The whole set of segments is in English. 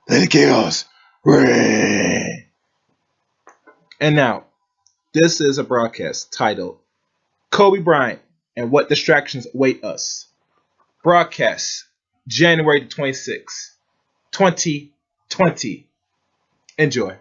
Let the chaos reign. And now, this is a broadcast titled Kobe Bryant and What Distractions Await Us. Broadcast January 26, 2020. Enjoy.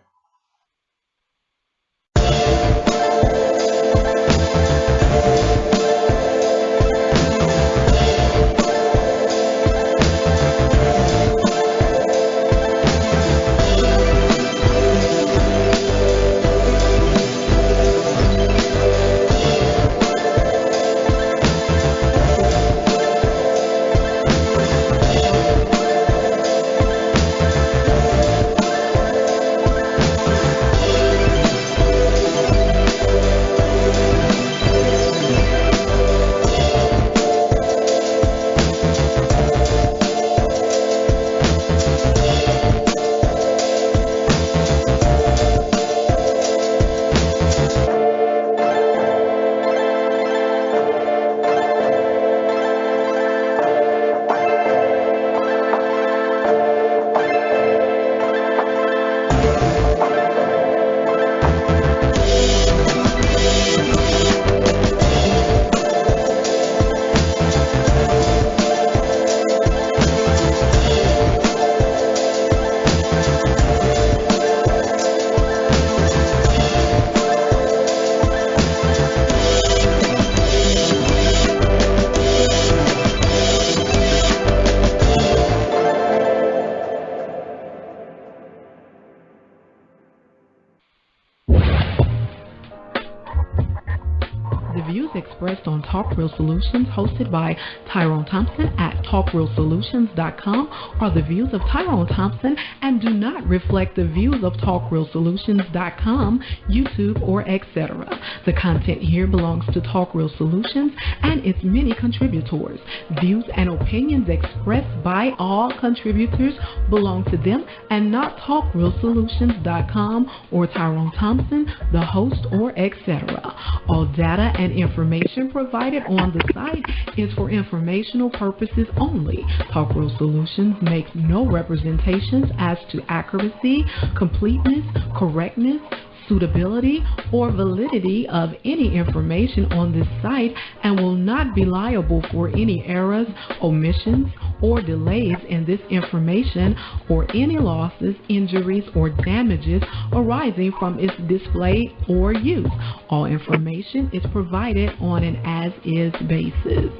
The views expressed on Talk Real Solutions, hosted by Tyrone Thompson at TalkRealSolutions.com, are the views of Tyrone Thompson and do not reflect the views of TalkRealSolutions.com, YouTube, or etc. The content here belongs to Talk Real Solutions and its many contributors. Views and opinions expressed by all contributors belong to them and not TalkRealSolutions.com or Tyrone Thompson, the host, or etc. All data and information provided on the site is for informational purposes only. Talk Real Solutions makes no representations as to accuracy, completeness, correctness, suitability, or validity of any information on this site and will not be liable for any errors, omissions, or delays in this information or any losses, injuries, or damages arising from its display or use. All information is provided on an as-is basis.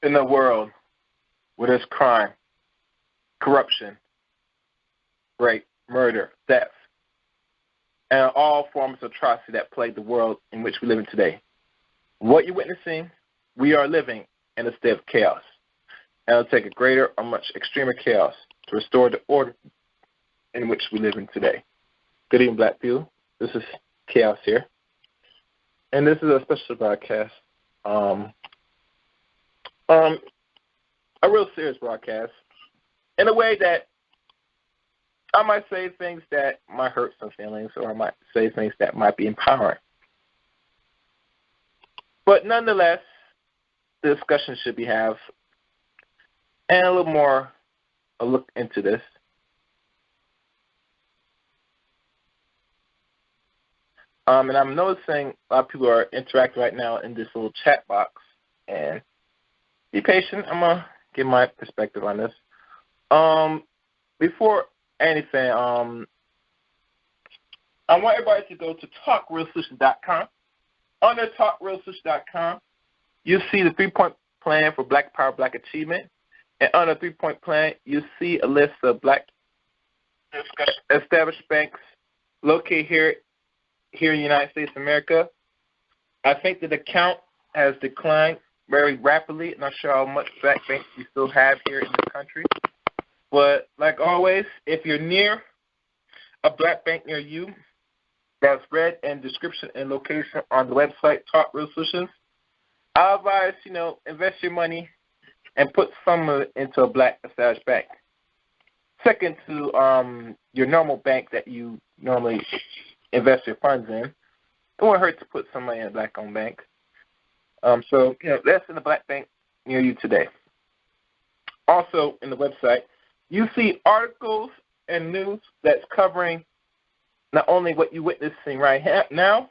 In a world where there's crime, corruption, rape, murder, theft, and all forms of atrocity that plague the world in which we live in today, what you're witnessing, we are living in a state of chaos. And it'll take a greater or much extremer chaos to restore the order in which we live in today. Good evening, Black people. This is Chaos here. And this is a special broadcast. A real serious broadcast in a way that I might say things that might hurt some feelings, or I might say things that might be empowering. But nonetheless, the discussion should be have and a little more a look into this. And I'm noticing a lot of people are interacting right now in this little chat box, and be patient. I'm going to give my perspective on this. Before anything, I want everybody to go to TalkRealSolutions.com. Under TalkRealSolutions.com, you'll see the 3-point plan for Black Power, Black Achievement. And under the 3-point plan, you'll see a list of Black established banks located here in the United States of America. I think that the count has declined very rapidly. Not sure how much Black banks we still have here in the country. But like always, if you're near a Black bank near you, that's read in description and location on the website, Talk Real Solutions, I advise, invest your money and put some of it into a Black established bank. second to your normal bank that you normally invest your funds in. It won't hurt to put some money in a black-owned bank. So, that's in the black bank near you today. Also, in the website, you see articles and news that's covering not only what you're witnessing right now,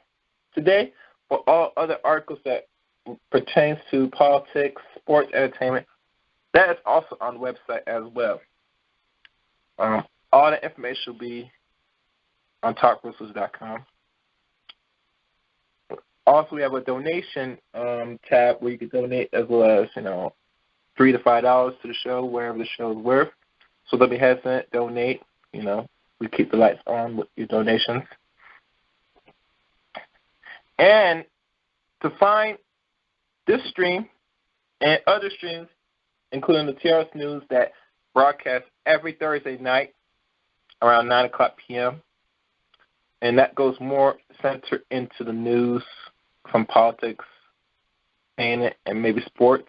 today, but all other articles that pertains to politics, sports, entertainment. That is also on the website as well. All the information will be on talkrooslers.com. Also, we have a donation tab where you can donate as well as, $3 to $5 to the show, wherever the show is worth. So don't be hesitant, donate. We keep the lights on with your donations. And to find this stream and other streams, including the T.R.S. News that broadcasts every Thursday night around 9 o'clock p.m., and that goes more centered into the news from politics, and maybe sports.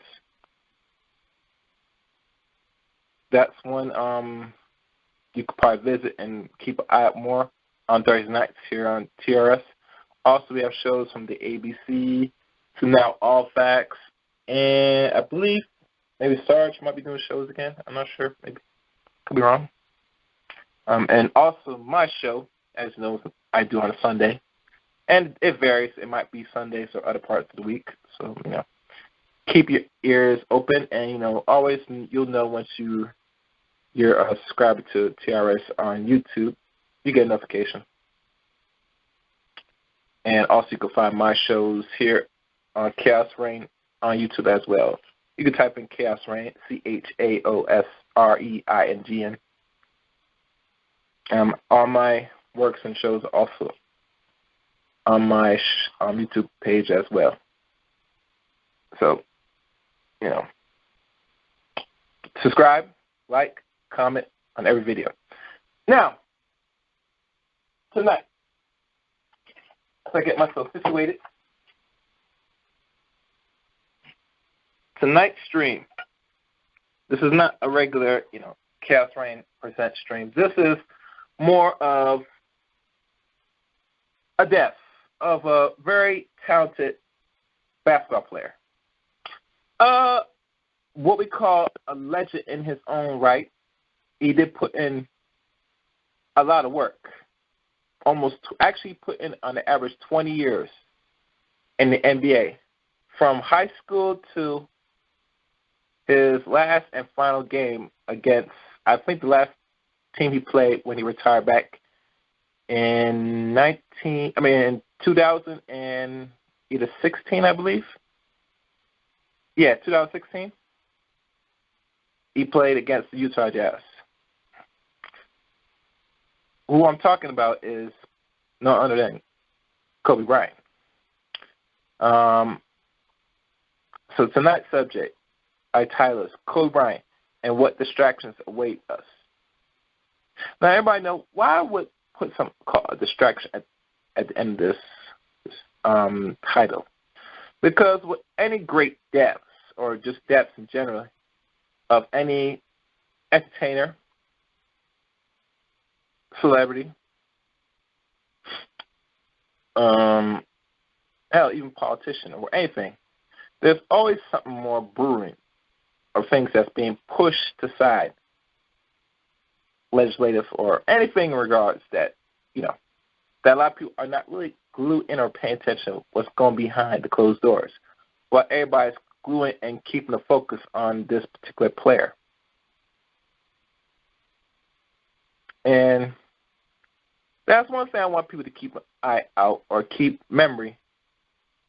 That's one you could probably visit and keep an eye out more on Thursday nights here on T.R.S. Also, we have shows from the ABC to now All Facts, and I believe maybe Sarge might be doing shows again. I'm not sure. Maybe. Could be wrong. And also my show, as you know, I do on a Sunday. And it varies. It might be Sundays or other parts of the week. So, keep your ears open. And, always you'll know once you're a subscriber to TRS on YouTube, you get a notification. And also you can find my shows here on Chaos Reign on YouTube as well. You can type in Chaos Reign, ChaosReingn. All my works and shows are also on my YouTube page as well. So, subscribe, like, comment on every video. Now, tonight, as I get myself situated, tonight's stream, this is not a regular, Chaos Reign Presents stream. This is more of a death of a very talented basketball player. What we call a legend in his own right. He did put in a lot of work. Actually put in on the average 20 years in the NBA. From high school to his last and final game against, I think the last team he played when he retired back in 2016, I believe. Yeah, 2016. He played against the Utah Jazz. Who I'm talking about is no other than Kobe Bryant. So tonight's subject, I title is Kobe Bryant and what distractions await us. Now, everybody know why I would put something called a distraction at the end of this title. Because with any great deaths, or just deaths in general, of any entertainer, celebrity, hell, even politician or anything, there's always something more brewing or things that's being pushed aside, legislative or anything in regards that, that a lot of people are not really glued in or paying attention to what's going behind the closed doors, while everybody's gluing and keeping the focus on this particular player. And that's one thing I want people to keep an eye out or keep memory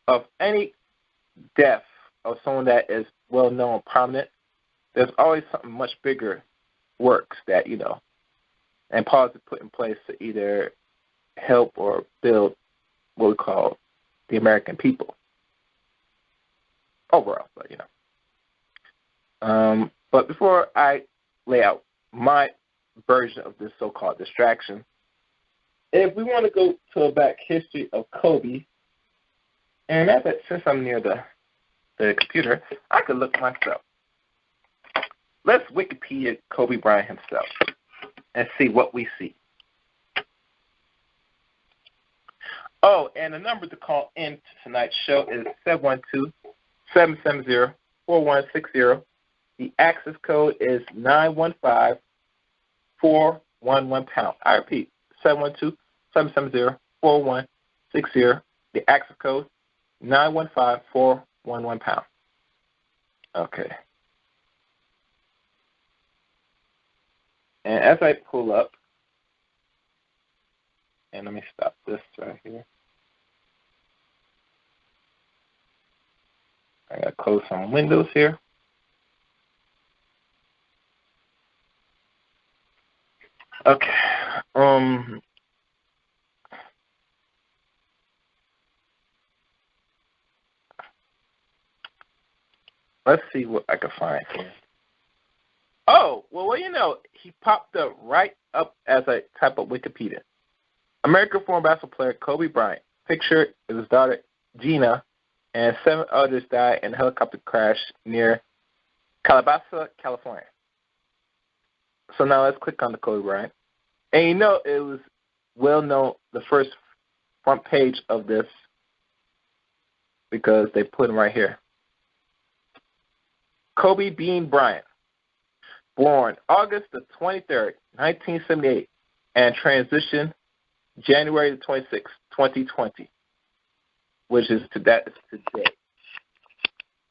of any death of someone that is well-known, prominent. There's always something much bigger works that, and policies put in place to either help or build what we call the American people overall, but before I lay out my version of this so-called distraction, if we want to go to a back history of Kobe, and since I'm near the computer, I could look myself. Let's Wikipedia Kobe Bryant himself. and see what we see. Oh, and the number to call in to tonight's show is 712-770-4160. The access code is 915-411#. I repeat, 712-770-4160. The access code, 915-411#. Okay. And as I pull up, and let me stop this right here. I gotta close some windows here. Okay. Let's see what I can find here. Oh, well, he popped up right up as I type up Wikipedia. American former basketball player Kobe Bryant. Picture is his daughter Gina, and 7 others died in a helicopter crash near Calabasas, California. So now let's click on the Kobe Bryant. And it was well known, the first front page of this, because they put him right here. Kobe Bean Bryant, born August the 23rd, 1978, and transitioned January the 26th, 2020, which is today.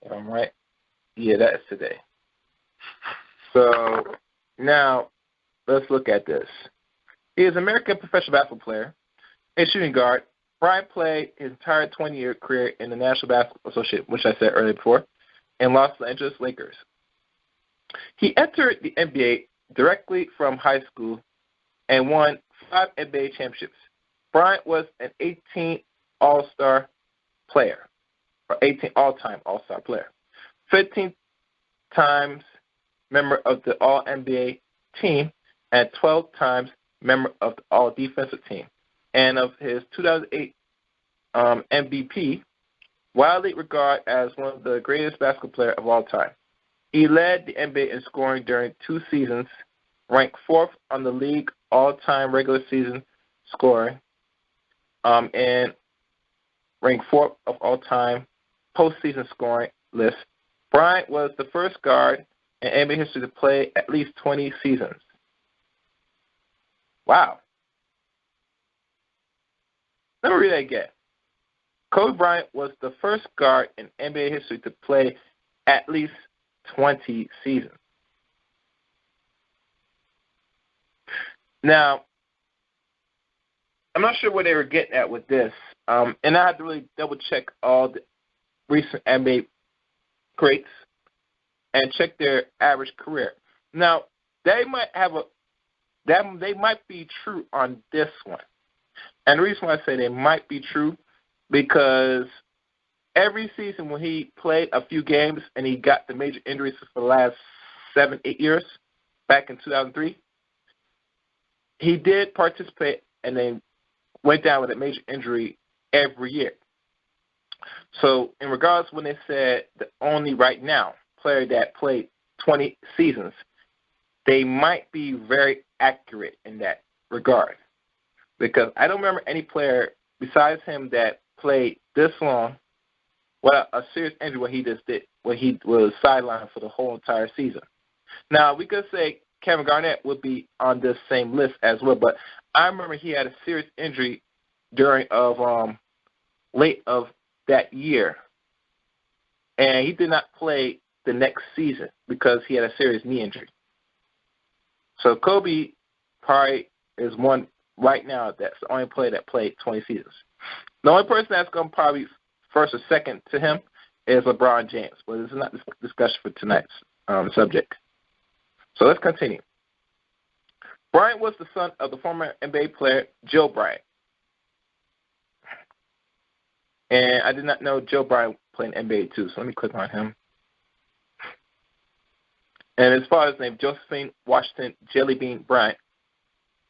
Am I right? Yeah, that is today. So now let's look at this. He is an American professional basketball player and shooting guard. Bryant played his entire 20-year career in the National Basketball Association, which I said earlier before, and Los Angeles Lakers. He entered the NBA directly from high school and won 5 NBA championships. Bryant was an 18 All-Star player, or 18 all-time All-Star player, 15 times member of the All-NBA team, and 12 times member of the All-Defensive team. And of his 2008 MVP, widely regarded as one of the greatest basketball players of all time. He led the NBA in scoring during 2 seasons, ranked 4th on the league all-time regular season scoring, and ranked 4th of all-time postseason scoring list. Bryant was the first guard in NBA history to play at least 20 seasons. Wow. Let me read that again. Kobe Bryant was the first guard in NBA history to play at least 20 seasons. Now, I'm not sure where they were getting at with this, and I had to really double-check all the recent NBA greats and check their average career. Now, they might be true on this one. And the reason why I say they might be true, because every season when he played a few games and he got the major injuries for the last 7-8 years, back in 2003, he did participate and then went down with a major injury every year. So in regards when they said the only right now player that played 20 seasons, they might be very accurate in that regard. Because I don't remember any player besides him that played this long without a serious injury what he just did, when he was sidelined for the whole entire season. Now, we could say Kevin Garnett would be on this same list as well, but I remember he had a serious injury during late of that year, and he did not play the next season because he had a serious knee injury. So Kobe probably is one right now that's the only player that played 20 seasons. The only person that's going to probably first or second to him is LeBron James, but this is not the discussion for tonight's subject. So let's continue. Bryant was the son of the former NBA player Joe Bryant. And I did not know Joe Bryant played in NBA too, so let me click on him. And his father's name, Josephine Washington Jellybean Bryant.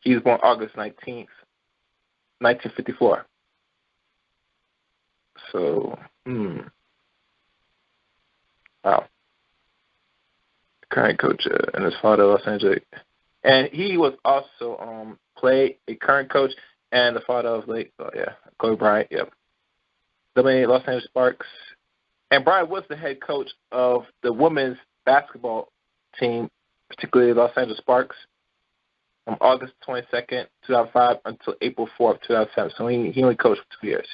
He was born August 19th, 1954. So, wow. Current coach and his father, Los Angeles. And he was also played a current coach and the father of Kobe Bryant. Yep. The Los Angeles Sparks. And Bryant was the head coach of the women's basketball team, particularly Los Angeles Sparks, from August 22nd, 2005 until April 4th, 2007. So he only coached for 2 years.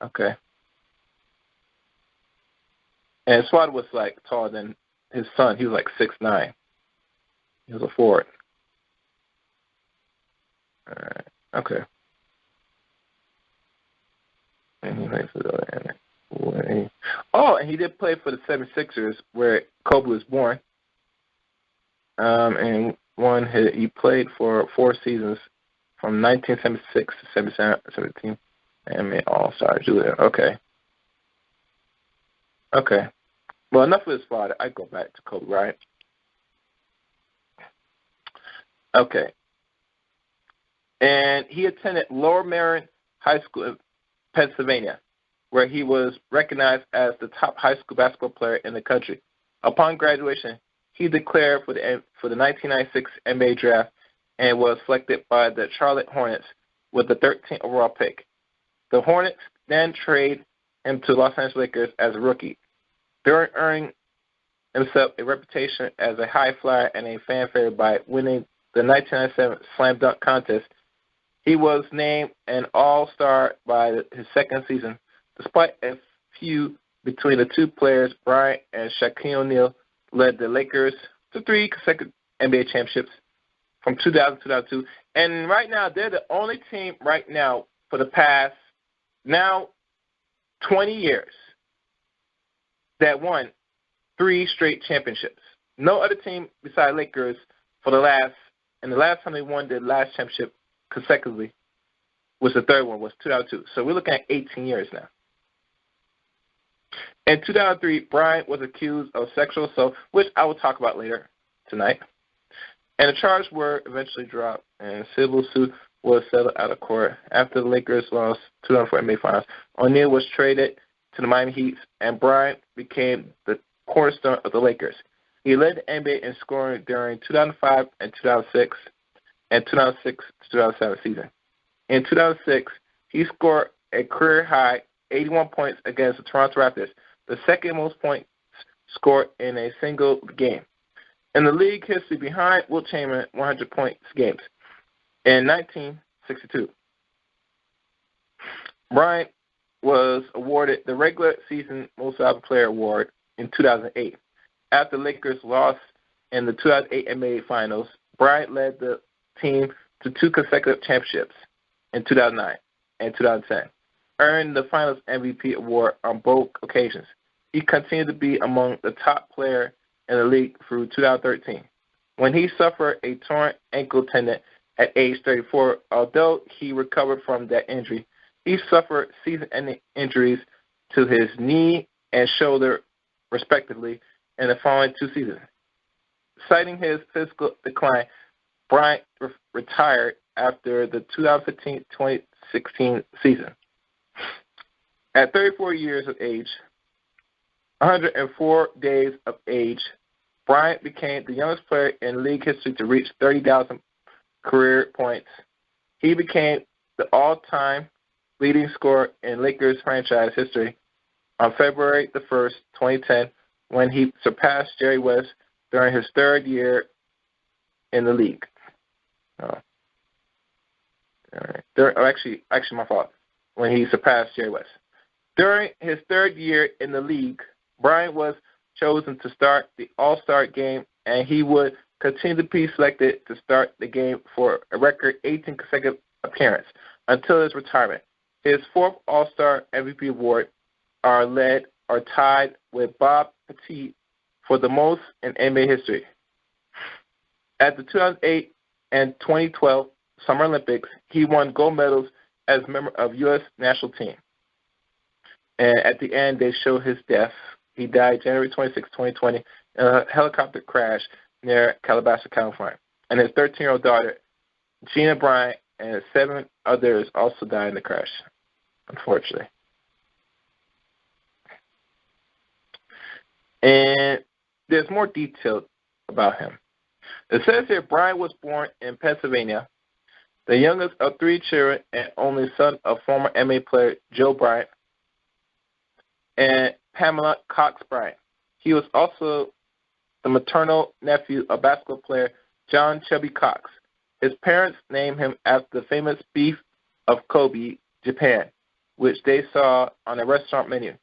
Okay. And his father was like taller than his son. He was like 6'9". He was a forward. All right. Okay. And he played for the and he did play for the 76ers where Kobe was born. And he played for 4 seasons from 1976 to 17. And made All-Star Julia. Okay. Okay. Well, enough of his father. I go back to Kobe Bryant. Okay. And he attended Lower Merion High School in Pennsylvania, where he was recognized as the top high school basketball player in the country. Upon graduation, he declared for the 1996 NBA draft and was selected by the Charlotte Hornets with the 13th overall pick. The Hornets then traded him to Los Angeles Lakers as a rookie, earning himself a reputation as a high flyer and a fan favorite by winning the 1997 Slam Dunk Contest. He was named an All-Star by his second season. Despite a feud between the two players, Bryant and Shaquille O'Neal led the Lakers to 3 consecutive NBA championships from 2000 to 2002. And right now, they're the only team right now for the past 20 years that won 3 straight championships. No other team besides Lakers the last time they won the last championship consecutively was the third one, was 2002. So we're looking at 18 years now. In 2003, Bryant was accused of sexual assault, which I will talk about later tonight. And the charges were eventually dropped, and a civil suit was settled out of court. After the Lakers lost 2004 NBA Finals, O'Neal was traded to the Miami Heat, and Bryant became the cornerstone of the Lakers. He led the NBA in scoring during 2005 and 2006 and 2006 to 2007 season. In 2006, he scored a career-high 81 points against the Toronto Raptors, the second most points scored in a single game. In the league history behind Wilt Chamberlain's 100 points games in 1962. Bryant was awarded the regular season Most Valuable Player award in 2008. After the Lakers lost in the 2008 NBA Finals, Bryant led the team to 2 consecutive championships in 2009 and 2010, earned the Finals MVP award on both occasions. He continued to be among the top player in the league through 2013, when he suffered a torn ankle tendon at age 34. Although he recovered from that injury, he suffered season-ending injuries to his knee and shoulder, respectively, in the following 2 seasons. Citing his physical decline, Bryant retired after the 2015-2016 season. At 34 years of age, 104 days of age, Bryant became the youngest player in league history to reach 30,000 career points. He became the all-time leading scorer in Lakers franchise history on February the 1st, 2010, when he surpassed Jerry West during his 3rd year in the league. All right. Actually, my fault. When he surpassed Jerry West. During his 3rd year in the league, Bryant was chosen to start the All-Star game, and he would continue to be selected to start the game for a record 18 consecutive appearances until his retirement. His 4th All-Star MVP award are tied with Bob Pettit for the most in NBA history. At the 2008 and 2012 Summer Olympics, he won gold medals as a member of U.S. national team. And at the end, they show his death. He died January 26, 2020, in a helicopter crash near Calabasas, California. And his 13-year-old daughter, Gina Bryant, and 7 others also died in the crash, unfortunately. And there's more detail about him. It says here Bryant was born in Pennsylvania, the youngest of 3 children and only son of former NBA player Joe Bryant and Pamela Cox Bryant. He was also the maternal nephew of basketball player John Chubby Cox. His parents named him after the famous beef of Kobe, Japan, which they saw on a restaurant menu.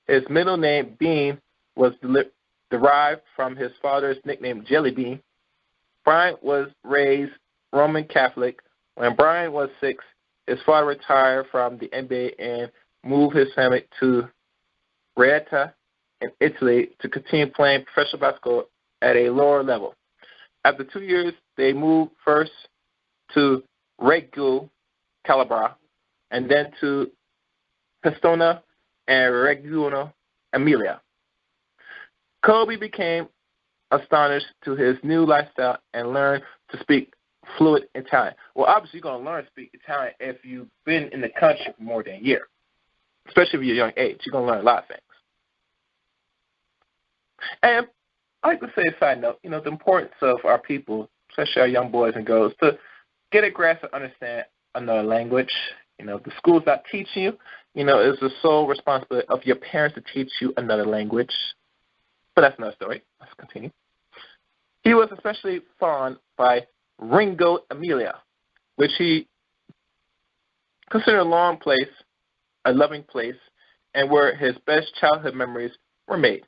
His middle name, Bean, was derived from his father's nickname, Jelly Bean. Bryant was raised Roman Catholic. When Bryant was 6, his father retired from the NBA and moved his family to Reta in Italy to continue playing professional basketball at a lower level. After 2 years, they moved first to Reggio Calabria and then to Pistoia and Reggio Emilia. Kobe became astonished to his new lifestyle and learned to speak fluent Italian. Well, obviously, you're going to learn to speak Italian if you've been in the country for more than a year, especially if you're a young age. You're going to learn a lot of things. And I like to say a side note, the importance of our people, especially our young boys and girls, to get a grasp and understand another language. The school's not teaching you. It's the sole responsibility of your parents to teach you another language. But that's another story. Let's continue. He was especially fond by Reggio Emilia, which he considered a loving place, and where his best childhood memories were made.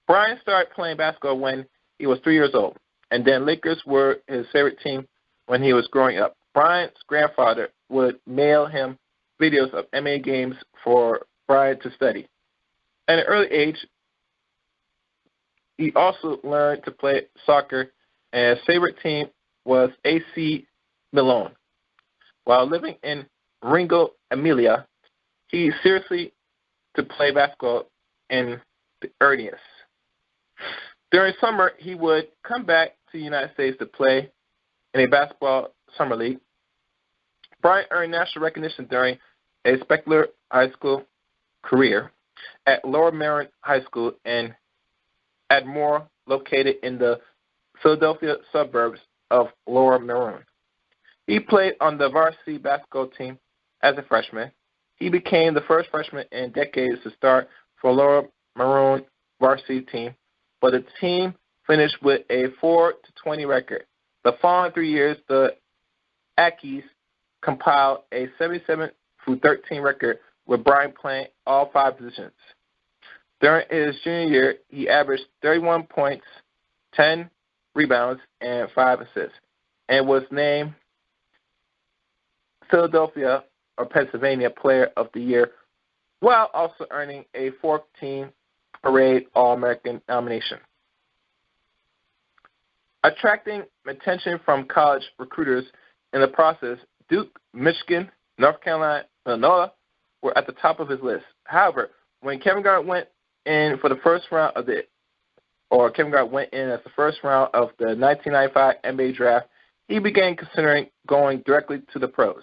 Bryant started playing basketball when he was 3 years old, and then Lakers were his favorite team when he was growing up. Bryant's grandfather would mail him videos of NBA games for Bryant to study. At an early age, he also learned to play soccer, and his favorite team was AC Milan. While living in Reggio Emilia, he seriously to play basketball in the earliest. During summer, he would come back to the United States to play in a basketball summer league. Bryant earned national recognition during a spectacular high school career at Lower Merion High School in Ardmore, located in the Philadelphia suburbs of Lower Merion. He played on the varsity basketball team as a freshman. He became the first freshman in decades to start for Lower Merion varsity team, but the team finished with a 4-20 record. The following 3 years, the Aggies compiled a 77-13 record with Bryant playing all 5 positions. During his junior year, he averaged 31 points, 10 rebounds, and 5 assists, and was named Philadelphia or Pennsylvania Player of the Year, while also earning a 14th Parade All-American nomination. Attracting attention from college recruiters in the process, Duke, Michigan, North Carolina, Illinois were at the top of his list. However, when Kevin Garnett went in as the first round of the 1995 NBA draft, he began considering going directly to the pros.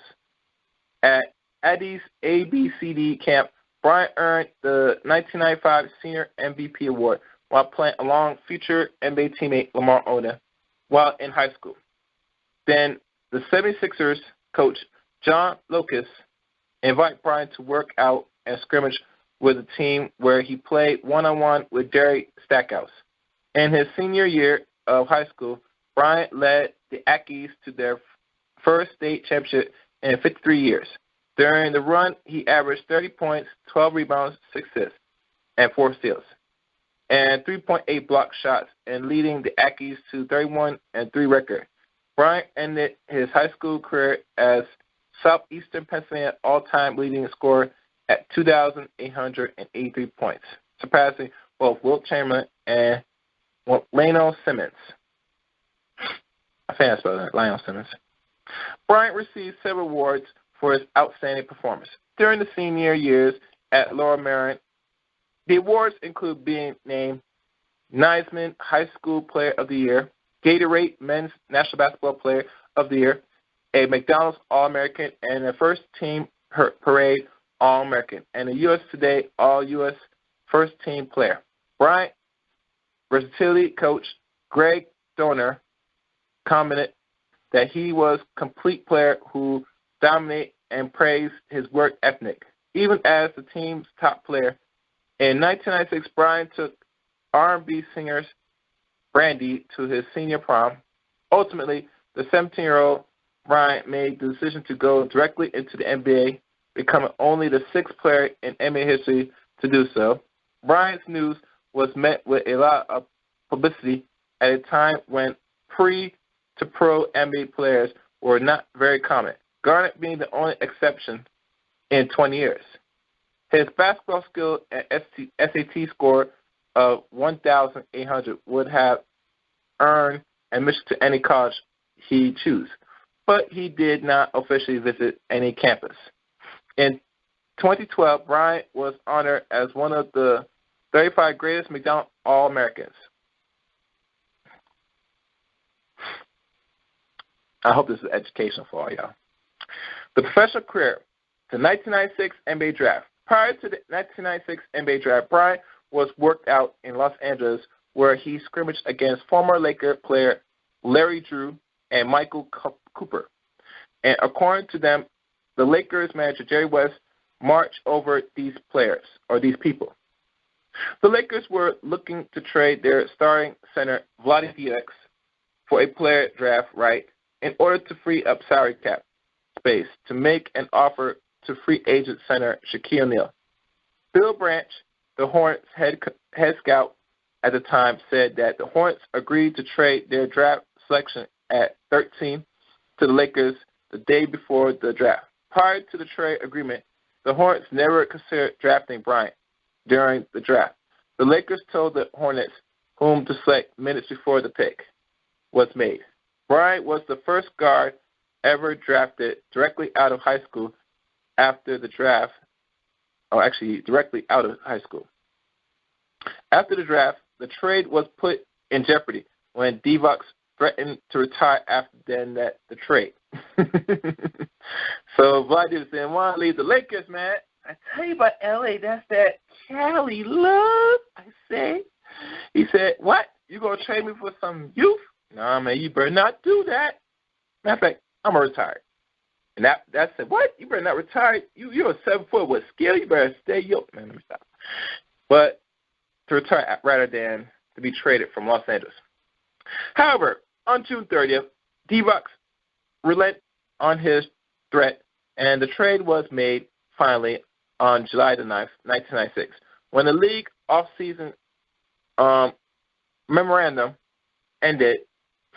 At Eddie's ABCD camp, Bryant earned the 1995 Senior MVP award while playing along future NBA teammate Lamar Odom while in high school. Then the 76ers coach John Lucas invited Bryant to work out and scrimmage with the team, where he played one-on-one with Jerry Stackhouse. In his senior year of high school, Bryant led the Aggies to their first state championship in 53 years. During the run, he averaged 30 points, 12 rebounds, 6 assists, and 4 steals, and 3.8 block shots, and leading the Aggies to 31-3 record. Bryant ended his high school career as Southeastern Pennsylvania all-time leading scorer at 2,883 points, surpassing both Wilt Chamberlain and Lionel Simmons. I think I spelled that, Lionel Simmons. Bryant received several awards for his outstanding performance. During the senior years at Lower Merion, the awards include being named Neisman High School Player of the Year, Gatorade Men's National Basketball Player of the Year, a McDonald's All-American, and a First Team Parade All-American, and a U.S. Today All-U.S. First Team Player. Bryant versatility coach Greg Donor commented that he was a complete player who dominated and praised his work ethic, even as the team's top player. In 1996, Bryant took R&B singer Brandy to his senior prom. Ultimately, the 17-year-old Bryant made the decision to go directly into the NBA, becoming only the sixth player in NBA history to do so. Bryant's news was met with a lot of publicity at a time when pre-to-pro NBA players were not very common, Garnett being the only exception in 20 years. His basketball skill and SAT score of 1,800 would have earned admission to any college he chose, but he did not officially visit any campus. In 2012, Bryant was honored as one of the 35 greatest McDonald's All-Americans. I hope this is educational for all y'all. The professional career, the 1996 NBA draft. Prior to the 1996 NBA draft, Bryant was worked out in Los Angeles, where he scrimmaged against former Laker player Larry Drew and Michael Cooper. And according to them, the Lakers manager Jerry West marched over these players, or these people. The Lakers were looking to trade their starting center, Vlade Divac, for a player draft right in order to free up salary cap space to make an offer to free agent center Shaquille O'Neal. Bill Branch, the Hornets head scout at the time, said that the Hornets agreed to trade their draft selection at 13 to the Lakers the day before the draft. Prior to the trade agreement, the Hornets never considered drafting Bryant during the draft. The Lakers told the Hornets whom to select minutes before the pick was made. Bryant was the first guard ever drafted directly out of high school after the draft, or actually directly out of high school. After the draft, the trade was put in jeopardy when Divac threatened to retire after the trade. So Vlade didn't want to leave the Lakers, man. I tell you about L.A., that's that Cali love, I say. He said, what? You going to trade me for some youth? Nah, man, you better not do that. Matter of fact, I'm going to retire. And that said, what? You better not retire. You're a 7 foot with skill. You better stay yoked. Man, let me stop. But to retire rather than to be traded from Los Angeles. However, on June 30th, Divac relented on his threat, and the trade was made finally on July the 9th, 1996. When the league off-season memorandum ended,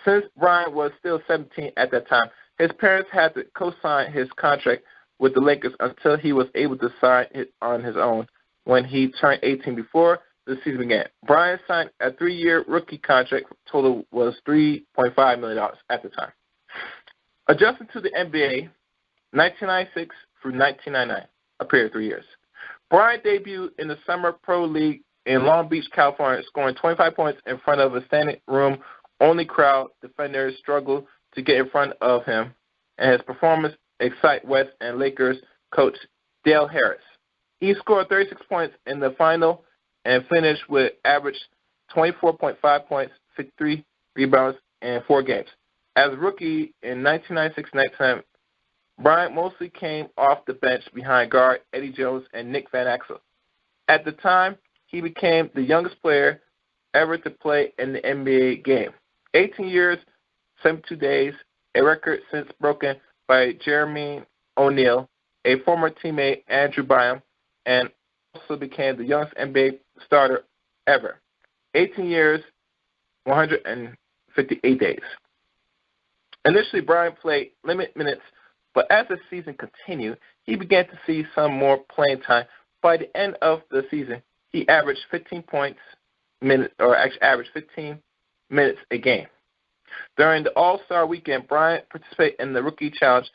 since Bryant was still 17 at that time, his parents had to co-sign his contract with the Lakers until he was able to sign it on his own when he turned 18 before the season began. Bryant signed a 3-year rookie contract. Total was $3.5 million at the time. Adjusting to the NBA, 1996 through 1999, a period of 3 years. Bryant debuted in the Summer Pro League in Long Beach, California, scoring 25 points in front of a standing room only crowd. Defenders struggled to get in front of him, and his performance excited West and Lakers coach Dale Harris. He scored 36 points in the final and finished with average 24.5 points, 53 rebounds, and 4 games. As a rookie in 1996-97, Bryant mostly came off the bench behind guard Eddie Jones and Nick Van Exel. At the time, he became the youngest player ever to play in the NBA game. 18 years, 72 days, a record since broken by Jeremy O'Neal, a former teammate Andrew Bynum, and also became the youngest NBA starter ever. 18 years, 158 days. Initially, Bryant played limited minutes, but as the season continued, he began to see some more playing time. By the end of the season, he averaged 15 minutes a game. During the All-Star weekend, Bryant participated in the Rookie Challenge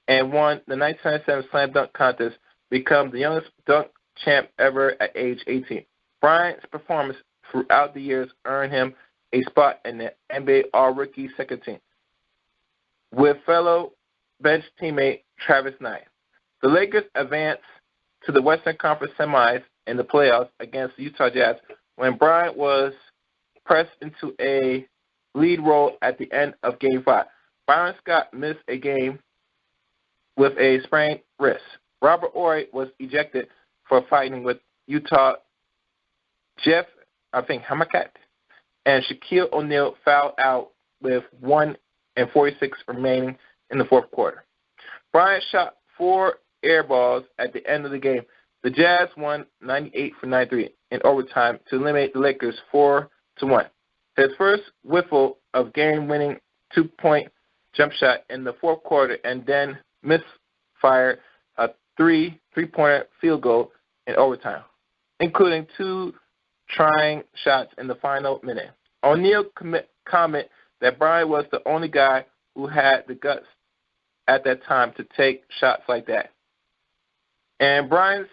and won the 1997 Slam Dunk Contest, become the youngest dunk champ ever at age 18. Bryant's performance throughout the years earned him a spot in the NBA All-Rookie second team with fellow bench teammate Travis Knight. The Lakers advanced to the Western Conference semis in the playoffs against the Utah Jazz when Bryant was pressed into a lead role at the end of Game 5. Byron Scott missed a game with a sprained wrist. Robert Ory was ejected for fighting with Utah Jeff, Hamakat, and Shaquille O'Neal fouled out with 1:46 remaining in the fourth quarter. Bryant shot 4 air balls at the end of the game. The Jazz won 98-93 in overtime to eliminate the Lakers 4-1. His first whiffle of game-winning 2-point jump shot in the fourth quarter, and then misfired a three-pointer field goal in overtime, including 2 trying shots in the final minute. O'Neal comment that Bryant was the only guy who had the guts at that time to take shots like that. In Bryant's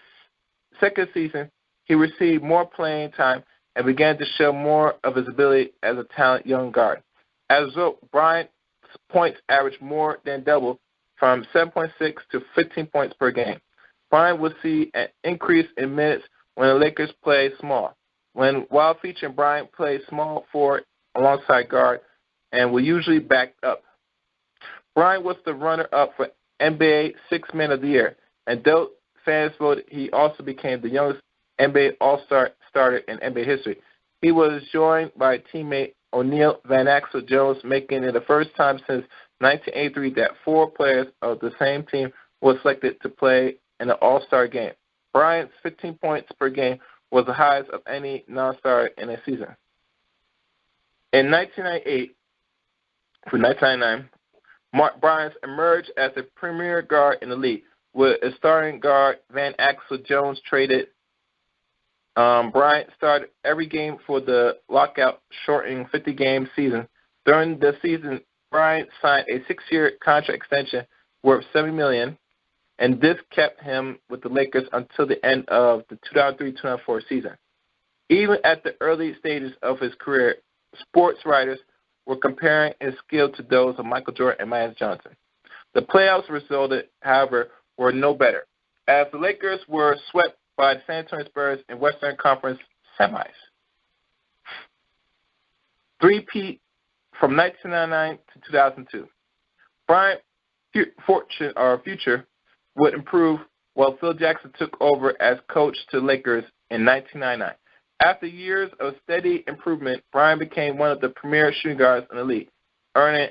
second season, he received more playing time and began to show more of his ability as a talented young guard. As a result, Bryant's points averaged more than double, from 7.6 to 15 points per game. Bryant would see an increase in minutes when the Lakers played small. While featuring Bryant played small forward alongside guard and will usually back up. Bryant was the runner-up for NBA Sixth Man of the Year, and though fans voted, he also became the youngest NBA All-Star starter in NBA history. He was joined by teammate O'Neal Van Axel Jones, making it the first time since 1983 that 4 players of the same team were selected to play in an All-Star game. Bryant's 15 points per game was the highest of any non-starter in a season. In 1998 through 1999, Mark Bryant emerged as a premier guard in the league, with a starting guard Van Axel Jones traded. Bryant started every game for the lockout, shortening 50-game season. During the season, Bryant signed a 6-year contract extension worth $70 million, and this kept him with the Lakers until the end of the 2003-2004 season. Even at the early stages of his career, sports writers were comparing his skill to those of Michael Jordan and Magic Johnson. The playoffs resulted, however, were no better, as the Lakers were swept by the San Antonio Spurs in Western Conference semis. 3-peat from 1999 to 2002. Bryant's future would improve while Phil Jackson took over as coach to the Lakers in 1999. After years of steady improvement, Bryant became one of the premier shooting guards in the league, earning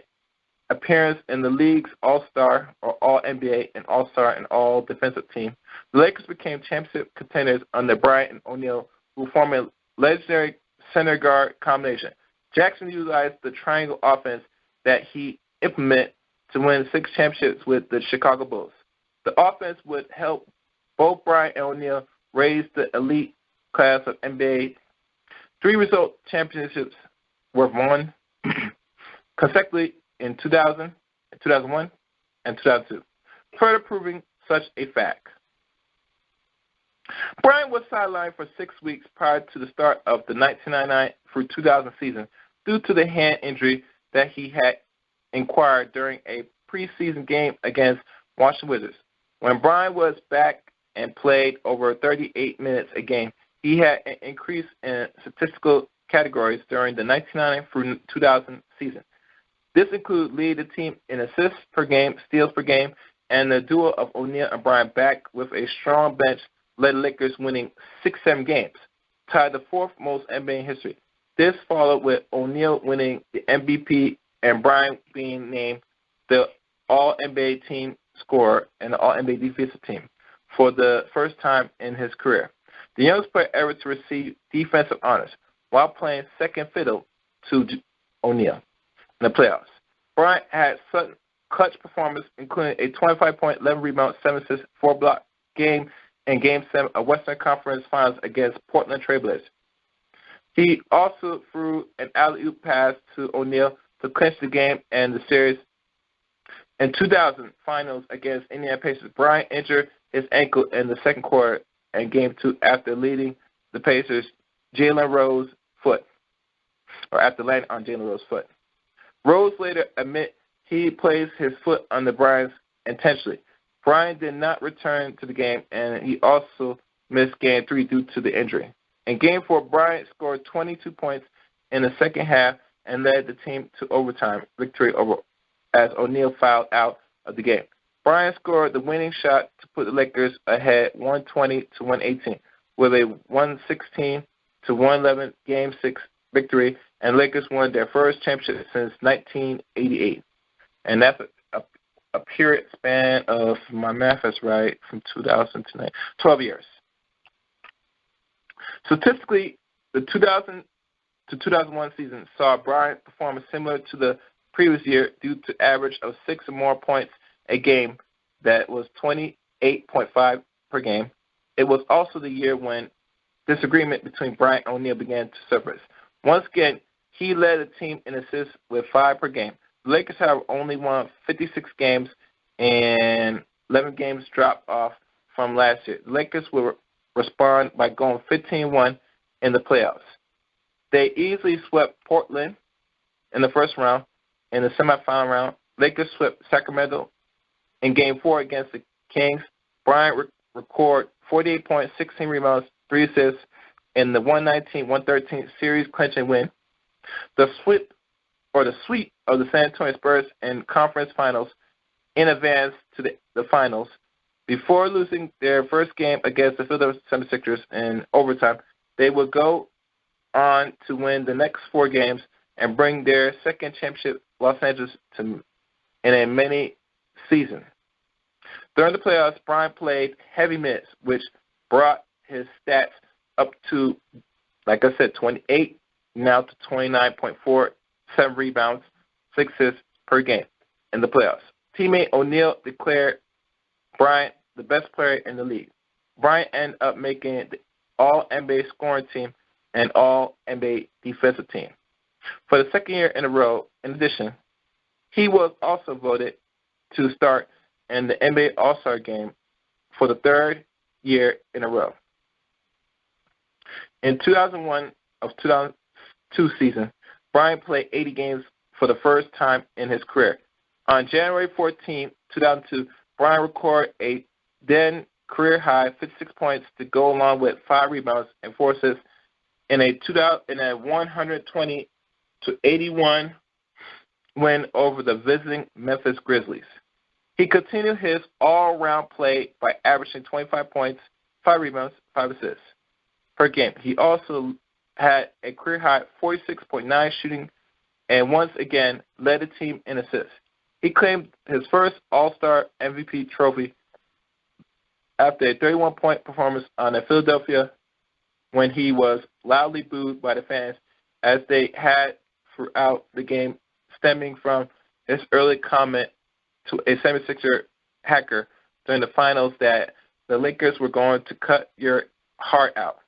appearance in the league's All-Star or All-NBA and All-Star and All-Defensive team. The Lakers became championship contenders under Bryant and O'Neal, who formed a legendary center-guard combination. Jackson utilized the triangle offense that he implemented to win 6 championships with the Chicago Bulls. The offense would help both Bryant and O'Neal raise the elite class of NBA. 3 result championships were won consecutively in 2000, 2001, and 2002, further proving such a fact. Bryant was sidelined for 6 weeks prior to the start of the 1999 through 2000 season due to the hand injury that he had acquired during a preseason game against Washington Wizards. When Bryant was back and played over 38 minutes a game, he had an increase in statistical categories during the 1999 through 2000 season. This included leading the team in assists per game, steals per game, and the duo of O'Neal and Bryant back with a strong bench led the Lakers winning 6-7 games, tied the 4th most NBA in history. This followed with O'Neal winning the MVP and Bryant being named the All-NBA team scorer and the All-NBA defensive team for the first time in his career. The youngest player ever to receive defensive honors while playing second fiddle to O'Neal in the playoffs. Bryant had sudden clutch performance, including a 25-point, 11 rebound, 7 assist, 4 block game in Game 7 of Western Conference Finals against Portland Trail Blazers. He also threw an alley-oop pass to O'Neal to clinch the game and the series. In 2000 finals against Indiana Pacers, Bryant injured his ankle in the second quarter and Game 2 after leading the Pacers Jalen Rose foot, or after landing on Jalen Rose's foot. Rose later admitted he placed his foot on the Bryant's intentionally. Bryant did not return to the game, and he also missed Game 3 due to the injury. In Game 4, Bryant scored 22 points in the second half and led the team to overtime victory over as O'Neal fouled out of the game. Bryant scored the winning shot to put the Lakers ahead 120-118 with a 116-111 Game 6 victory, and Lakers won their first championship since 1988. And that's a period span of, my math is right, from 2000 to 12 years. Statistically, the 2000 to 2001 season saw Bryant performance similar to the previous year due to average of 6 or more points a game. That was 28.5 per game. It was also the year when disagreement between Bryant and O'Neal began to surface. Once again, he led the team in assists with 5 per game. The Lakers have only won 56 games, and 11 games dropped off from last year. The Lakers will respond by going 15-1 in the playoffs. They easily swept Portland in the first round. In the semifinal round, Lakers swept Sacramento in Game 4 against the Kings. Bryant recorded 48 points, 16 rebounds, 3 assists in the 119-113 series-clinching win. The sweep of the San Antonio Spurs in conference finals in advance to the finals. Before losing their first game against the Philadelphia 76ers in overtime, they would go on to win the next 4 games and bring their second championship Los Angeles in a mini season. During the playoffs, Bryant played heavy minutes, which brought his stats up to, like I said, 28, now to 29.4, 7 rebounds, 6 assists per game in the playoffs. Teammate O'Neal declared Bryant the best player in the league. Bryant ended up making the All-NBA scoring team and All-NBA defensive team for the second year in a row. In addition, he was also voted to start in the NBA All-Star game for the 3rd year in a row. In 2001-2002 season, Bryant played 80 games for the first time in his career. On January 14, 2002, Bryant recorded a then career-high 56 points to go along with 5 rebounds and 4 assists in a 120-81 win over the visiting Memphis Grizzlies. He continued his all-round play by averaging 25 points, 5 rebounds, 5 assists per game. He also had a career-high 46.9 shooting and once again led the team in assists. He claimed his first All-Star MVP trophy after a 31-point performance on the Philadelphia when he was loudly booed by the fans as they had throughout the game, stemming from his early comment to a 76er hacker during the finals that the Lakers were going to cut your heart out.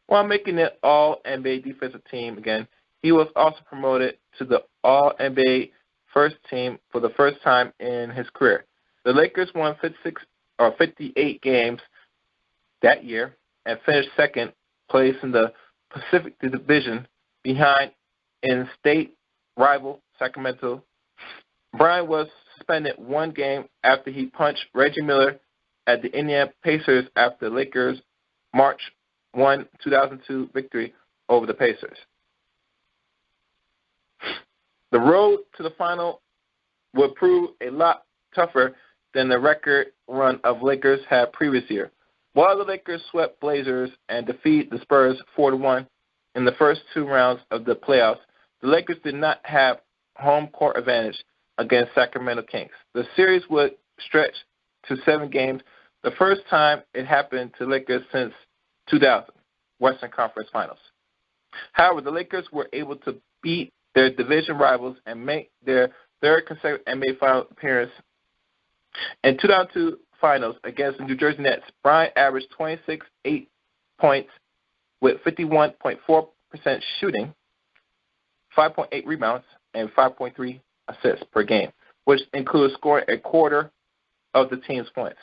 While making the All-NBA defensive team again, he was also promoted to the All-NBA first team for the first time in his career. The Lakers won 58 games that year and finished second place in the Pacific Division behind in-state rival Sacramento. Bryant was suspended 1 game after he punched Reggie Miller at the Indiana Pacers after the Lakers' March 1, 2002 victory over the Pacers. The road to the final would prove a lot tougher than the record run of Lakers had previous year. While the Lakers swept Blazers and defeated the Spurs 4-1 in the first 2 rounds of the playoffs, the Lakers did not have home court advantage against Sacramento Kings. The series would stretch to 7 games, the first time it happened to Lakers since 2000 Western Conference Finals. However, the Lakers were able to beat their division rivals and make their 3rd consecutive NBA final appearance. In 2002 finals against the New Jersey Nets, Bryant averaged 26.8 points with 51.4% shooting, 5.8 rebounds, and 5.3 assists per game, which includes scoring a quarter of the team's points.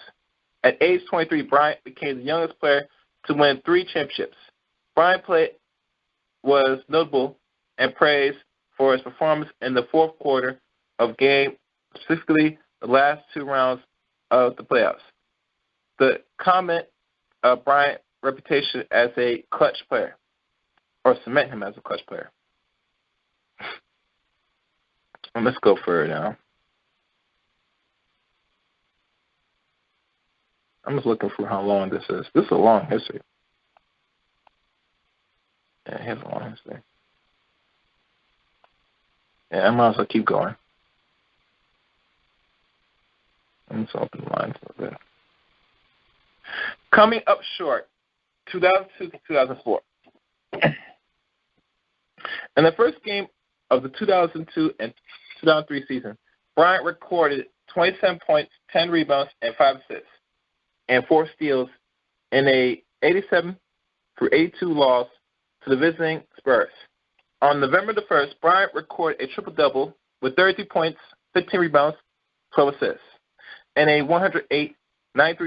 At age 23, Bryant became the youngest player to win 3 championships. Bryant play was notable and praised for his performance in the 4th quarter of game, specifically the last 2 rounds of the playoffs. The comment of Bryant's reputation as a clutch player, or cement him as a clutch player. Let's go further now. I'm just looking for how long this is. This is a long history. Yeah, here's a long history. Yeah, I might as well keep going. I'm just open the lines a little bit. Coming up short, 2002 to 2004. In the first game of the 2002 and 2003 season, Bryant recorded 27 points, 10 rebounds, and 5 assists, and 4 steals in a 87-82 loss to the visiting Spurs. On November the 1st, Bryant recorded a triple-double with 32 points, 15 rebounds, 12 assists, and a 108-93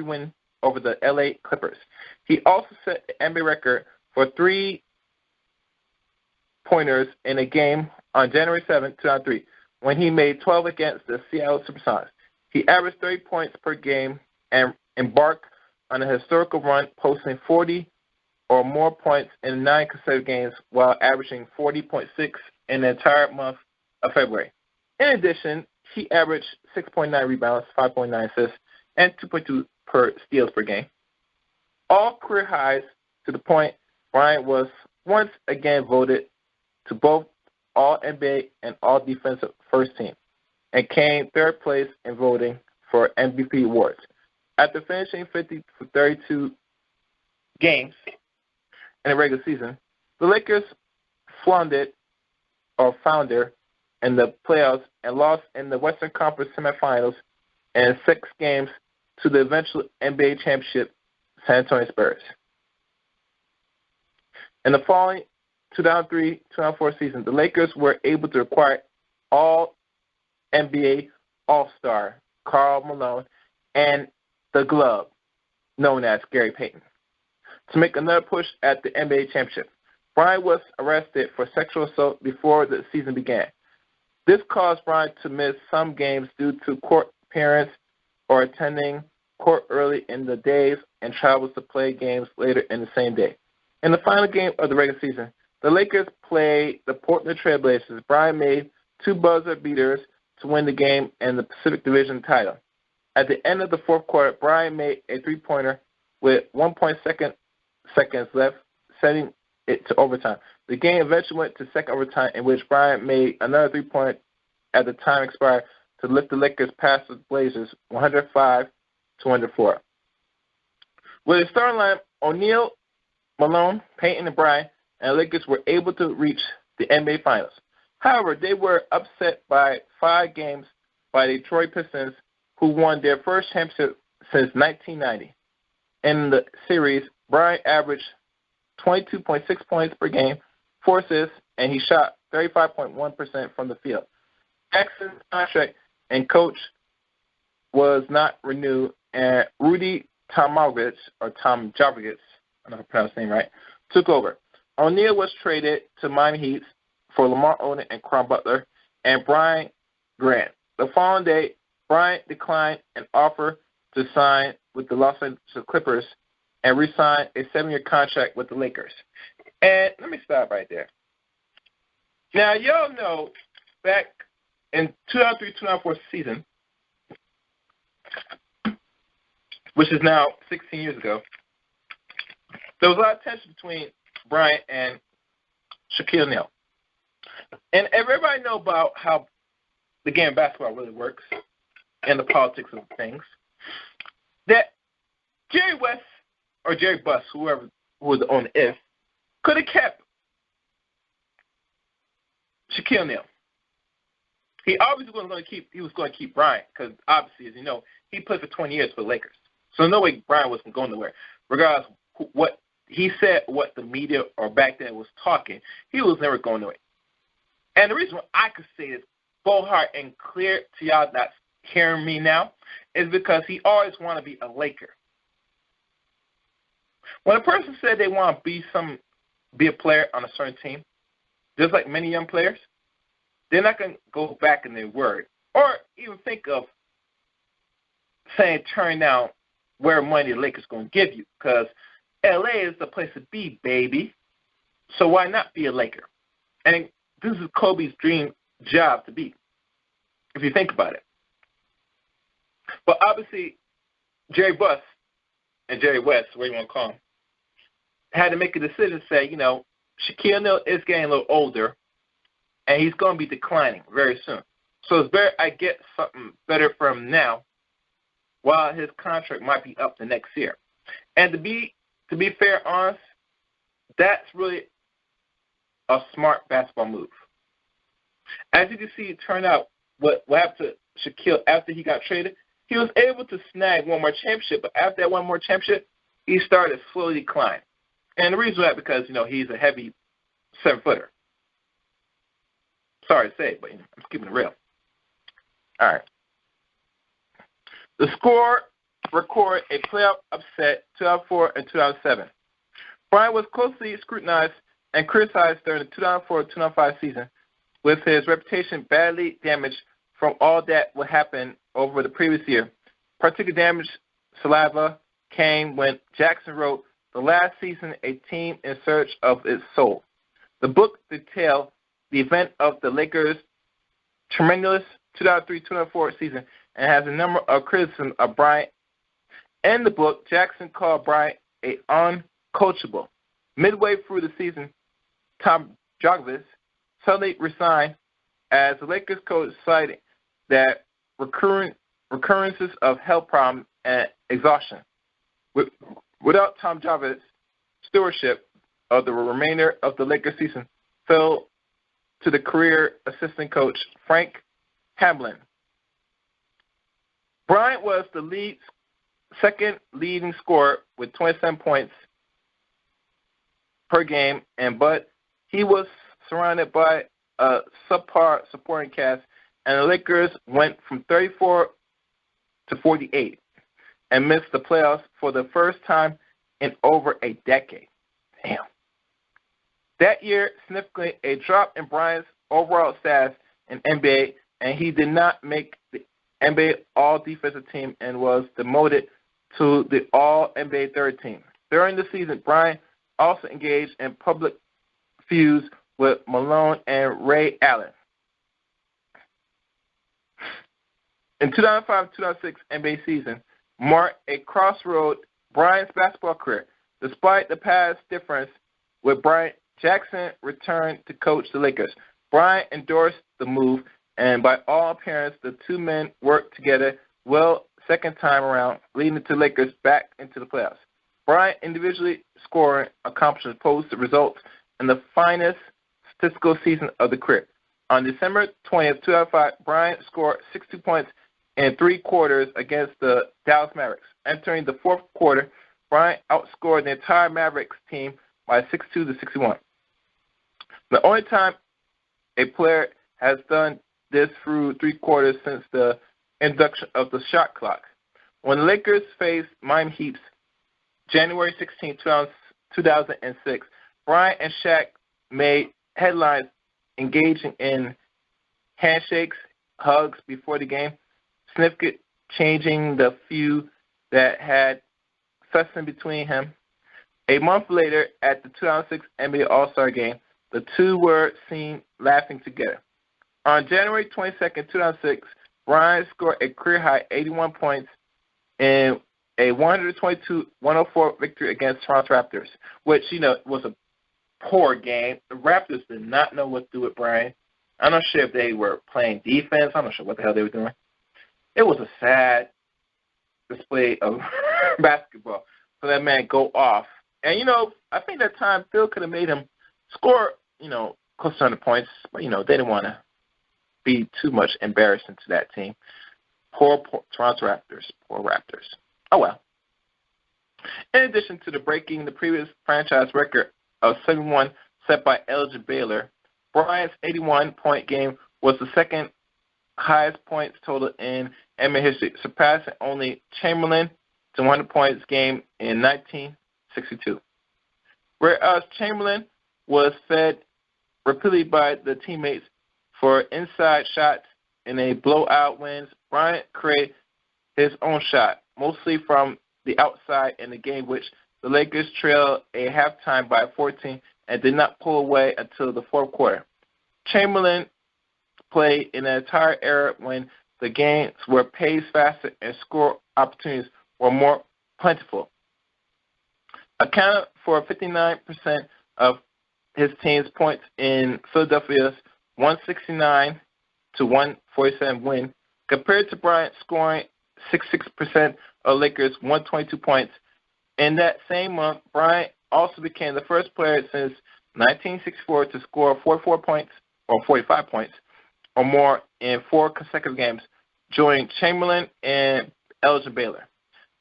win over the LA Clippers. He also set the NBA record for 3-pointers in a game on January 7, 2003, when he made 12 against the Seattle Supersonics. He averaged 30 points per game and embarked on a historical run, posting 40 or more points in 9 consecutive games while averaging 40.6 in the entire month of February. In addition, he averaged 6.9 rebounds, 5.9 assists, and 2.2 per steals per game. All career highs, to the point Bryant was once again voted to both All-NBA and All-Defensive First Team, and came third place in voting for MVP awards. After finishing 50 for 32 games in the regular season, the Lakers floundered in the playoffs and lost in the Western Conference semifinals in 6 games to the eventual NBA championship San Antonio Spurs. In the following 2003-2004 season, the Lakers were able to acquire All-NBA All-Star Karl Malone and the Glove, known as Gary Payton, to make another push at the NBA championship. Bryant was arrested for sexual assault before the season began. This caused Bryant to miss some games due to court appearance or attending court early in the days and travels to play games later in the same day. In the final game of the regular season, the Lakers played the Portland Trail Blazers. Bryant made 2 buzzer beaters to win the game and the Pacific Division title. At the end of the fourth quarter, Bryant made a 3-pointer with 1.2 seconds left, setting it to overtime. The game eventually went to second overtime, in which Bryant made another 3-point at the time expired to lift the Lakers past the Blazers 105-104. With a starting line, O'Neal, Malone, Payton, and Bryant, and the Lakers were able to reach the NBA Finals. However, they were upset by 5 games by the Detroit Pistons, who won their first championship since 1990. In the series, Bryant averaged 22.6 points per game, 4 assists, and he shot 35.1% from the field. Jackson's contract and coach was not renewed, and Rudy Tomjanovich, I don't know if I pronounced his name right, took over. O'Neal was traded to Miami Heat for Lamar Odom and Cron Butler and Brian Grant. The following day, Bryant declined an offer to sign with the Los Angeles Clippers and re-signed a 7-year contract with the Lakers. And let me stop right there. Now, y'all know back in 2003-2004 season, which is now 16 years ago, there was a lot of tension between Bryant and Shaquille O'Neal. And everybody know about how the game of basketball really works and the politics of things. That Jerry West or Jerry Buss, who was the owner, could have kept Shaquille O'Neal. He obviously was going to keep Bryant because obviously, as you know, he played for 20 years for the Lakers. So no way Bryant wasn't going nowhere. Regardless of what he said, what the media or back then was talking, he was never going nowhere. And the reason why I could say this bold heart and clear to y'all that's hearing me now is because he always wanted to be a Laker. When a person said they want to be a player on a certain team, just like many young players, they're not going to go back in their word or even think of saying turn down where money the Lakers going to give you because L.A. is the place to be, baby. So why not be a Laker? And this is Kobe's dream job to be. if you think about it. But obviously, Jerry Buss and Jerry West, whatever you want to call him, had to make a decision to say, Shaquille O'Neal is getting a little older, and he's going to be declining very soon. So it's better I get something better for him now while his contract might be up the next year. And to be fair, honest, that's really a smart basketball move. As you can see, it turned out what happened to Shaquille after he got traded. He was able to snag one more championship, but after that one more championship, he started to slowly decline. And the reason for that because, he's a heavy 7-footer. Sorry to say, but I'm just keeping it real. All right. The score recorded a playoff upset 2004 and 2007. Bryant was closely scrutinized and criticized during the 2004-2005 season, with his reputation badly damaged from all that would happen over the previous year. Particular damage saliva came when Jackson wrote The Last Season, A Team in Search of Its Soul. The book detailed the event of the Lakers' tremendous 2003-2004 season and has a number of criticisms of Bryant. In the book, Jackson called Bryant uncoachable. Midway through the season, Tom Jogvis suddenly resigned as the Lakers coach, cited that recurrences of health problems and exhaustion. Without Tom Jogvis' stewardship of the remainder of the Lakers season, fell to the career assistant coach Frank Hamblin. Bryant was the second leading scorer with 27 points per game, but he was surrounded by a subpar supporting cast, and the Lakers went from 34 to 48 and missed the playoffs for the first time in over a decade. Damn. That year, significantly, a drop in Bryant's overall status in NBA, and he did not make the NBA All-Defensive Team and was demoted to the All-NBA Third Team. During the season, Bryant also engaged in public feuds with Malone and Ray Allen. In 2005-2006 NBA season marked a crossroad Bryant's basketball career. Despite the past difference with Bryant, Jackson returned to coach the Lakers. Bryant endorsed the move, and by all appearance, the two men worked together well second time around, leading the Lakers back into the playoffs. Bryant individually scoring accomplishments posted results in the finest statistical season of the career. On December 20th, 2005, Bryant scored 62 points in 3 quarters against the Dallas Mavericks. Entering the fourth quarter, Bryant outscored the entire Mavericks team by 62-61. The only time a player has done this through 3 quarters since the introduction of the shot clock. When the Lakers faced Miami Heat January 16, 2006, Bryant and Shaq made headlines engaging in handshakes, hugs before the game, significant changing the feud that had sustained between him. A month later, at the 2006 NBA All-Star Game, the two were seen laughing together. On January 22, 2006, Bryant scored a career-high 81 points in a 122-104 victory against Toronto Raptors, which, was a poor game. The Raptors did not know what to do with Bryant. I'm not sure if they were playing defense. I'm not sure what the hell they were doing. It was a sad display of basketball for that man go off. And, I think that time Phil could have made him score, close to 100 points, but, they didn't want to be too much embarrassing to that team. Poor Toronto Raptors. Poor Raptors. Oh, well. In addition to breaking the previous franchise record of 71 set by Elgin Baylor, Bryant's 81-point game was the second highest points total in NBA history, surpassing only Chamberlain to 100 points game in 1962. Whereas Chamberlain was fed repeatedly by the teammates for inside shots in a blowout wins, Bryant created his own shot, mostly from the outside in the game, which the Lakers trailed a halftime by 14 and did not pull away until the fourth quarter. Chamberlain played in an entire era when the games were paced faster and score opportunities were more plentiful. Accounted for 59% of his team's points in Philadelphia's 169 to 147 win, compared to Bryant scoring 66% of Lakers' 122 points. In that same month, Bryant also became the first player since 1964 to score 44 points or 45 points or more in 4 consecutive games, joining Chamberlain and Elgin Baylor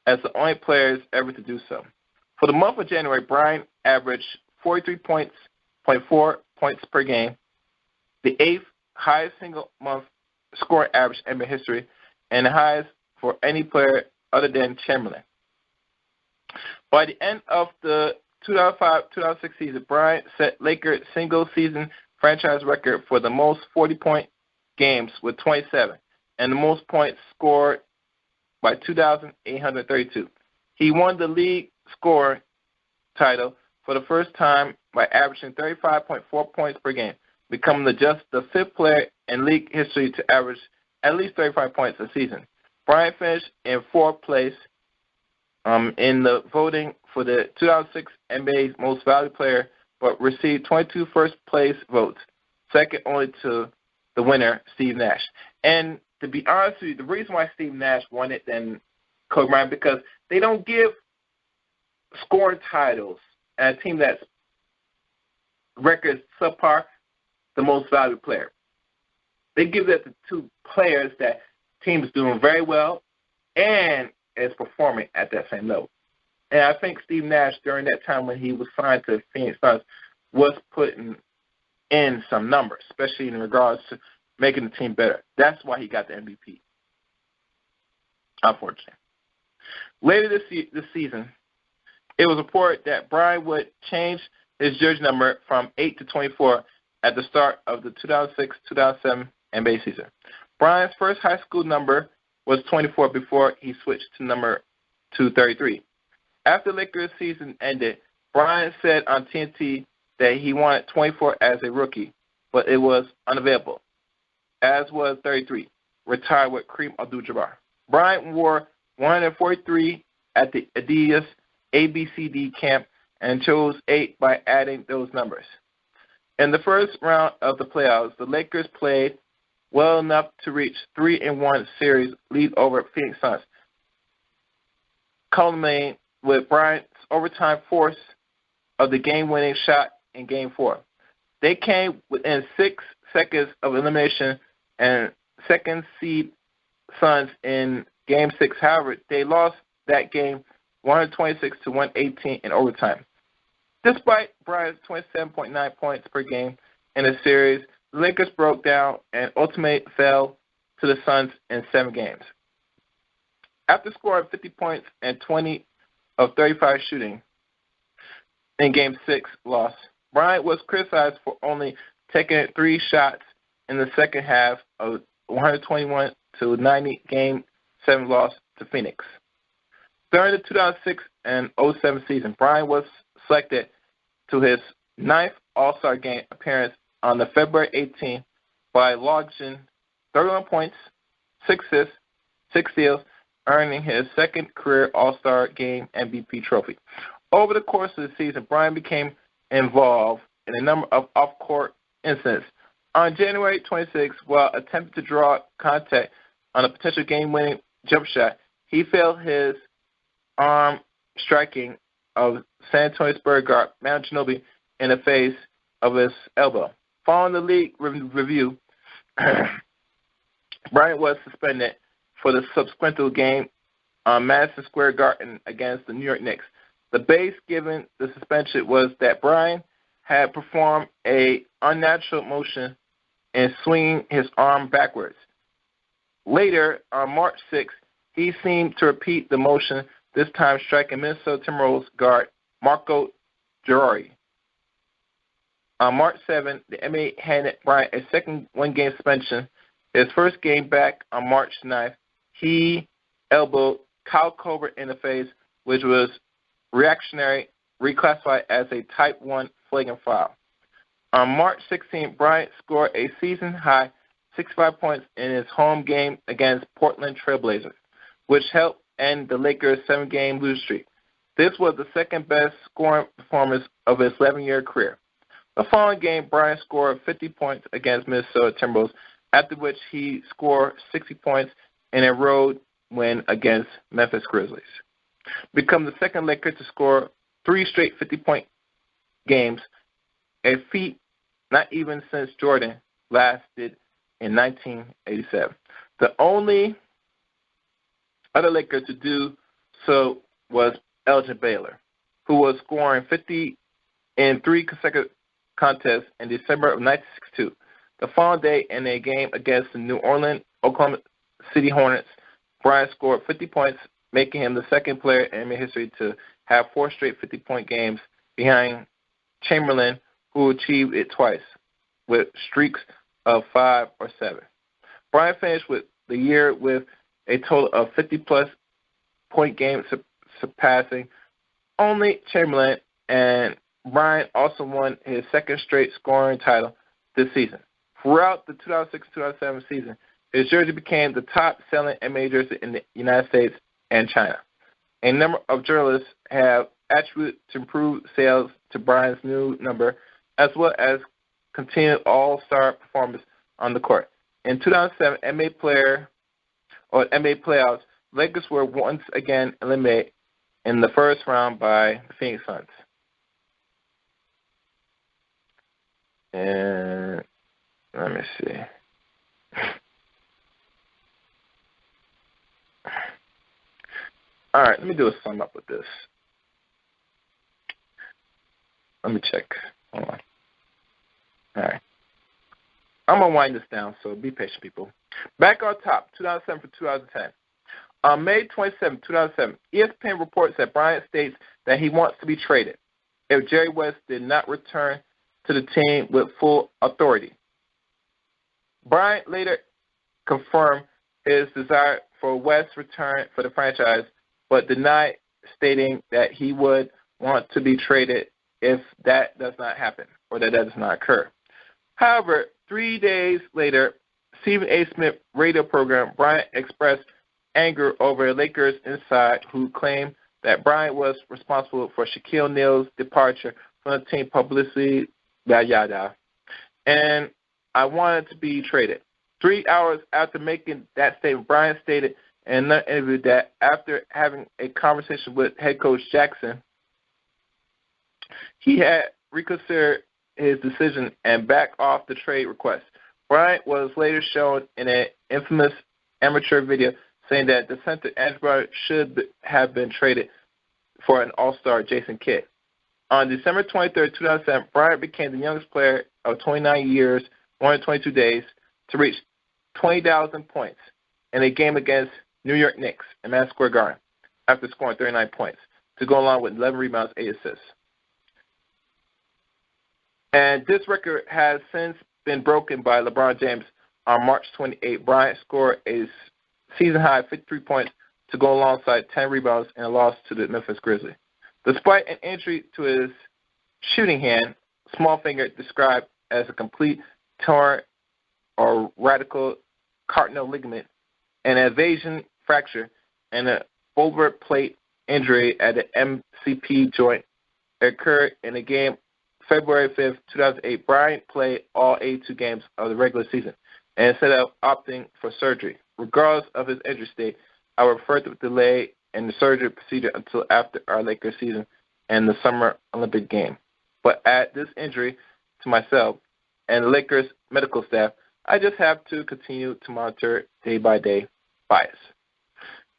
as the only players ever to do so. For the month of January, Bryant averaged 43.4 points per game, the 8th highest single-month scoring average in NBA history, and the highest for any player other than Chamberlain. By the end of the 2005-2006 season, Bryant set Lakers single-season franchise record for the most 40-point games with 27, and the most points scored by 2,832. He won the league scorer title for the first time by averaging 35.4 points per game, becoming the 5th player in league history to average at least 35 points a season. Bryant finished in 4th place in the voting for the 2006 NBA's Most Valuable Player, but received 22 first-place votes, second only to the winner, Steve Nash. And to be honest with you, the reason why Steve Nash won it than Kobe Bryant, because they don't give scoring titles and a team that's records subpar the Most Valuable Player. They give that to 2 players that team is doing very well and is performing at that same level. And I think Steve Nash, during that time when he was signed to Phoenix Suns, was putting in some numbers, especially in regards to making the team better. That's why he got the MVP, unfortunately. Later this season, it was reported that Bryant would change his jersey number from 8 to 24 at the start of the 2006-2007 NBA season. Bryant's first high school number was 24 before he switched to number 233. After the Lakers season ended, Bryant said on TNT that he wanted 24 as a rookie, but it was unavailable, as was 33, retired with Kareem Abdul-Jabbar. Bryant wore 143 at the Adidas ABCD camp and chose 8 by adding those numbers. In the first round of the playoffs, the Lakers played well enough to reach 3-1 series lead over Phoenix Suns, culminating with Bryant's overtime force of the game-winning shot in Game 4. They came within 6 seconds of elimination and second seed Suns in Game 6. However, they lost that game 126 to 118 in overtime. Despite Bryant's 27.9 points per game in the series, the Lakers broke down and ultimately fell to the Suns in 7 games. After scoring 50 points and 20 of 35 shooting in Game 6 loss, Bryant was criticized for only taking 3 shots in the second half of 121 to 90 Game 7 loss to Phoenix. During the 2006 and 07 season, Bryant was selected to his 9th All-Star Game appearance on the February 18th by logging 31 points, 6 assists, 6 steals, earning his second career All-Star Game MVP trophy. Over the course of the season, Bryant became involved in a number of off-court incidents. On January 26, while attempting to draw contact on a potential game-winning jump shot, he felt his arm striking of San Antonio Spurs guard Manu Ginobili in the face of his elbow. Following the league review, Bryant was suspended for the subsequent game on Madison Square Garden against the New York Knicks. The base given the suspension was that Bryant had performed an unnatural motion in swinging his arm backwards. Later, on March 6, he seemed to repeat the motion, this time striking Minnesota Timberwolves guard Marco Girardi. On March 7, the NBA handed Bryant a second one-game suspension. His first game back on March 9th, he elbowed Kyle Korver in the face, which was reactionary, reclassified as a Type 1 flagrant foul. On March 16, Bryant scored a season-high 65 points in his home game against Portland Trail Blazers, which helped end the Lakers' 7-game losing streak. This was the second-best scoring performance of his 11-year career. The following game, Bryant scored 50 points against Minnesota Timberwolves, after which he scored 60 points in a road win against Memphis Grizzlies. Become the second Laker to score 3 straight 50-point games, a feat not even since Jordan last did in 1987. The only other Laker to do so was Elgin Baylor, who was scoring 50 in 3 consecutive contests in December of 1962. The following day, in a game against the New Orleans Oklahoma City Hornets, Bryant scored 50 points, making him the second player in NBA history to have 4 straight 50-point games behind Chamberlain, who achieved it twice with streaks of 5 or 7. Bryant finished with the year with a total of 50-plus point games, surpassing only Chamberlain, and Bryant also won his second straight scoring title this season. Throughout the 2006-2007 season, his jersey became the top-selling NBA jersey in the United States and China. A number of journalists have attributed to improved sales to Bryant's new number, as well as continued all-star performance on the court. In 2007 NBA playoffs, Lakers were once again eliminated in the first round by the Phoenix Suns. And let me see. All right, let me do a sum up with this. Let me check. Hold on. All right. I'm going to wind this down, so be patient, people. Back on top, 2007 for 2010. On May 27, 2007, ESPN reports that Bryant states that he wants to be traded if Jerry West did not return to the team with full authority. Bryant later confirmed his desire for West's return for the franchise, but denied, stating that he would want to be traded if that does not happen or that does not occur. However, 3 days later, Stephen A. Smith radio program, Bryant expressed anger over Lakers inside who claimed that Bryant was responsible for Shaquille O'Neal's departure from the team, publicity, yada. And I wanted to be traded. 3 hours after making that statement, Bryant stated in an interview that after having a conversation with head coach Jackson, he had reconsidered his decision and backed off the trade request. Bryant was later shown in an infamous amateur video saying that the center Andrew Bryant should have been traded for an all-star Jason Kidd. On December 23, 2007, Bryant became the youngest player of 29 years, 122 days, to reach 20,000 points in a game against New York Knicks in Madison Square Garden after scoring 39 points, to go along with 11 rebounds, 8 assists. And this record has since been broken by LeBron James on March 28. Bryant scored a season-high 53 points to go alongside 10 rebounds in a loss to the Memphis Grizzlies. Despite an injury to his shooting hand, small finger described as a complete torn or radical carotid ligament, an evasion fracture, and an overplate injury at the MCP joint occurred in a game February 5, 2008. Bryant played all 82 games of the regular season and instead of opting for surgery. Regardless of his injury state, I refer to the delay in the surgery procedure until after our Lakers season and the Summer Olympic game. But at this injury to myself and the Lakers medical staff, I just have to continue to monitor day-by-day bias.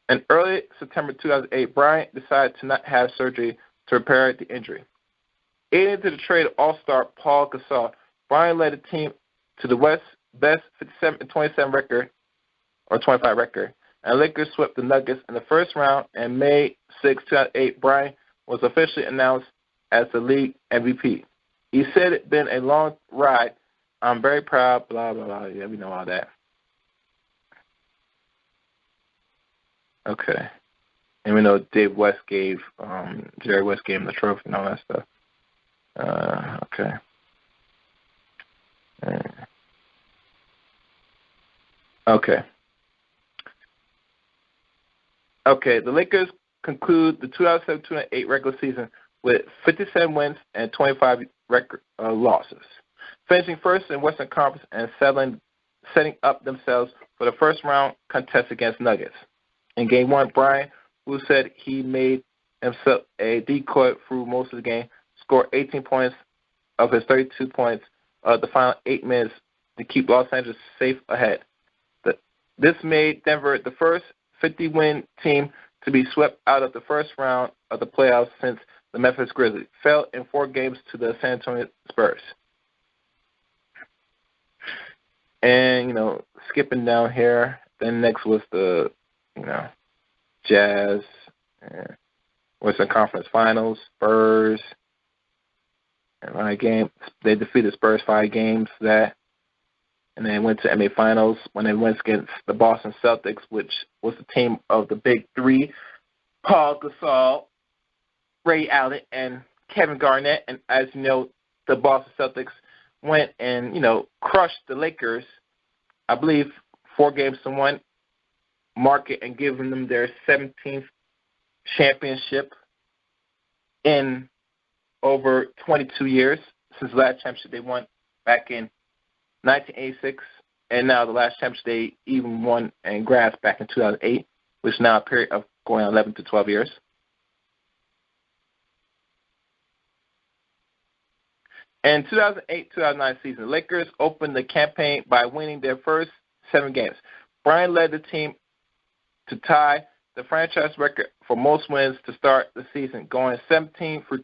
In early September 2008, Bryant decided to not have surgery to repair the injury. Aiding to the trade of All-Star Paul Gasol, Bryant led the team to the West's best 57-27 record, or 25 record, and Lakers swept the Nuggets in the first round. And May 6, 2008, Bryant was officially announced as the league MVP. He said it's been a long ride. I'm very proud, blah, blah, blah. Yeah, we know all that. Okay. And we know Jerry West gave him the trophy and all that stuff. Okay. Okay. Okay, the Lakers conclude the 2007-2008 regular season with 57 wins and 25 record losses, finishing first in Western Conference and setting up themselves for the first round contest against Nuggets. In Game 1, Bryant, who said he made himself a decoy through most of the game, scored 18 points of his 32 points of the final 8 minutes to keep Los Angeles safe ahead. This made Denver the first 50-win team to be swept out of the first round of the playoffs since the Memphis Grizzlies fell in 4 games to the San Antonio Spurs. And, skipping down here, then next was the, Jazz, and Western Conference Finals, Spurs. And they defeated Spurs 5 games that. And then went to NBA Finals when they went against the Boston Celtics, which was the team of the big 3, Paul Gasol, Ray Allen, and Kevin Garnett. And as you know, the Boston Celtics went and, crushed the Lakers, I believe, 4-1, marking and giving them their 17th championship in over 22 years since the last championship they won back in 1986, and now the last championship they even won and grasped back in 2008, which is now a period of going 11 to 12 years. In 2008-2009 season, the Lakers opened the campaign by winning their first 7 games. Bryant led the team to tie the franchise record for most wins to start the season, going 17-2.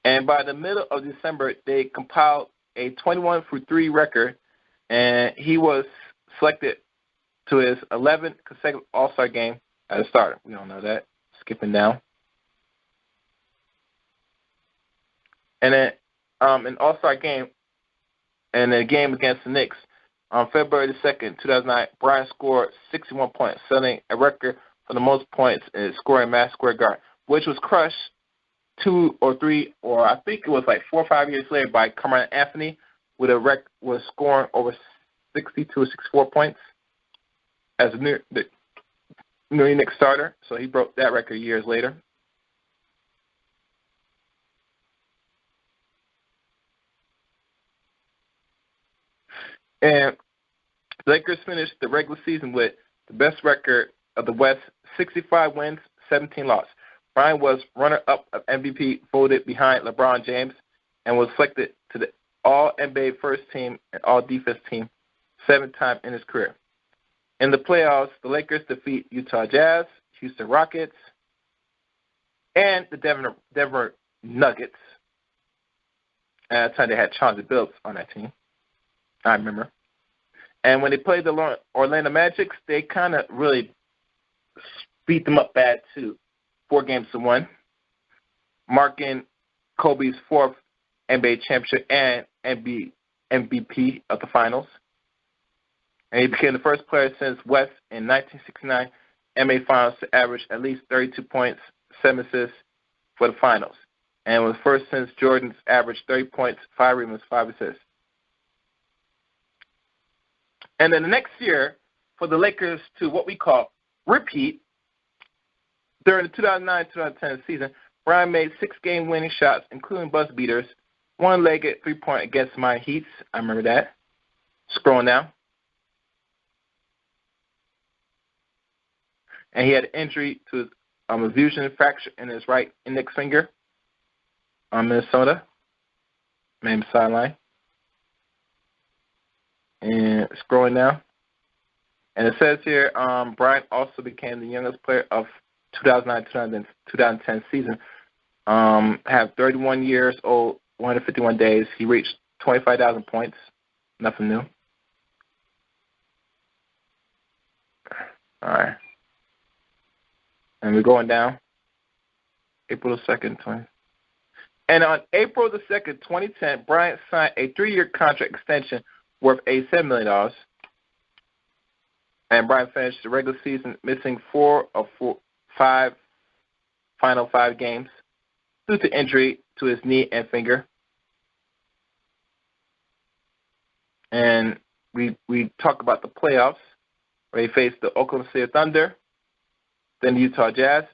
And by the middle of December, they compiled a 21-3 record, and he was selected to his 11th consecutive All-Star game as a starter. We don't know that. Skipping down. And then an All-Star game and a game against the Knicks on February 2nd, 2009, Bryant scored 61 points, setting a record for the most points in scoring Madison Square Garden, which was crushed 2 or 3, or I think it was like 4 or 5 years later by Carmelo Anthony, with a record was scoring over 62 or 64 points as a New York Knicks starter. So he broke that record years later. And the Lakers finished the regular season with the best record of the West, 65 wins, 17 losses. Bryant was runner-up of MVP, voted behind LeBron James, and was selected to the All-NBA First Team and All-Defense Team 7 times in his career. In the playoffs, the Lakers defeat Utah Jazz, Houston Rockets, and the Denver Nuggets. At that time, they had Chauncey Billups on that team. I remember. And when they played the Orlando Magic, they kind of really beat them up bad, too. 4-1, marking Kobe's 4th NBA championship and MVP of the finals. And he became the first player since West in 1969 NBA Finals to average at least 32 points, 7 assists for the finals. And was first since Jordan's averaged 30 points, 5 rebounds, 5 assists. And then the next year, for the Lakers to what we call repeat, during the 2009-2010 season, Bryant made 6 game-winning shots, including buzzer beaters, one-legged three-point against Miami Heat. I remember that. Scrolling down. And he had an injury to a fusion fracture in his right index finger on Minnesota. Main sideline. And scrolling down. And it says here, Bryant also became the youngest player of 2009-2010 season. Have 31 years old, 151 days. He reached 25,000 points. Nothing new. All right. And we're going down. April 2nd, 20. And on April 2nd, 2010, Bryant signed a 3-year contract extension worth $87 million. And Bryant finished the regular season missing 4 of 5 final 5 games due to injury to his knee and finger. And we talk about the playoffs, where he faced the Oklahoma City Thunder, then the Utah Jazz.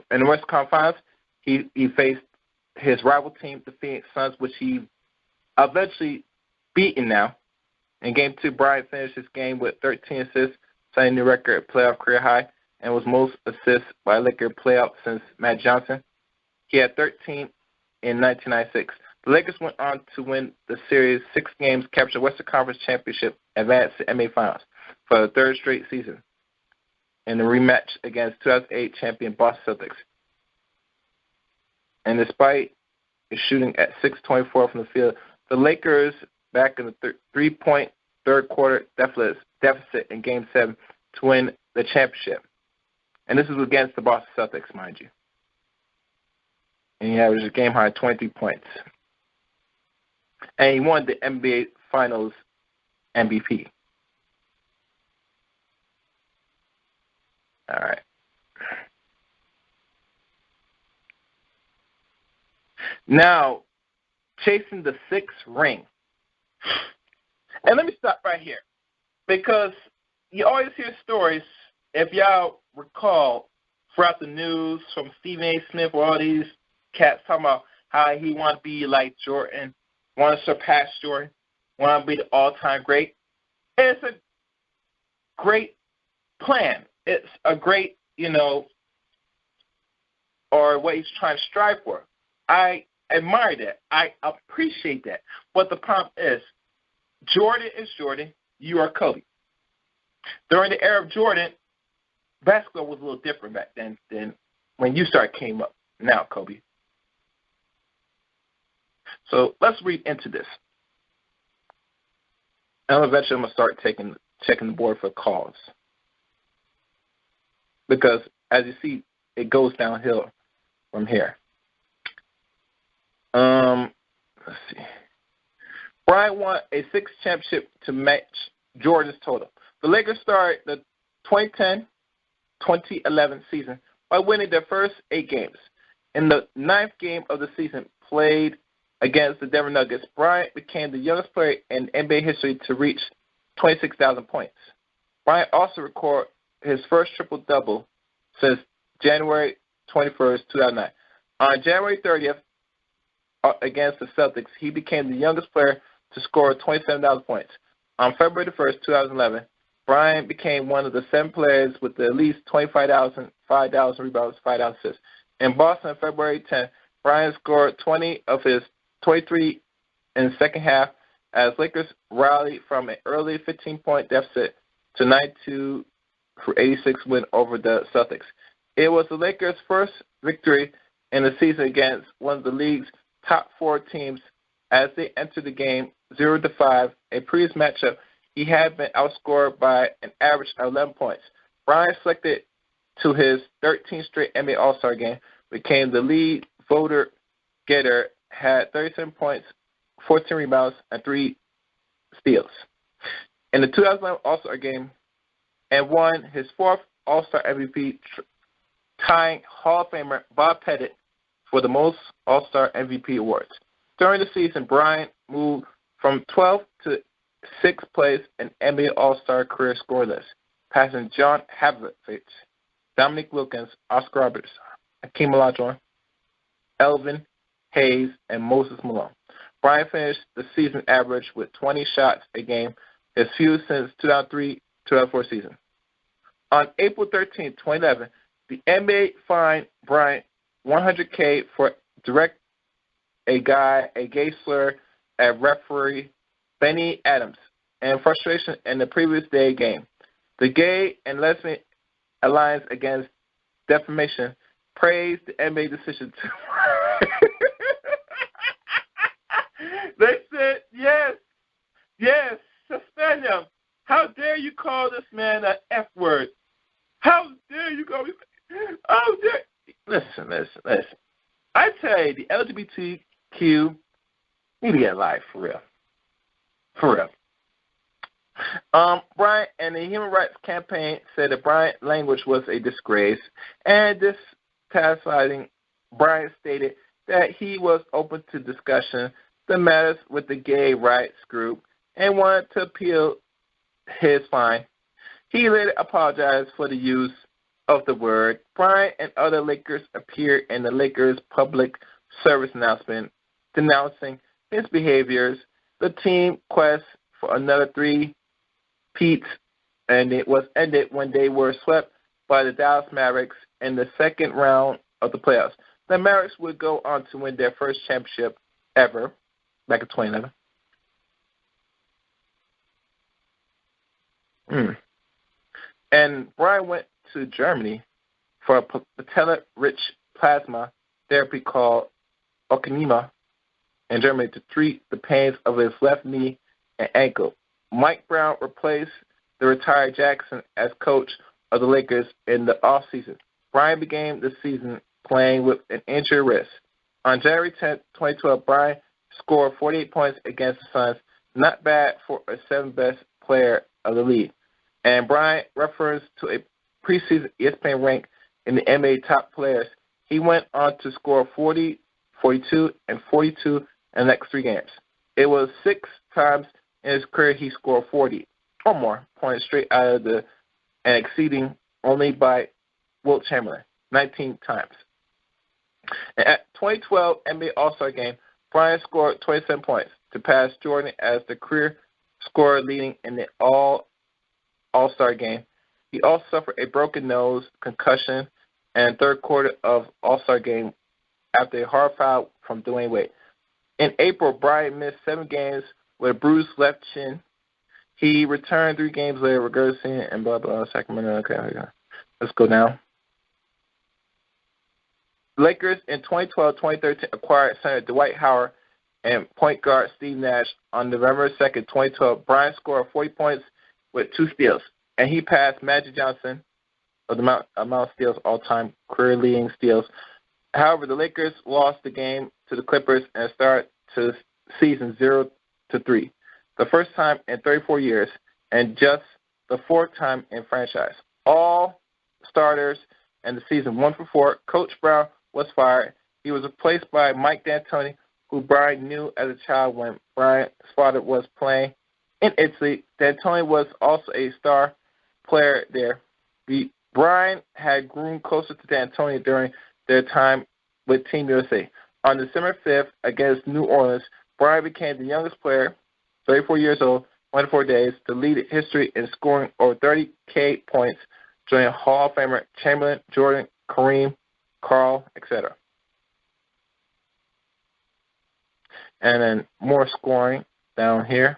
In the Western Conference, he faced his rival team, the Phoenix Suns, which he eventually beaten now. In Game 2, Bryant finished his game with 13 assists, setting a new record playoff career high, and was most assists by a Laker playoff since Matt Johnson. He had 13 in 1996. The Lakers went on to win the series 6 games, capture the Western Conference Championship, advance to NBA Finals for the third straight season, in the rematch against 2008 champion Boston Celtics. And despite his shooting at 6.24 from the field, the Lakers back in the 3-point third quarter deficit in Game 7 to win the championship. And this is against the Boston Celtics, mind you. And he averaged a game-high 23 points. And he won the NBA Finals MVP. All right. Now, chasing the 6th ring. And let me stop right here, because you always hear stories, if y'all recall, throughout the news from Stephen A. Smith or all these cats talking about how he want to be like Jordan, want to surpass Jordan, want to be the all-time great. It's a great plan. It's a great, or what he's trying to strive for. I admire that. I appreciate that. But the problem is, Jordan is Jordan. You are Kobe. During the era of Jordan, basketball was a little different back then than when you came up. Now, Kobe. So let's read into this. And eventually I'm going to start checking the board for calls. Because, as you see, it goes downhill from here. Let's see. Bryant won a 6th championship to match Jordan's total. The Lakers started the 2010-2011 season by winning their first 8 games. In the 9th game of the season, played against the Denver Nuggets, Bryant became the youngest player in NBA history to reach 26,000 points. Bryant also recorded his first triple-double since January 21st, 2009. On January 30th, against the Celtics, he became the youngest player to score 27,000 points. On February 1st, 2011, Bryant became one of the 7 players with at least 5,000 rebounds, 5,000 assists. In Boston on February 10th, Bryant scored 20 of his 23 in the second half as Lakers rallied from an early 15-point deficit to 92 for 86 win over the Celtics. It was the Lakers' first victory in the season against one of the league's top 4 teams as they entered the game 0-5. A previous matchup, he had been outscored by an average of 11 points. Bryant, selected to his 13th straight NBA All-Star game, became the lead voter getter, had 37 points, 14 rebounds, and 3 steals. In the 2011 All-Star game, and won his 4th All-Star MVP, tying Hall of Famer Bob Pettit for the most All-Star MVP awards. During the season, Bryant moved from 12th to 6th place in NBA All-Star career score list, passing John Havlicek, Dominique Wilkins, Oscar Roberts, Hakeem Olajuwon, Elvin Hayes, and Moses Malone. Bryant finished the season average with 20 shots a game, his fewest since 2003-2004 season. On April 13, 2011, the NBA fined Bryant $100K for direct a gay slur at referee Benny Adams and frustration in the previous day game. The Gay and Lesbian Alliance Against Defamation praised the NBA decision to They said, yes, suspend him. How dare you call this man an F word? How dare you call me? How dare? Listen. I tell you, the LGBTQ need to get life for real. Bryant and the Human Rights Campaign said that Bryant's language was a disgrace, and this chastising Bryant stated that he was open to discussion the matters with the gay rights group and wanted to appeal his fine. He later apologized for the use of the word. Bryant and other Lakers appeared in the Lakers' public service announcement denouncing his behaviors. The team quest for another 3-peat, and it was ended when they were swept by the Dallas Mavericks in the second round of the playoffs. The Mavericks would go on to win their first championship ever back in 2011. And Brian went to Germany for a patella-rich plasma therapy called Okanima in Germany to treat the pains of his left knee and ankle. Mike Brown replaced the retired Jackson as coach of the Lakers in the offseason. Brian began the season playing with an injured wrist. On January 10, 2012, Brian scored 48 points against the Suns, not bad for a seventh-best player of the league. And Bryant referenced to a preseason ESPN rank in the NBA top players. He went on to score 40, 42, and 42 in the next 3 games. It was 6 times in his career he scored 40 or more points straight out of the and exceeding only by Wilt Chamberlain, 19 times. And at 2012 NBA All-Star Game, Bryant scored 27 points to pass Jordan as the career scorer leading in the All-Star Game. He also suffered a broken nose, concussion, and third quarter of All-Star Game after a hard foul from Dwayne Wade. In April, Bryant missed 7 games with a bruised left chin. He returned 3 games later, regressing and blah, blah, Sacramento. Okay, let's go now. The Lakers in 2012-2013 acquired center Dwight Howard and point guard Steve Nash. On November 2nd, 2012, Bryant scored 40 points with 2 steals, and he passed Magic Johnson of the amount of steals all-time, career-leading steals. However, the Lakers lost the game to the Clippers and started to season 0-3, the first time in 34 years and just the 4th time in franchise. All starters in the season 1-4. Coach Brown was fired. He was replaced by Mike D'Antoni, who Bryant knew as a child when Bryant's father was playing in Italy. D'Antoni was also a star player there. Bryant had grown closer to D'Antoni during their time with Team USA. On December 5th against New Orleans, Bryant became the youngest player, 34 years old, 24 days, to lead history in scoring over 30K points, joining Hall of Famer Chamberlain, Jordan, Kareem, Carl, etc. And then more scoring down here.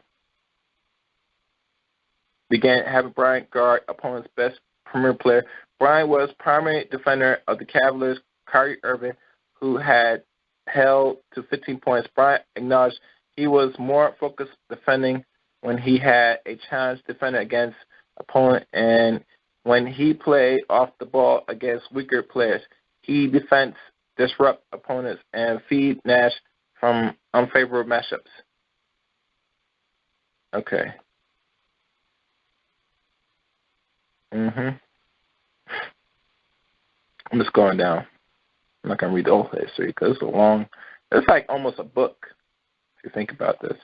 Began having Bryant guard opponent's best premier player. Bryant was primary defender of the Cavaliers, Kyrie Irving, who had held to 15 points. Bryant acknowledged he was more focused defending when he had a challenge defender against opponent, and when he played off the ball against weaker players. He defends, disrupt opponents, and feed Nash from unfavorable matchups. Okay. I'm just going down. I'm not going to read the whole history because it's long. It's like almost a book if you think about this.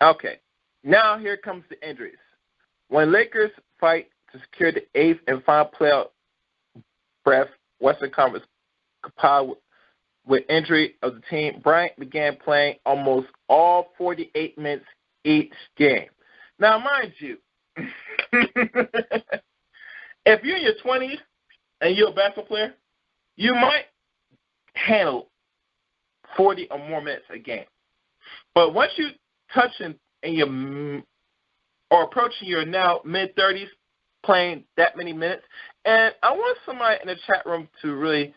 Okay. Now here comes the injuries. When Lakers fight to secure the 8th and final playoff berth, Western Conference compiled with injury of the team, Bryant began playing almost all 48 minutes each game. Now, mind you, if you're in your 20s and you're a basketball player, you might handle 40 or more minutes a game. But once you touch in your or approaching your now mid-30s, playing that many minutes, and I want somebody in the chat room to really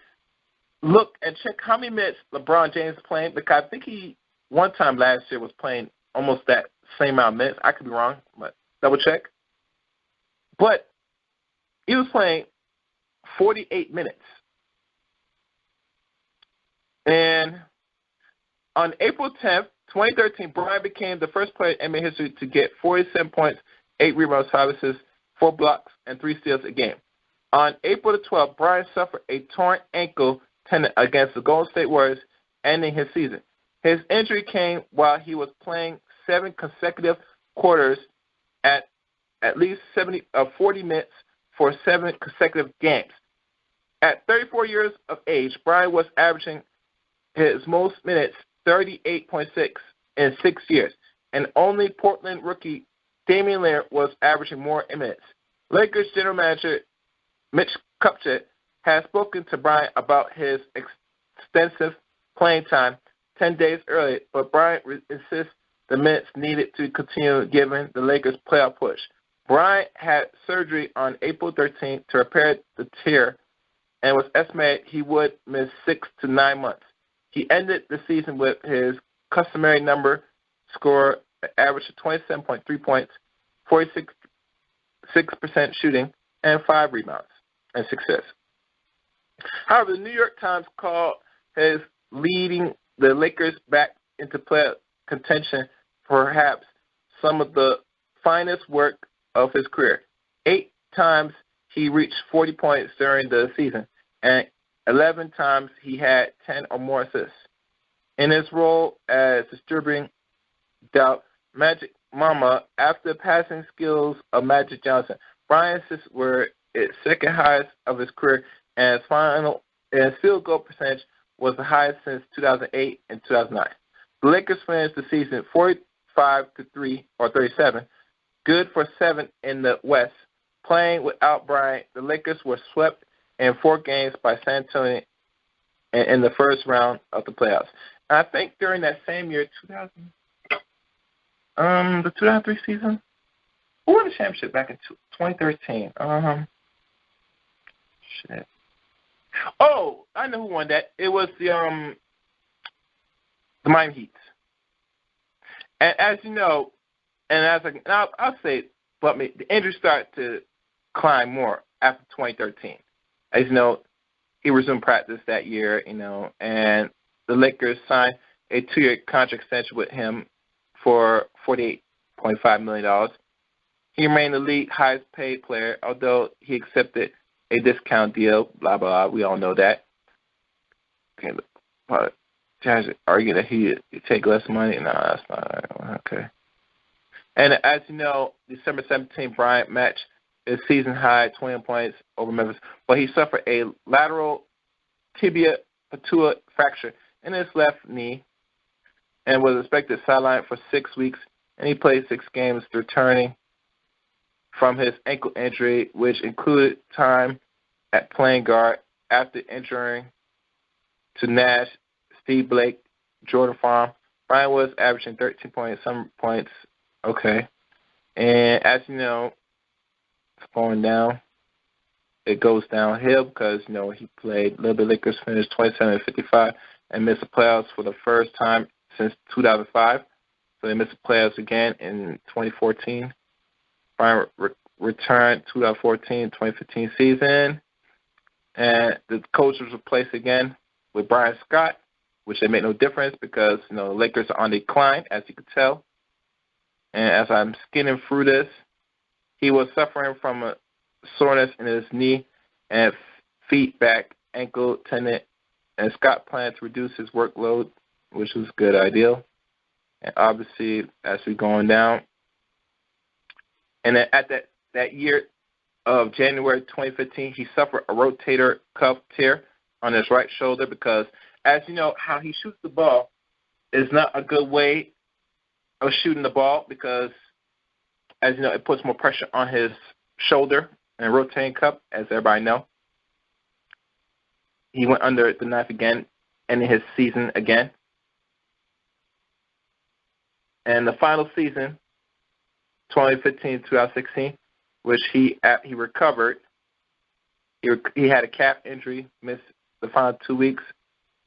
look and check how many minutes LeBron James is playing, because I think he one time last year was playing almost that same amount of minutes. I could be wrong, but double check. But he was playing 48 minutes. And on April 10th, 2013, Bryant became the first player in NBA history to get 47 points, 8 rebounds, 5 assists, 4 blocks, and 3 steals a game. On April the 12th, Bryant suffered a torn ankle tendon against the Golden State Warriors, ending his season. His injury came while he was playing 7 consecutive quarters at least 40 minutes for 7 consecutive games. At 34 years of age, Bryant was averaging his most minutes, 38.6, in 6 years, and only Portland rookie Damian Lillard was averaging more minutes. Lakers general manager Mitch Kupchak has spoken to Bryant about his extensive playing time 10 days earlier, but Bryant insists the minutes needed to continue giving the Lakers playoff push. Bryant had surgery on April 13th to repair the tear and was estimated he would miss 6 to 9 months. He ended the season with his customary number score, average of 27.3 points, 46% shooting, and 5 rebounds and 6 assists. However, the New York Times called his leading the Lakers back into playoff contention perhaps some of the finest work of his career. 8 times he reached 40 points during the season, and 11 times he had 10 or more assists. In his role as distributing doubt Magic Mama after passing skills of Magic Johnson, Bryant's assists were its second highest of his career, and his field goal percentage was the highest since 2008 and 2009. The Lakers finished the season 45-3 or 37, good for 7 in the West. Playing without Bryant, the Lakers were swept in 4 games by San Antonio in the first round of the playoffs. And I think during that same year, the 2003 season, who won the championship back in 2013? Shit. Oh, I know who won that. It was the Miami Heat. And as you know, and I'll say, but the injuries started to climb more after 2013. As you know, he resumed practice that year, and the Lakers signed a 2-year contract extension with him for $48.5 million. He remained the league highest paid player, although he accepted a discount deal, blah, blah, blah. We all know that. Okay, but argue that he'd take less money? No, that's not okay. And as you know, December 17th, Bryant matched his season-high 20 points over Memphis, but he suffered a lateral tibia patella fracture in his left knee and was expected sidelined for 6 weeks, and he played 6 games returning from his ankle injury, which included time at playing guard after injuring to Nash, Steve Blake, Jordan Farm. Bryant was averaging 13 points, some points. Okay. And as you know, it's going down. It goes downhill because, he played a little bit. Lakers finished 27-55 and missed the playoffs for the first time since 2005. So they missed the playoffs again in 2014. Bryant returned 2014-2015 season. And the coach was replaced again with Brian Scott, which they made no difference because, the Lakers are on decline, as you could tell. And as I'm skinning through this, he was suffering from a soreness in his knee and feet, back, ankle, tendon, and Scott planned to reduce his workload, which was a good idea. And obviously, as we're going down, and then at that year of January 2015, he suffered a rotator cuff tear on his right shoulder because, as you know, how he shoots the ball is not a good way of shooting the ball because, as you know, it puts more pressure on his shoulder and rotating cuff, as everybody know. He went under the knife again, ending his season again. And the final season, 2015-2016, which he recovered. He had a calf injury, missed the final 2 weeks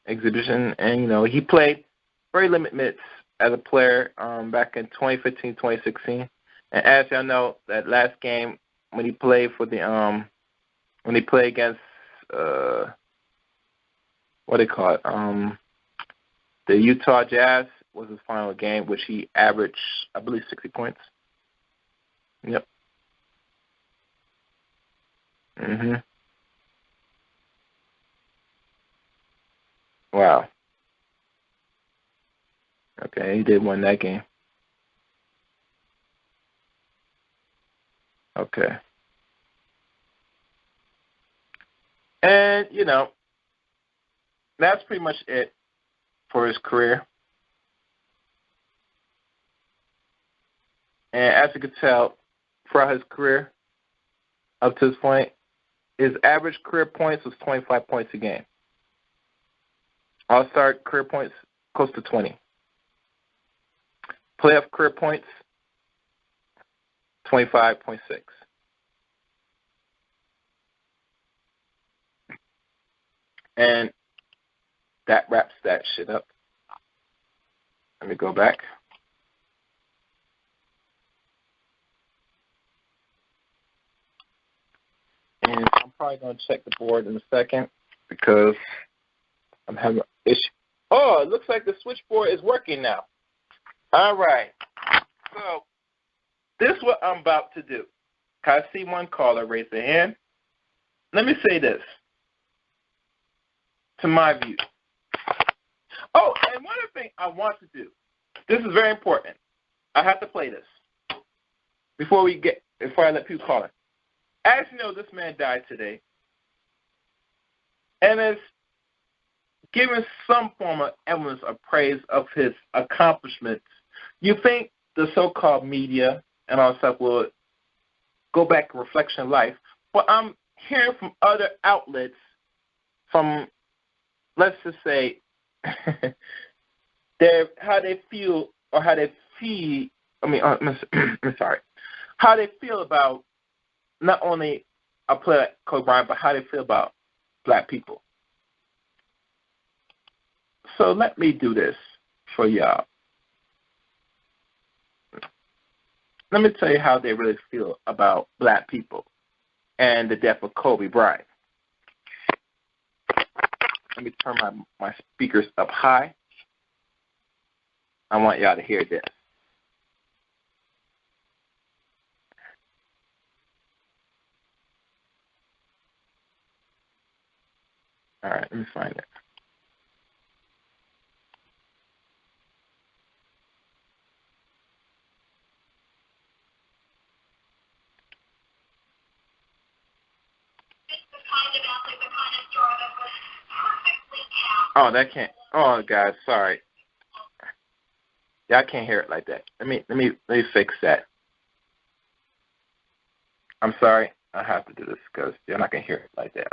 exhibition, and he played very limited minutes as a player back in 2015-2016. And as y'all know, that last game when he played for the when he played against what they call it, the Utah Jazz was his final game, which he averaged, I believe, 60 points. Yep. Wow. Okay, he did win that game. Okay. And, that's pretty much it for his career. And as you could tell, throughout his career, up to this point, his average career points was 25 points a game. All-star career points, close to 20. Playoff career points, 25.6. And that wraps that shit up. Let me go back. And I'm probably going to check the board in a second because I'm having an issue. Oh, it looks like the switchboard is working now. All right. So this is what I'm about to do. I see one caller raise their hand. Let me say this to my view. Oh, and one other thing I want to do. This is very important. I have to play this before I let people call it. As you know, this man died today, and is given some form of evidence of praise of his accomplishments. You think the so-called media and all stuff will go back and reflection of life, but I'm hearing from other outlets, from, let's just say, how they feel or how they feel. How they feel about not only a player like Kobe Bryant, but how they feel about black people. So let me do this for y'all. Let me tell you how they really feel about black people and the death of Kobe Bryant. Let me turn my speakers up high. I want y'all to hear this. All right, let me find it. Oh, that can't. Oh, guys, sorry. Yeah, I can't hear it like that. Let me fix that. I'm sorry. I have to do this because you're not gonna hear it like that.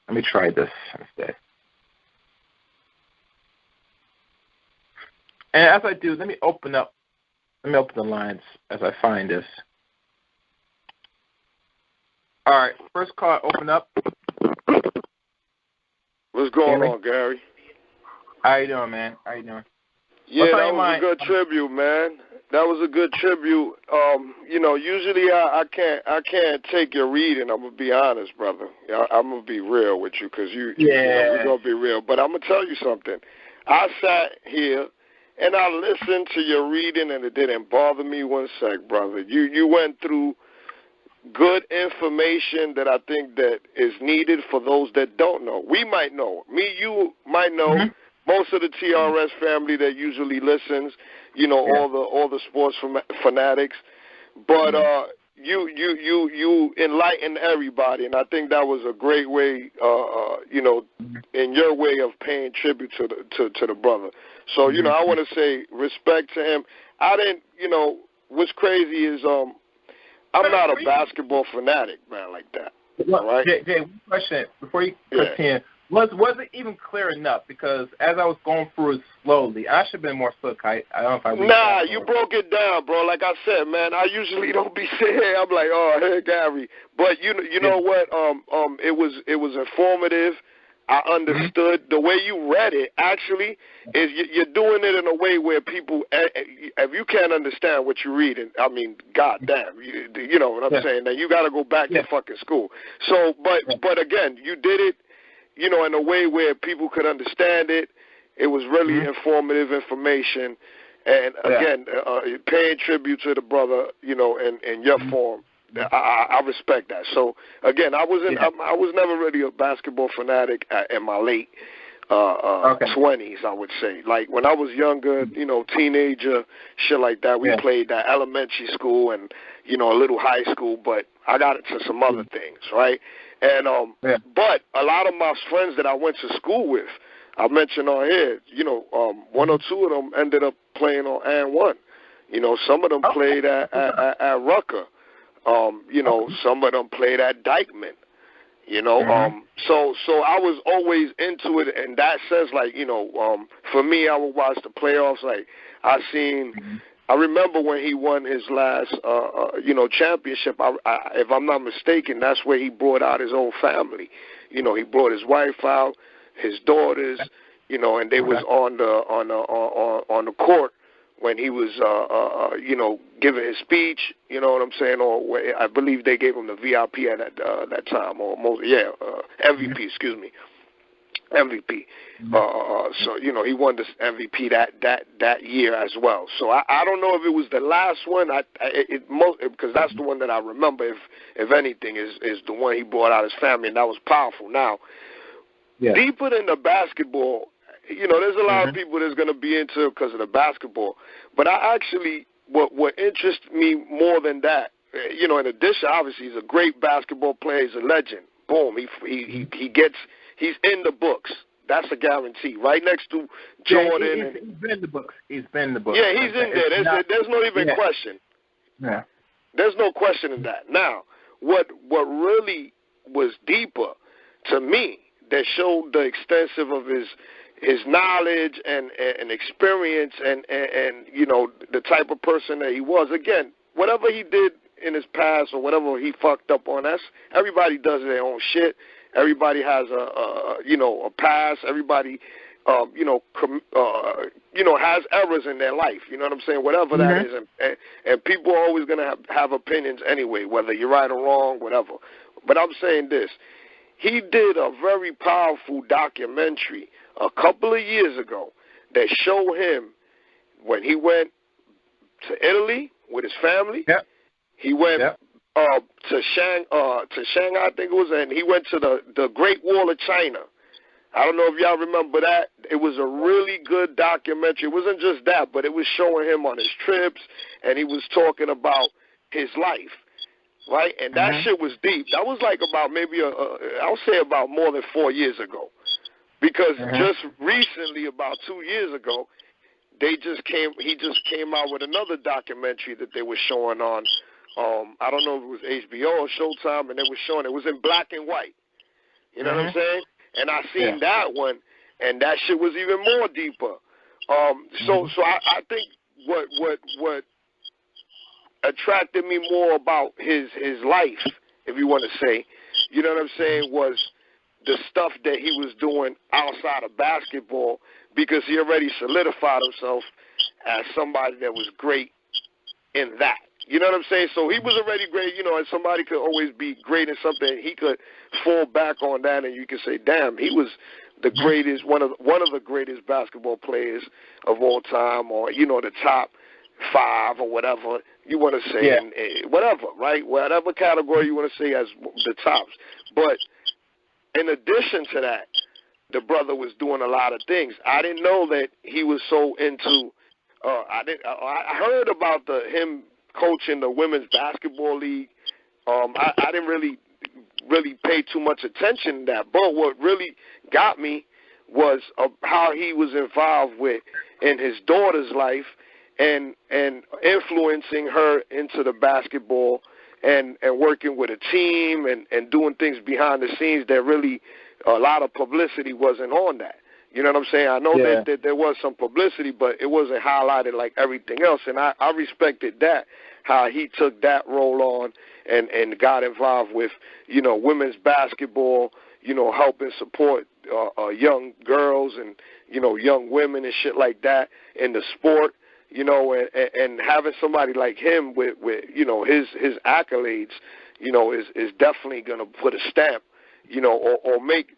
Let me try this instead. And as I do, let me open the lines as I find this. All right, first call open up. What's going on, Gary? How you doing, man? How you doing? Yeah, that was a good tribute, man. That was a good tribute. Usually I can't take your reading. I'm gonna be honest, brother. I'm gonna be real with you because we're gonna be real. But I'm gonna tell you something. I sat here and I listened to your reading, and it didn't bother me one sec, brother. You went through good information that I think that is needed for those that don't know. We might know. Me, you might know. Mm-hmm. Most of the T.R.S. family that usually listens, all the sports fanatics. But you enlighten everybody, and I think that was a great way, in your way of paying tribute to the brother. So I want to say respect to him. I didn't, what's crazy is I'm not a basketball fanatic, man, like that. All right? Jay, one question before you continue. Was it even clear enough? Because as I was going through it slowly, I should have been more slick. I don't know if I read Nah, you broke it down, bro. Like I said, man, I usually don't be sitting here. I'm like, oh, hey, Gary. But you know what? It was informative. I understood. The way you read it, actually, is you're doing it in a way where people, if you can't understand what you're reading, I mean, goddamn, you know what I'm saying? Now you got to go back to fucking school. So, but again, you did it, in a way where people could understand it. It was really informative information, and again, paying tribute to the brother, in your form. I respect that. So again, I was never really a basketball fanatic in my late 20s, I would say. Like when I was younger, teenager, shit like that, we played that elementary school and, a little high school, but I got into some other things, right? And but a lot of my friends that I went to school with, I mentioned on here, one or two of them ended up playing on and one. Some of them played at Rucker. Some of them played at Dykeman. So I was always into it in that sense. Like, for me, I would watch the playoffs. Like I remember when he won his last, championship. If I'm not mistaken, that's where he brought out his whole family. He brought his wife out, his daughters, and they was on the court when he was, giving his speech, you know what I'm saying? Or I believe they gave him the VIP at that time, or MVP, excuse me, MVP. So he won this MVP that year as well. So I don't know if it was the last one. Because that's the one that I remember. If anything, is the one he brought out his family, and that was powerful. Now, deeper than the basketball. There's a lot of people that's going to be into it because of the basketball. But I actually, what interests me more than that, in addition, obviously, he's a great basketball player. He's a legend. Boom. He's in the books. That's a guarantee. Right next to Jordan. He's been in the books. He's been in the books. Yeah, he's in there. There's no even question. Yeah. There's no question in that. Now, what really was deeper to me that showed the extensive of his knowledge and experience and the type of person that he was. Again, whatever he did in his past or whatever he fucked up on, everybody does their own shit. Everybody has a past. Everybody has errors in their life. You know what I'm saying? Whatever that is, and people are always gonna have opinions anyway, whether you're right or wrong, whatever. But I'm saying this. He did a very powerful documentary a couple of years ago that showed him when he went to Italy with his family. Yep. He went to Shanghai, I think it was, and he went to the Great Wall of China. I don't know if y'all remember that. It was a really good documentary. It wasn't just that, but it was showing him on his trips, and he was talking about his life. Right, and that shit was deep. That was like about maybe I'll say about more than 4 years ago, because just recently, about 2 years ago, he just came out with another documentary that they were showing on. I don't know if it was HBO or Showtime, and they were showing it was in black and white. You know what I'm saying? And I seen that one, and that shit was even more deeper. So I think what attracted me more about his life, if you want to say, you know what I'm saying, was the stuff that he was doing outside of basketball, because he already solidified himself as somebody that was great in that. You know what I'm saying? So he was already great, and somebody could always be great in something. He could fall back on that, and you could say, damn, he was the greatest, one of the greatest basketball players of all time, or, the top 5 or whatever you want to say, whatever, right? Whatever category you want to say as the tops. But in addition to that, the brother was doing a lot of things. I didn't know that he was so into. I heard about him coaching the women's basketball league. I didn't really pay too much attention to that. But what really got me was how he was involved in his daughter's life. And influencing her into the basketball and working with a team and doing things behind the scenes that really a lot of publicity wasn't on that. You know what I'm saying? I know that there was some publicity, but it wasn't highlighted like everything else. And I respected that, how he took that role on and got involved with, women's basketball, helping support young girls and, young women and shit like that in the sport. And having somebody like him with his accolades, is definitely going to put a stamp, or make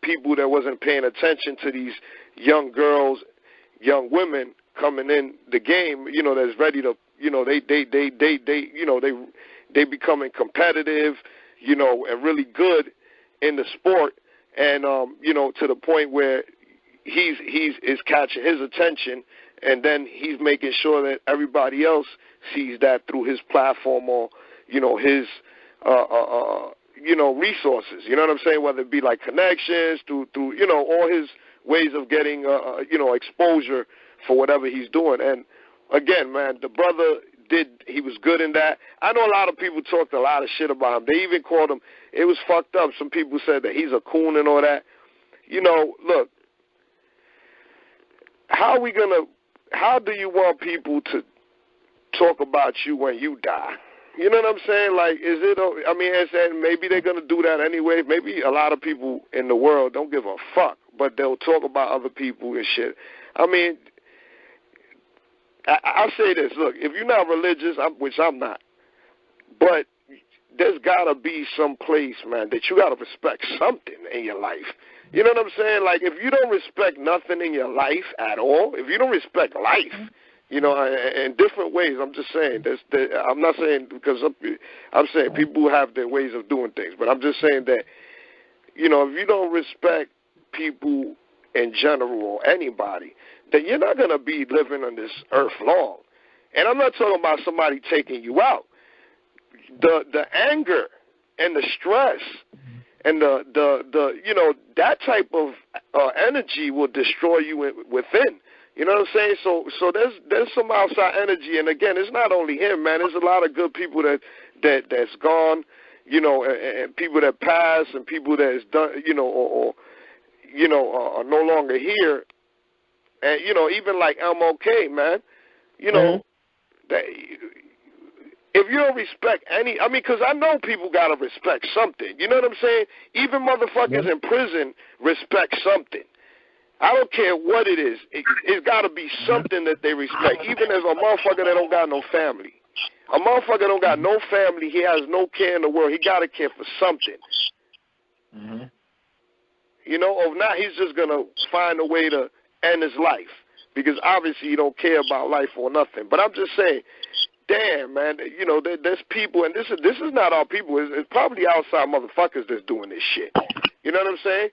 people that wasn't paying attention to these young girls, young women coming in the game, that's ready to, they becoming competitive, and really good in the sport, and to the point where is catching his attention, and then he's making sure that everybody else sees that through his platform or, his resources. You know what I'm saying? Whether it be like connections, through all his ways of getting exposure for whatever he's doing. And again, man, the brother he was good in that. I know a lot of people talked a lot of shit about him. They even called him, it was fucked up. Some people said that he's a coon and all that. Look, how do you want people to talk about you when you die? You know what I'm saying? Like, and maybe they're going to do that anyway. Maybe a lot of people in the world don't give a fuck, but they'll talk about other people and shit. I mean, I'll say this. Look, if you're not religious, which I'm not, but there's got to be some place, man, that you got to respect something in your life. You know what I'm saying? Like, if you don't respect nothing in your life at all, if you don't respect life, in different ways, I'm just saying, I'm not saying because I'm saying people have their ways of doing things, but I'm just saying that, if you don't respect people in general or anybody, then you're not going to be living on this earth long. And I'm not talking about somebody taking you out. The anger and the stress and the that type of energy will destroy you within. You know what I'm saying? So there's some outside energy, and again, it's not only him, man. There's a lot of good people that's gone, and people that passed, and people that's done, or are no longer here. And, even like MLK, man, that if you don't respect because I know people got to respect something. You know what I'm saying? Even motherfuckers in prison respect something. I don't care what it is. It's got to be something that they respect, even as a motherfucker that don't got no family. A motherfucker don't got no family. He has no care in the world. He got to care for something. Mm-hmm. If not, he's just going to find a way to end his life because obviously he don't care about life or nothing. But I'm just saying, damn, man, there's people, and this is not our people. It's probably outside motherfuckers that's doing this shit. You know what I'm saying?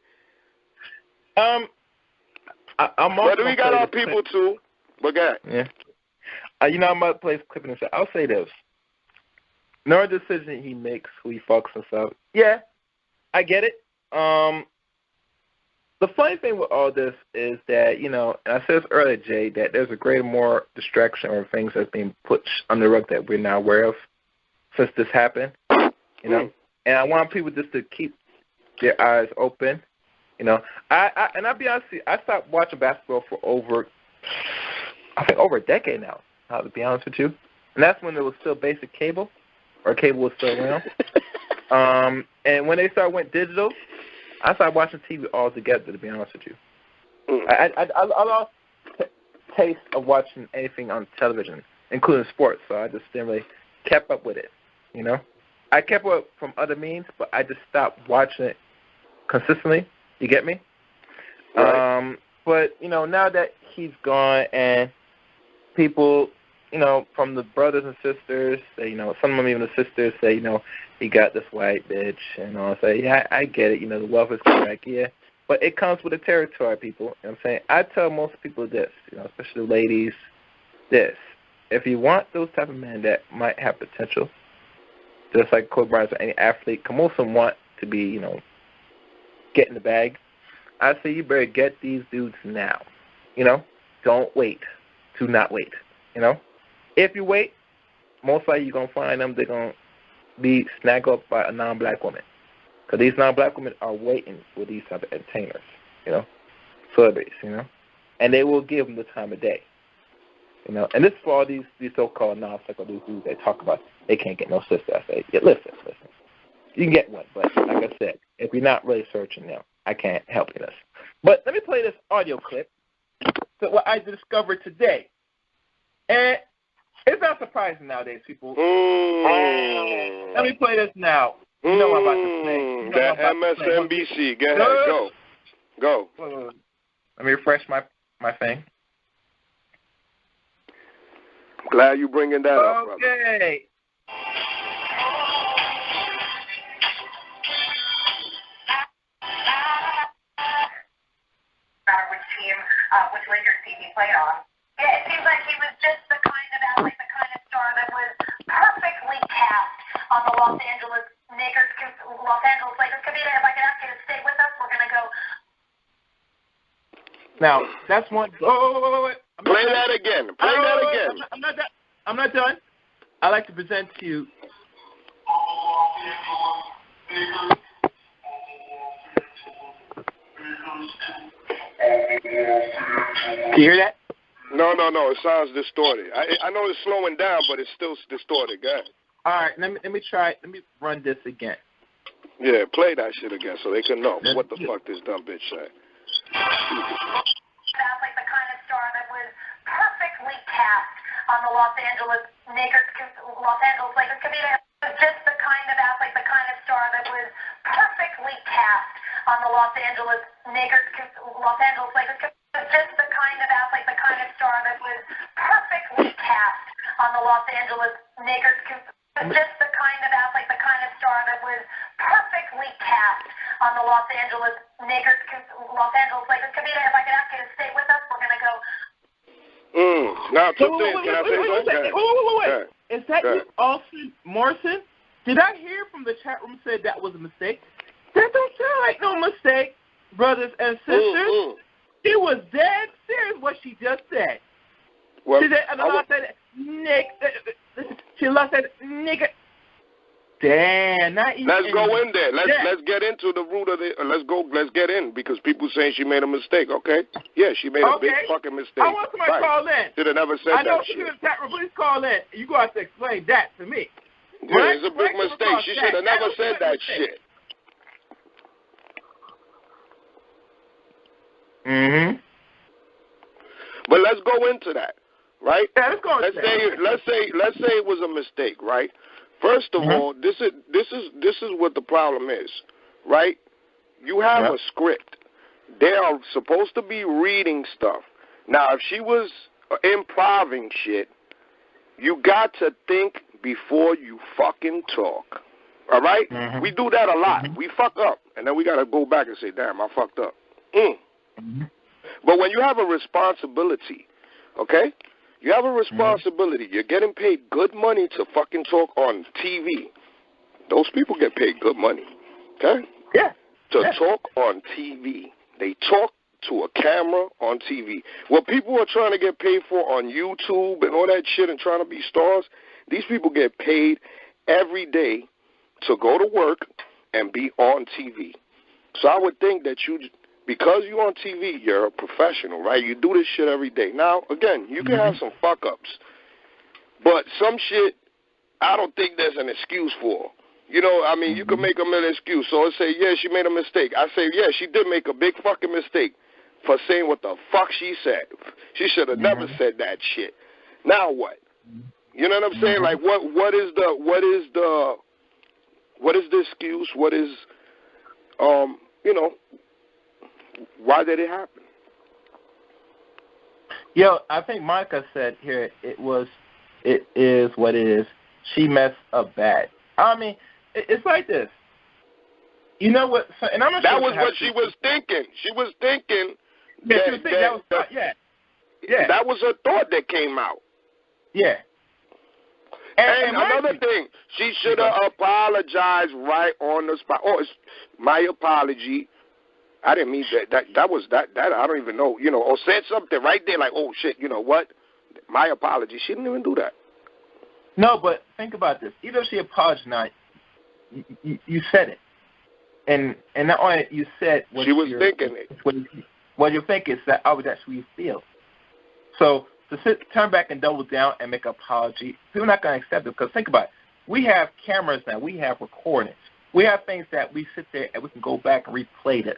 But we got our people too. But go ahead. Yeah. I'm about to play this clip and say, I'll say this. No decision he makes, who he fucks and stuff. Yeah, I get it. The funny thing with all this is that, and I said this earlier, Jay, that there's a greater more distraction or things that's being put on the rug that we're not aware of since this happened, And I want people just to keep their eyes open, And I'll be honest with you, I stopped watching basketball for over a decade now, to be honest with you. And that's when there was still basic cable, or cable was still around. And when they went digital, I started watching TV altogether, to be honest with you. I lost taste of watching anything on television, including sports, so I just didn't really keep up with it, I kept up from other means, but I just stopped watching it consistently. You get me? Right. But, now that he's gone and people, from the brothers and sisters, some of them even the sisters say, he got this white bitch, and I'll say, yeah, I get it, the wealth is correct, yeah. But it comes with the territory, people. You know what I'm saying? I tell most people this, especially ladies, this. If you want those type of men that might have potential, just like Kobe Bryant or any athlete, can also want to be, get in the bag, I say you better get these dudes now. Don't wait. Do not wait. If you wait, most likely you're going to find them, they're going to be snagged up by a non-black woman. Because these non-black women are waiting for these type of entertainers, celebrities, and they will give them the time of day. And this is for all these so-called non-secular dudes who they talk about they can't get no sister. I say, yeah, listen. You can get one, but like I said, if you're not really searching now, I can't help you this. But let me play this audio clip to what I discovered today. And it's not surprising nowadays, people. Let me play this now. You know what I'm about to say. That MSNBC. Go ahead. Go. Let me refresh my thing. I'm glad you bringing that up, brother. Okay. With TV played on. Yeah, it seems like he was just the kind of athlete, the kind of star that was perfectly cast on the Los Angeles Lakers. Kavita, if I could ask you to stay with us, we're going to go. Now, that's one. Wait. Play that again. I'm not done. I'd like to present to you. Can you hear that? No. It sounds distorted. I know it's slowing down, but it's still distorted. Go ahead. All right. Let me try. Let me run this again. Yeah, play that shit again so they can know what the fuck this dumb bitch said. Sounds like the kind of star that was perfectly cast on the Los Angeles Lakers. Kavita was just the kind of athlete, the kind of star that was perfectly cast on the Los Angeles Lakers. Was just the kind of athlete, the kind of star that was perfectly cast on the Los Angeles Lakers. Was just the kind of athlete, the kind of star that was perfectly cast on the Los Angeles Lakers. Kavita, if I could ask you to stay with us, we're going to go. Now, can I say something? Wait. Is that you, Austin Morrison? Did I hear from the chat room said that was a mistake? That don't sound like no mistake, brothers and sisters. It was dead serious what she just said. Well, she said, Nick. She said, nigga. Damn, not even. Let's go in there. Let's get into the root of it. Let's get in because people saying she made a mistake. Okay. Yeah, she made a big fucking mistake. I want somebody to call in. Should have never said that. I know shit. You in the chat room. Please call in. You got to explain that to me. Yeah, it's a big mistake. She should have never said that shit. But let's go into that, right? Yeah, let's go. Let's say it was a mistake, right? First of all, this is what the problem is, right? You have a script. They are supposed to be reading stuff. Now, if she was improving shit, you got to think before you fucking talk. All right? We do that a lot. We fuck up, and then we got to go back and say, damn, I fucked up. But when you have a responsibility, okay? You have a responsibility. You're getting paid good money to fucking talk on TV. Those people get paid good money, okay? Yeah. To talk on TV. They talk to a camera on TV. What people are trying to get paid for on YouTube and all that shit and trying to be stars, these people get paid every day to go to work and be on TV. So I would think that because you're on TV, you're a professional, right? You do this shit every day. Now, again, you can have some fuck-ups, but some shit I don't think there's an excuse for. You know, I mean, you can make a million excuses. So let's say, yeah, she made a mistake. I say, yeah, she did make a big fucking mistake for saying what the fuck she said. She should have never said that shit. Now what? You know what I'm saying? Like, what is the excuse? What is, you know, why did it happen? Yo, I think Monica said here it is what it is. She messed up bad. I mean, it's like this. You know what? And I'm not that sure was what she was thinking. She was thinking. Yeah, she was thinking that was yeah. That was her thought that came out. Yeah. And another thing, she should have apologized right on the spot. Oh, it's my apology. I didn't mean that. That was that. I don't even know. You know, or said something right there like, oh shit. You know what? My apology. She didn't even do that. No, but think about this. Even if she apologized, you said it, and not only you said what she was thinking it. What you think is that that's what you feel. So to turn back and double down and make an apology, people are not going to accept it because think about it. We have cameras now. We have recordings. We have things that we sit there and we can go back and replay this.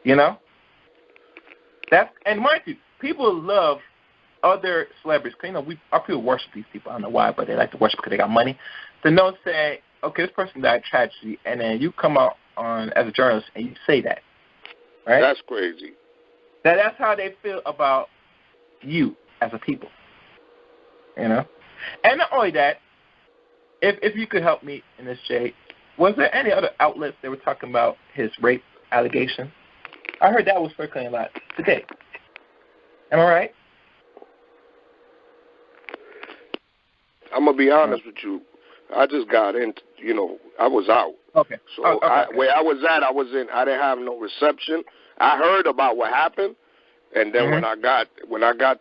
You know? And mind you, people love other celebrities. You know, our people worship these people. I don't know why, but they like to worship because they got money. To know, say, okay, this person died tragedy, and then you come out as a journalist and you say that. Right? That's crazy. That's how they feel about you as a people. You know? And not only that, if you could help me in this, Jay, was there any other outlets that were talking about his rape allegation? I heard that was circulating a lot today. Am I right? I'm gonna be honest with you. I just got in. I was out. Okay. So Okay. where I was at, I didn't have no reception. I heard about what happened, and then when I got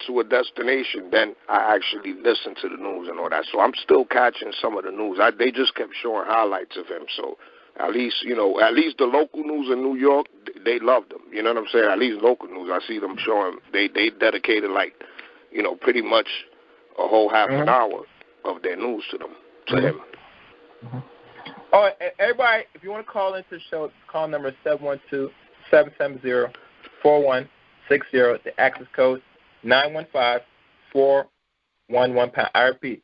to a destination, then I actually listened to the news and all that. So I'm still catching some of the news. They just kept showing highlights of him. So at least the local news in New York, they loved him. You know what I'm saying? At least local news, I see them showing. They dedicated pretty much a whole half an hour of their news to him. All right, everybody, if you want to call into the show, call number 712-770-4160. The access code 915-411-pound. I repeat,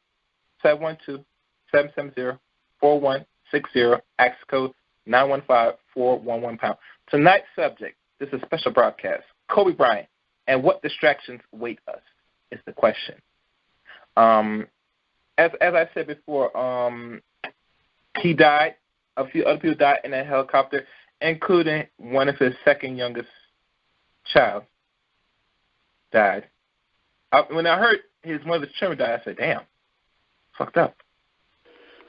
712-770-4160. Access code 915-411-pound. Tonight's subject, this is a special broadcast, Kobe Bryant and what distractions await us is the question. As I said before, he died. A few other people died in a helicopter, including one of his second youngest child died. When I heard his mother's children died, I said, "Damn, fucked up."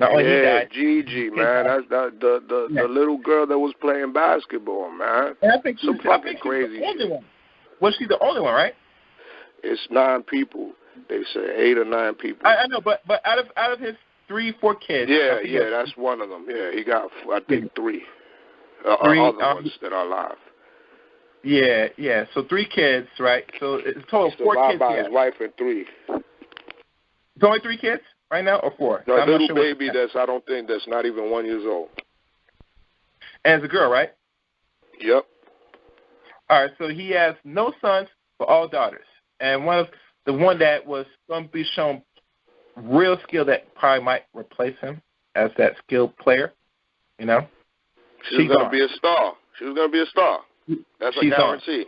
Not only he died, Gigi, man, that's the little girl that was playing basketball, man. And I think some fucking crazy the only one. Was she the only one, right? It's 9 people. They say 8 or 9 people. I know, but out of his 3-4 kids. Yeah, that's one of them. Yeah, he got, I think, 3. Other ones that are alive. Yeah. So 3 kids, right? So it's a total of 4 kids. By his wife and 3. It's only 3 kids right now, or 4? No, little baby I don't think that's not even 1 year old. And it's a girl, right? Yep. All right. So he has no sons, but all daughters, and the one that was going to be shown real skill that probably might replace him as that skilled player, She's going to be a star. She was going to be a star. That's a guarantee.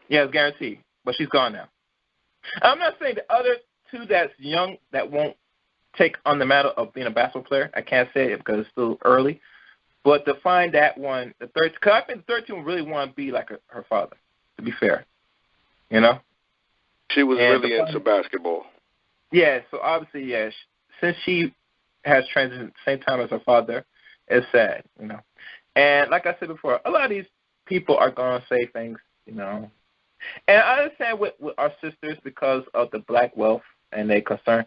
Yeah, it's guaranteed. But she's gone now. I'm not saying the other 2 that's young that won't take on the matter of being a basketball player. I can't say it because it's still early. But to find that one, because I think the 13 really want to be like her father, to be fair. She was really into basketball. Yeah, so obviously, since she has transitioned at the same time as her father, it's sad, And like I said before, a lot of these people are going to say things, And I understand with our sisters because of the black wealth and their concern.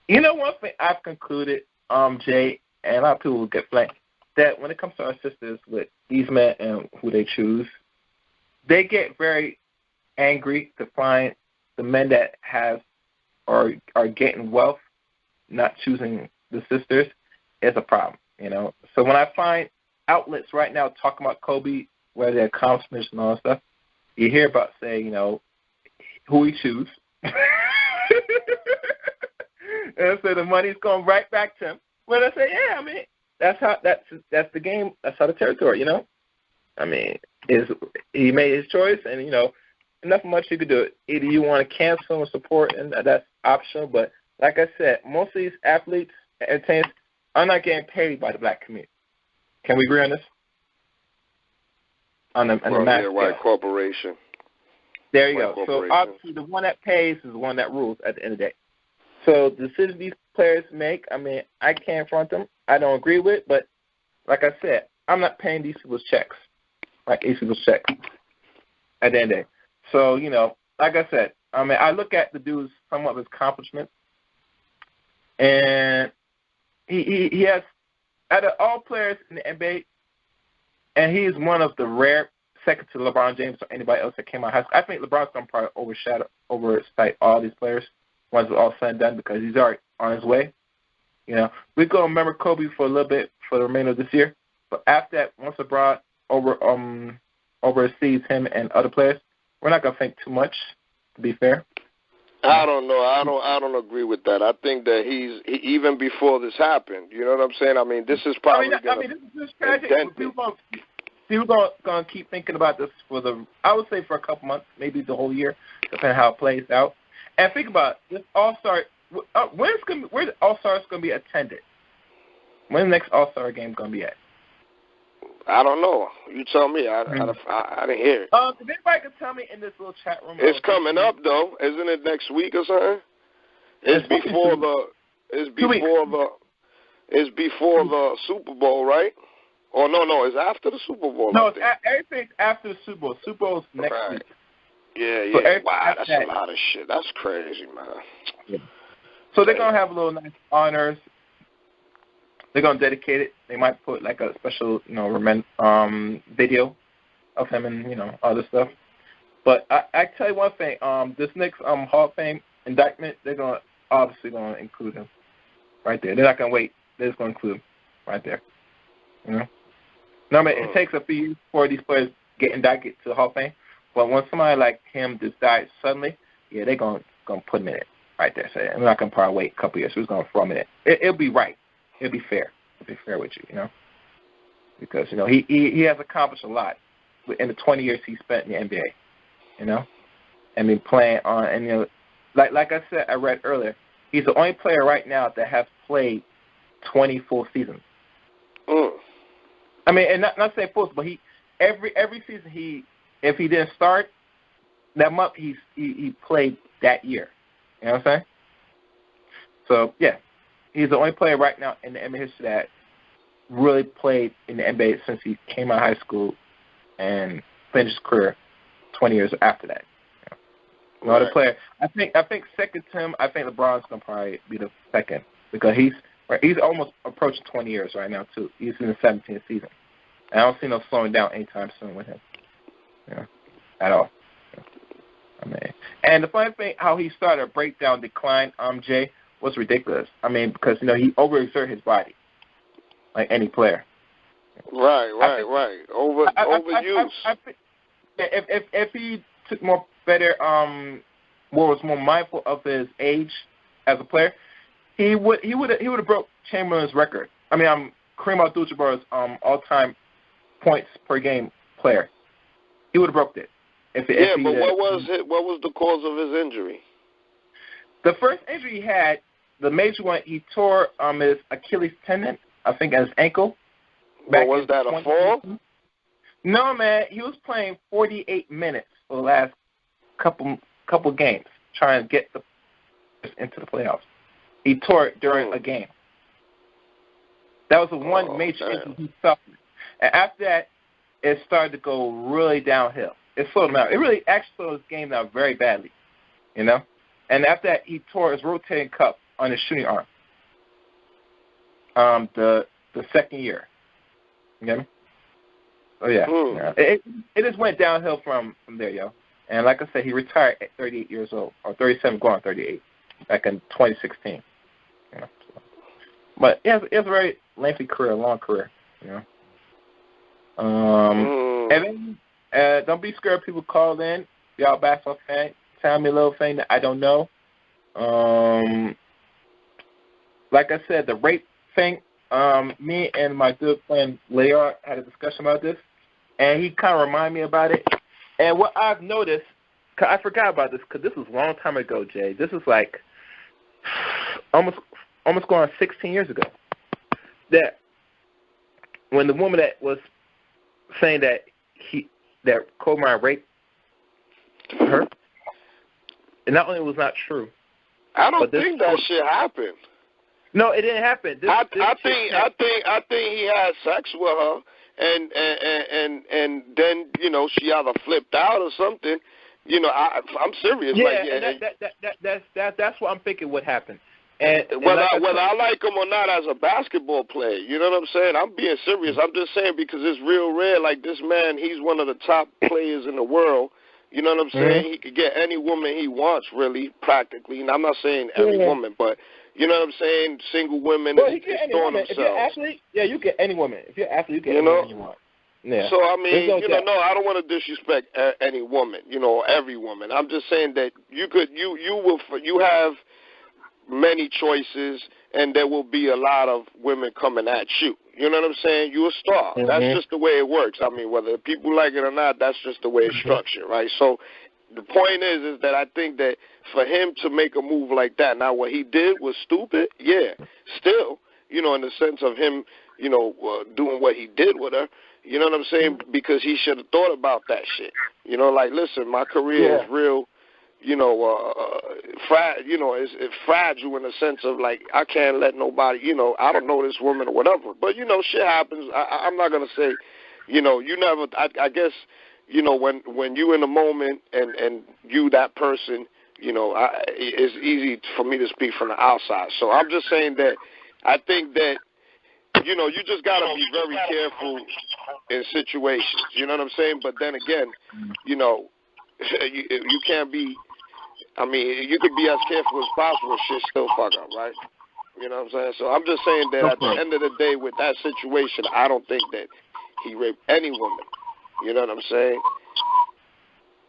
One thing I've concluded, Jay, and a lot of people will get blamed, that when it comes to our sisters with these men and who they choose, they get very angry to find the men that have or are getting wealth, not choosing the sisters, is a problem, So when I find outlets right now talking about Kobe, whether they're accomplishments and all that stuff, you hear about, say, who he choose. And so the money's going right back to him. Well, I say, that's the game. That's how the territory, he made his choice, and nothing much you could do. Either you want to cancel and support, and that's optional. But like I said, most of these athletes, entertainers, are not getting paid by the black community. Can we agree on this? On the mass scale. White corporation. There you go. So obviously, the one that pays is the one that rules at the end of the day. So the decisions these players make, I can't front them. I don't agree with, but like I said, I'm not paying these people's checks, like these people's checks at the end of the day. So, like I said, I look at the dude's somewhat of his accomplishments, and he has, out of all players in the NBA, and he is one of the rare, second to LeBron James or anybody else that came out of high school. I think LeBron's going to probably overstate all these players once it's all said and done because he's already on his way. We're going to remember Kobe for a little bit for the remainder of this year, but after that, once LeBron oversees him and other players, we're not going to think too much, to be fair. I don't know. I don't agree with that. I think that even before this happened, you know what I'm saying? This is probably this is tragic. People going to keep thinking about this I would say for a couple months, maybe the whole year, depending on how it plays out. And think about this All-Star. Where's the All-Stars going to be attended? When's the next All-Star game going to be at? I don't know. You tell me. I didn't hear it. If anybody could tell me in this little chat room. It's coming up though, isn't it? Next week or something? It's before the Super Bowl, right? Or no, it's after the Super Bowl. No, everything's after the Super Bowl. Super Bowl's next week. Yeah. So wow, that's a lot of shit. That's crazy, man. Yeah. So they're gonna have a little nice honors. They're gonna dedicate it. They might put like a special, video of him and other stuff. But I tell you one thing. This next Hall of Fame indictment, they're obviously gonna include him right there. They're not gonna wait. They're just gonna include him right there. It takes a few years before these players get indicted to the Hall of Fame. But when somebody like him just dies suddenly, yeah, they're gonna put him in it right there. So I'm not gonna probably wait a couple years. We're just gonna throw him in it. It'll be right. It'll be fair. It'll be fair with you, because he has accomplished a lot in the 20 years he spent in the NBA. I mean, playing on and like I said, I read earlier, he's the only player right now that has played 20 full seasons. I mean, and not saying full, but every season if he didn't start that month, he played that year. You know what I'm saying? So yeah, he's the only player right now in the NBA history that really played in the NBA since he came out of high school and finished his career 20 years after that. No other player. I think second to him, I think LeBron's gonna probably be the second because he's almost approaching 20 years right now too. He's in the 17th season. I don't see no slowing down anytime soon with him. At all. I mean, and the funny thing, how he started a breakdown decline, Jay, was ridiculous. I mean, because he overexerted his body, like any player. Right. Overuse. If he took more better, was more mindful of his age as a player, he would have broke Chamberlain's record. I mean, Kareem Abdul-Jabbar's all-time points per game player. He would have broke it. But what was the cause of his injury? The first injury he had, the major one, he tore his Achilles tendon, I think, at his ankle. Was that a fall? No, man. He was playing 48 minutes for the last couple games, trying to get into the playoffs. He tore it during a game. That was the one major injury he suffered. And after that, it started to go really downhill. It slowed him out. It really actually slowed his game down very badly, And after that, he tore his rotating cuff on his shooting arm. The second year. You get me? Oh yeah. It just went downhill from there, yo. And like I said, he retired at 38 years old, or 37, going on 38, back in 2016. But he has a very lengthy career, long career. And then, don't be scared. People call in. Y'all basketball fan. Tell me a little thing that I don't know. Like I said, the rape thing. Me and my good friend Layard had a discussion about this, and he kind of reminded me about it. And what I've noticed, cause I forgot about this because this was a long time ago, Jay. This is like almost going on 16 years ago. That when the woman that was saying that Kobe Bryant raped her, and not only was not true. I don't think that shit happened. No, it didn't happen. I think he had sex with her, and then she either flipped out or something. I'm serious. Yeah, that's what I'm thinking would happen. And whether I like him or not as a basketball player, you know what I'm saying? I'm being serious. I'm just saying because it's real rare. Like this man, he's one of the top players in the world. You know what I'm saying? He could get any woman he wants, really, practically. And I'm not saying every woman, but you know what I'm saying? Single women he get any woman. If you're athlete, you get any woman. If you're athlete, you get any woman you want. Yeah. So I mean, no, I don't want to disrespect any woman, every woman. I'm just saying that you have many choices, and there will be a lot of women coming at you. You know what I'm saying? You're a star. That's just the way it works. I mean, whether people like it or not, that's just the way it's structured, right? So the point is that I think that for him to make a move like that, now what he did was stupid, yeah, still, in the sense of him, doing what he did with her, You know what I'm saying? Because he should have thought about that shit. You know, like, listen, my career is real, you know, it's fragile in the sense of, like, I can't let nobody, you know, I don't know this woman or whatever. But, you know, shit happens. I'm not going to say, you know, you never, I guess, you know, when you in the moment and you that person, you know, it's easy for me to speak from the outside. So I'm just saying that I think that, you know, you just got to be very careful in situations. You know what I'm saying? But then again, you know, you can't be, I mean, you could be as careful as possible, shit still fuck up, right? You know what I'm saying? So I'm just saying that at the end of the day with that situation, I don't think that he raped any woman. You know what I'm saying?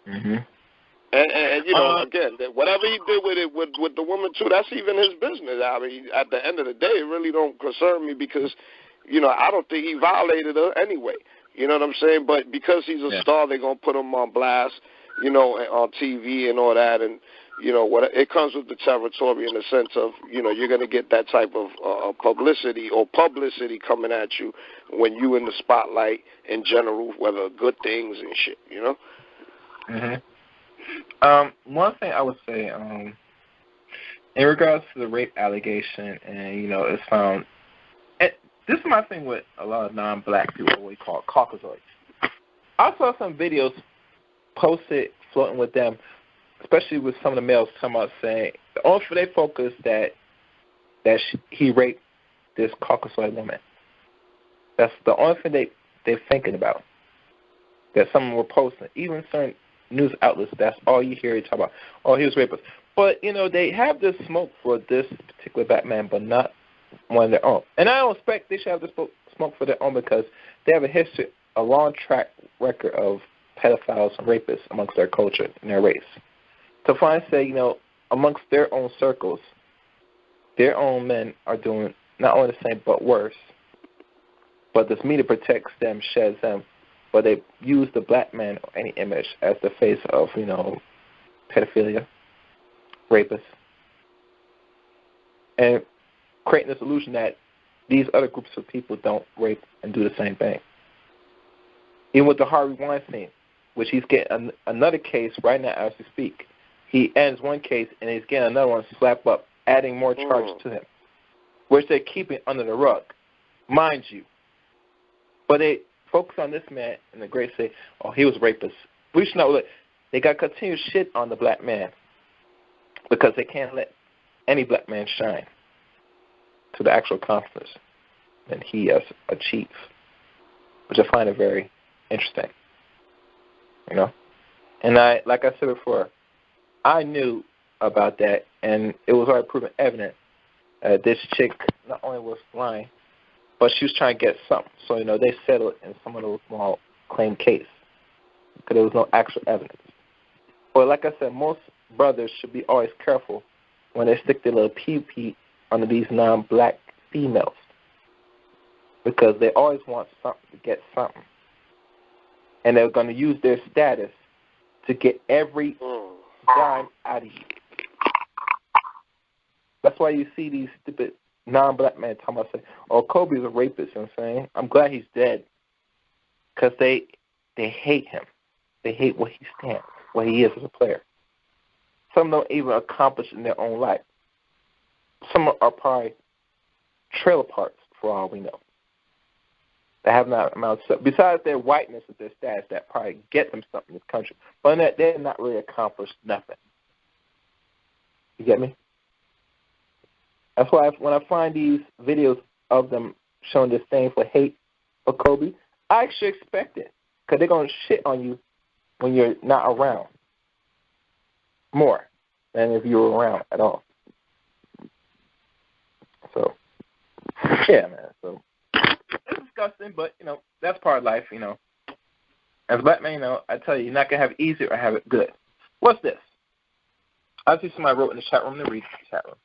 Mm-hmm. And you know, again, that whatever he did with it with the woman too, that's even his business. I mean, at the end of the day, it really don't concern me because, you know, I don't think he violated her anyway. You know what I'm saying? But because he's a star, they're gonna put him on blast, you know, on TV and all that, and you know what? It comes with the territory in the sense of, you know, you're gonna get that type of publicity coming at you when you in the spotlight in general, whether good things and shit. You know. Mhm. One thing I would say, in regards to the rape allegation, and you know, it's found. This is my thing with a lot of non-black people, what we call Caucasoids. I saw some videos posted floating with them, especially with some of the males come out saying the only for they focus that he raped this Caucasoid woman. That's the only thing they're thinking about. That someone were posting, even certain news outlets, that's all you hear talk about. Oh, he was rapist. But, you know, they have this smoke for this particular Batman, but not one of their own. And I don't expect they should have this smoke for their own because they have a history, a long track record of pedophiles and rapists amongst their culture and their race. To find, say, you know, amongst their own circles, their own men are doing not only the same but worse, but this media protects them, sheds them, but they use the black man or any image as the face of, you know, pedophilia, rapists, and creating this illusion that these other groups of people don't rape and do the same thing. Even with the Harvey Weinstein, which he's getting another case right now as we speak. He ends one case and he's getting another one slapped up, adding more charges to him, which they're keeping under the rug, mind you. But they focus on this man and the great say, oh, he was a rapist. We should know that they got continued shit on the black man because they can't let any black man shine to the actual confidence that he has achieved, which I find it very interesting. You know? And like I said before, I knew about that, and it was already proven evident this chick not only was lying, but she was trying to get something. So, you know, they settled in some of those small claim case because there was no actual evidence. But like I said, most brothers should be always careful when they stick their little pee-pee under these non-black females because they always want something to get something. And they're going to use their status to get every dime out of you. That's why you see these stupid non-black men talking about saying, oh, Kobe's a rapist. You know what I'm saying? I'm glad he's dead because they hate him. They hate what he stands, what he is as a player. Some don't even accomplish in their own life. Some are probably trailer parks for all we know. They have not amounted to, besides their whiteness of their status, that probably get them something in this country. But that they're not really accomplished nothing. You get me? That's why when I find these videos of them showing this thing for hate for Kobe, I actually expect it because they're going to shit on you when you're not around more than if you were around at all. So, yeah, man. So it's disgusting, but, you know, that's part of life, you know. As a black man, you know, I tell you, you're not going to have it easy or have it good. What's this? I see somebody wrote in the chat room. Let me read the chat room.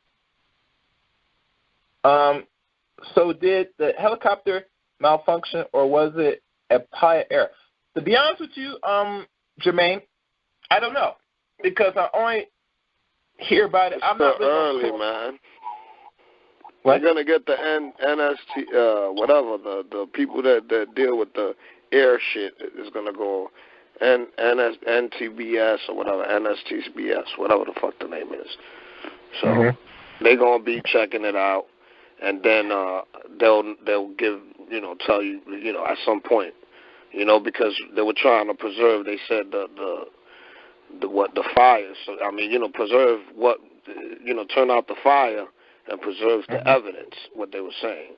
So did the helicopter malfunction or was it a pilot error? To be honest with you, Jermaine, I don't know because I only hear about it. I'm not really early, man. What? You're gonna get the NST, whatever the people that deal with the air shit is gonna go, and NTBS or whatever, NSTBS, whatever the fuck the name is. So they're gonna be checking it out, and then they'll give, tell you, at some point, because they were trying to preserve. They said the fire. So I mean, preserve what, turn out the fire and preserve the evidence. What they were saying,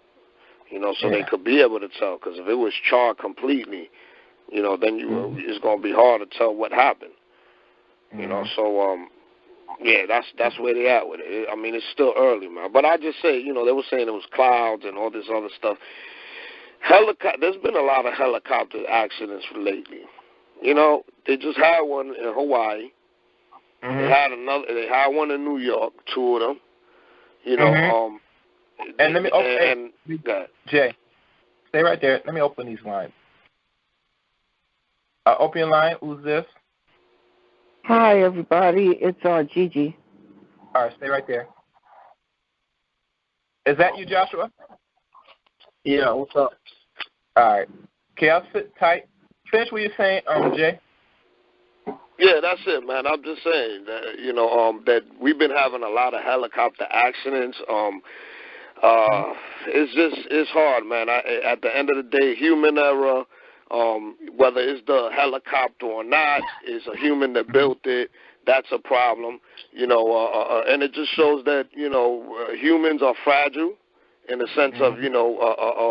so they could be able to tell. Because if it was charred completely, then it's gonna be hard to tell what happened. So yeah, that's where they at with it. I mean, it's still early, man. But I just say, they were saying it was clouds and all this other stuff. There's been a lot of helicopter accidents lately. They just had one in Hawaii. They had one in New York. Two of them. And let me Jay, stay right there. Let me open these lines. Open your line. Who's this? Hi, everybody. It's Gigi. All right, stay right there. Is that you, Joshua? Yeah, what's up? All right. Okay, I'll sit tight. Finish what you're saying, Jay. Yeah, that's it, man. I'm just saying that, that we've been having a lot of helicopter accidents. It's hard, man. At the end of the day, human error, whether it's the helicopter or not, it's a human that built it. That's a problem, and it just shows that, humans are fragile in the sense of,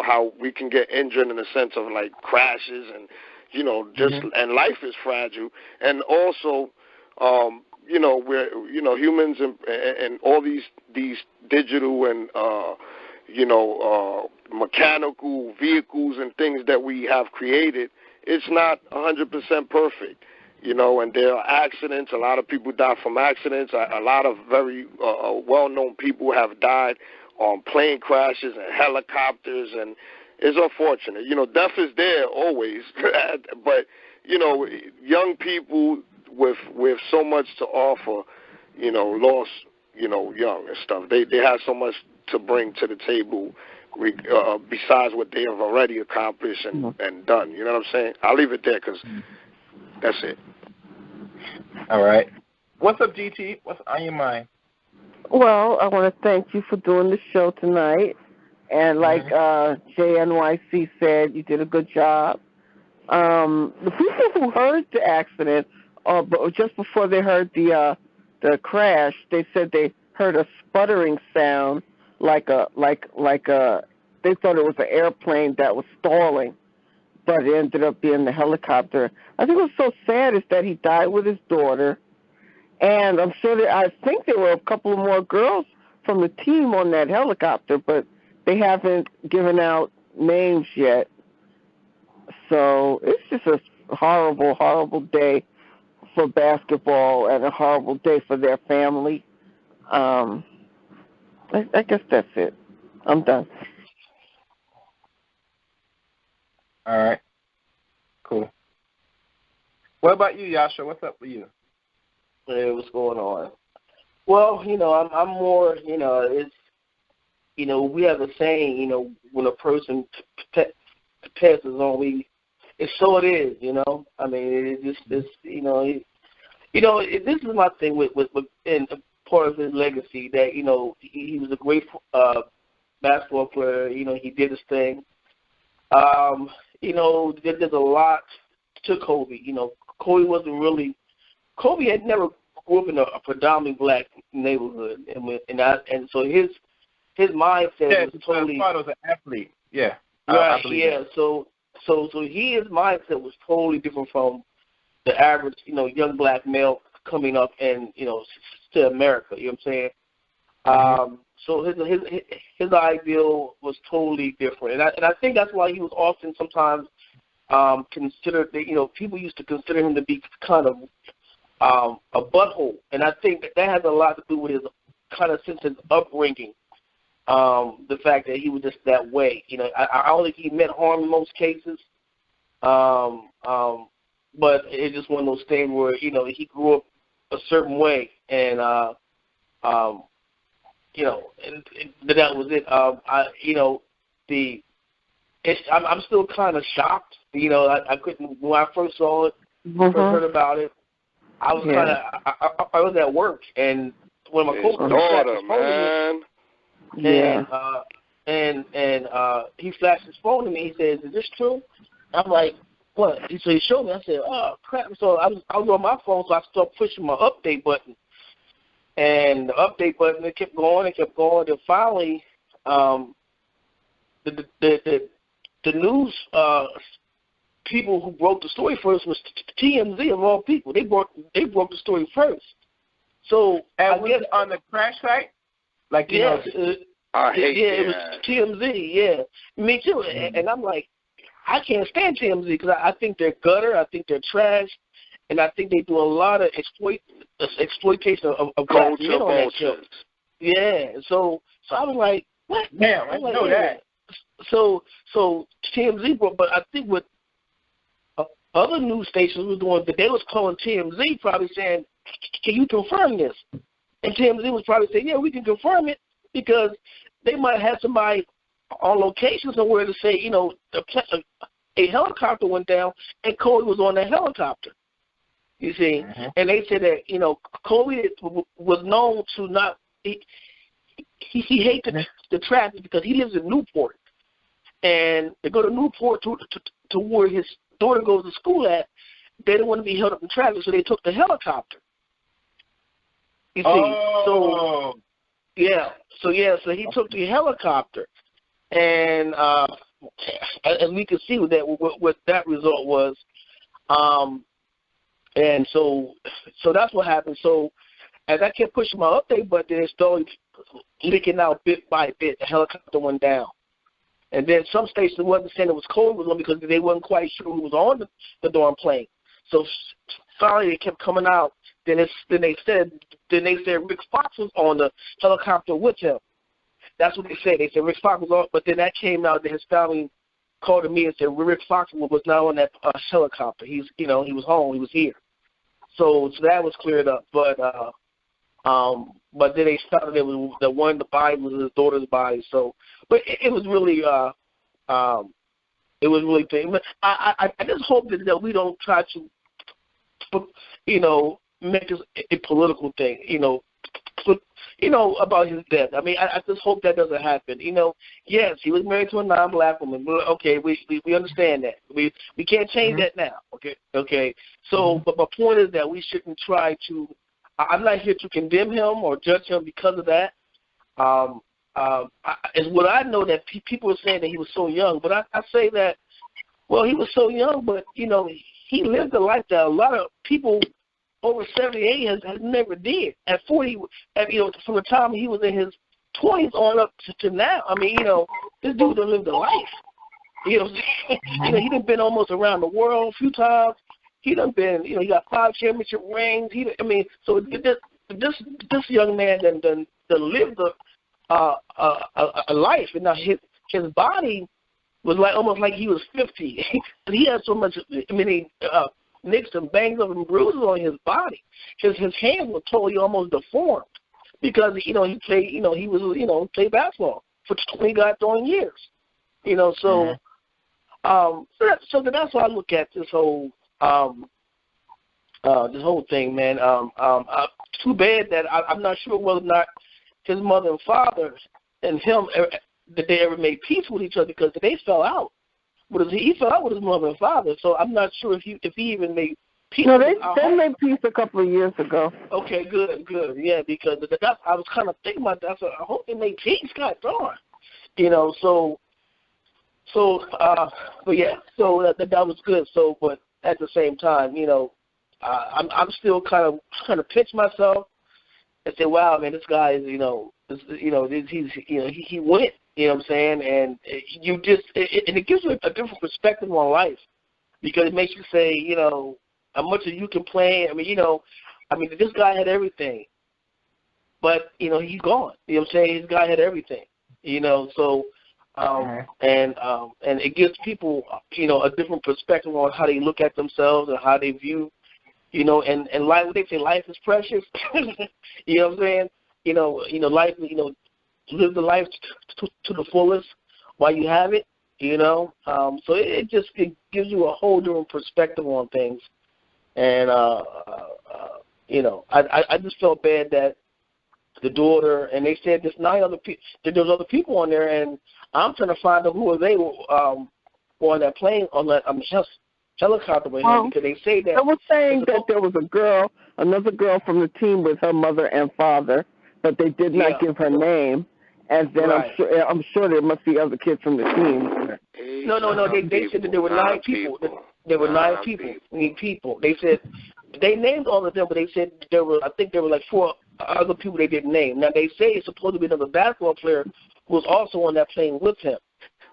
how we can get injured in the sense of like crashes and, and life is fragile. And also, we're, humans and all these digital and, mechanical vehicles and things that we have created, it's not 100% perfect, and there are accidents. A lot of people die from accidents. A lot of very well-known people have died on plane crashes and helicopters, and it's unfortunate. Death is there always, but, young people with so much to offer, lost, young and stuff. They have so much to bring to the table besides what they have already accomplished and done. You know what I'm saying? I'll leave it there because that's it. All right. What's up, GT? What's on your mind? Well, I want to thank you for doing the show tonight. And like JNYC said, you did a good job. The people who heard the accident, just before they heard the crash, they said they heard a sputtering sound, they thought it was an airplane that was stalling, but it ended up being the helicopter. I think what's so sad is that he died with his daughter, and I'm sure I think there were a couple of more girls from the team on that helicopter, but they haven't given out names yet. So it's just a horrible, horrible day for basketball and a horrible day for their family. I guess that's it. I'm done. All right. Cool. What about you, Yasha? What's up with you? Hey, what's going on? Well, I'm more, it's, we have a saying, when a person passes on, it's so it is, I mean, this is my thing with and part of his legacy that, he was a great basketball player, he did his thing. There's a lot to Kobe. Kobe had never grew up in a predominantly black neighborhood, and so his mindset was totally. Yeah, was an athlete. Yeah. Right. Yeah. So his mindset was totally different from the average, young black male coming up and to America. You know what I'm saying? So his ideal was totally different, and I think that's why he was often sometimes considered. People used to consider him to be kind of a butthole, and I think that has a lot to do with his kind of sense of upbringing. The fact that he was just that way. I don't think he meant harm in most cases, but it's just one of those things where he grew up a certain way, and and that was it. I'm still kind of shocked. You know, I couldn't when I first saw it, first heard about it. I was kind of I was at work, and when my daughter, man, and he flashed his phone to me. He says, "Is this true?" I'm like, "What?" So he showed me. I said, "Oh crap!" So I was on my phone, so I started pushing my update button, and the update button it kept going, and finally, the news people who broke the story first was TMZ of all people. They broke the story first. So I guess on the crash site, like you know, I hate that. It was TMZ. Yeah, me too. And I'm like, I can't stand TMZ because I think they're gutter. I think they're trash, and I think they do a lot of exploitation of black men on that show. Yeah. So I was like, what? Yeah, I know that. So TMZ broke, but I think what other news stations were doing, they was calling TMZ probably saying, can you confirm this? And TMZ was probably saying, yeah, we can confirm it because they might have somebody on location somewhere to say, you know, a helicopter went down and Kobe was on that helicopter. You see? And they said that, you know, Kobe was known to not, he hated the traffic because he lives in Newport. And to go to Newport to where his daughter goes to school at, they didn't want to be held up in traffic, so they took the helicopter. You see? So he took the helicopter, and as we could see what that result was, and so that's what happened. So as I kept pushing my update button, it started leaking out bit by bit. The helicopter went down. And then some stations wasn't saying it was Kobe was on because they wasn't quite sure who was on the darn plane. So finally they kept coming out. Then they said Rick Fox was on the helicopter with him. That's what they said. They said Rick Fox was on, but then that came out that his family called to me and said Rick Fox was not on that helicopter. He was home. He was here. So that was cleared up. But then they found that one of the body was his daughter's body. So, but it was really big. I just hope that we don't try to, you know, make this a political thing. You know, about his death. I mean, I just hope that doesn't happen. You know, yes, he was married to a non-black woman. Okay, we understand that. We can't change that now. Okay. So, but my point is that we shouldn't try to. I'm not here to condemn him or judge him because of that. Is what I know that people are saying that he was so young, but I say that, well, he was so young, but you know, he lived a life that a lot of people over 78 has never did. At 40, you know, from the time he was in his 20s on up to now. I mean, you know, this dude done lived a life. You know, you know, he done been almost around the world a few times. He done been, you know, he got 5 championship rings. So this young man done lived a life, and now his body was like almost like he was 50. He had so much, nicks and bangs up and bruises on his body. His hands were totally almost deformed because he played basketball for 20 goddamn years. You know, so so that's how I look at this whole thing, man. Too bad that I'm not sure whether or not his mother and father and him that they ever made peace with each other because they fell out. He fell out with his mother and father, so I'm not sure if he even made peace. No, they made peace a couple of years ago. Okay, good, yeah, because I was kind of thinking about that. So I hope they made peace. God darn, you know. But yeah, so that was good. So, but at the same time, you know, I'm still kind of pinch myself and say, wow, man, this guy is, he went. You know what I'm saying? And you just and it gives you a different perspective on life because it makes you say, you know, how much you can play. This guy had everything, but you know he's gone. You know what I'm saying? This guy had everything. You know, so and it gives people, you know, a different perspective on how they look at themselves and how they view, you know, and life. What they say, life is precious. You know what I'm saying? You know, life. You know. Live the life to the fullest while you have it, you know. So it gives you a whole different perspective on things. And, you know, I just felt bad that the daughter, and they said there's 9 other people, there's other people on there, and I'm trying to find out who are they on that plane, on that helicopter with him, because they say that. They were saying that there was another girl from the team with her mother and father, but they did not give her name. And then I'm sure there must be other kids from the team. No. They said that there were 9 people. There were 9 people. They said they named all of them, but they said I think there were like 4 other people they didn't name. Now they say it's supposed to be another basketball player who was also on that plane with him.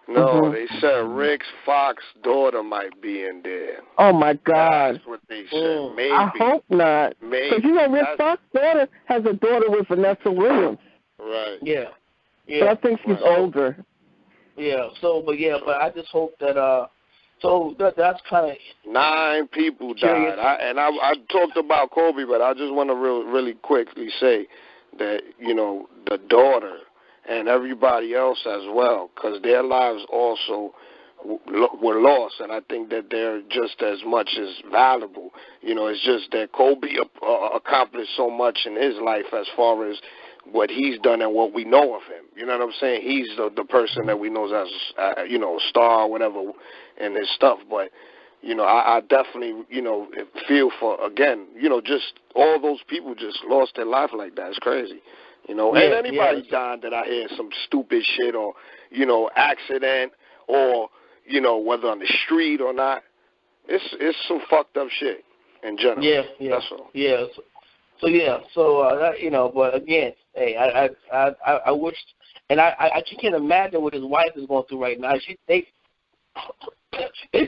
No, they said Rick Fox's daughter might be in there. Oh, my God. That's what they said. Maybe. I hope not. Maybe. Because, you know, Rick Fox's daughter has a daughter with Vanessa Williams. Right. Yeah. So I think she's older. Yeah. But I just hope that so that's kind of 9 people died. I talked about Kobe, but I just want to really quickly say that, you know, the daughter and everybody else as well, because their lives also were lost, and I think that they're just as much as valuable. You know, it's just that Kobe accomplished so much in his life as far as what he's done and what we know of him. You know what I'm saying? He's the person that we know as, you know, a star or whatever in his stuff. But, you know, I definitely, you know, feel for, again, you know, just all those people just lost their life like that. It's crazy. You know, and anybody dying that I hear some stupid shit or, you know, accident or, you know, whether on the street or not, it's some fucked up shit in general. Yeah. That's all. Yeah. So that, you know, but again, hey, I wish, and I can't imagine what his wife is going through right now. They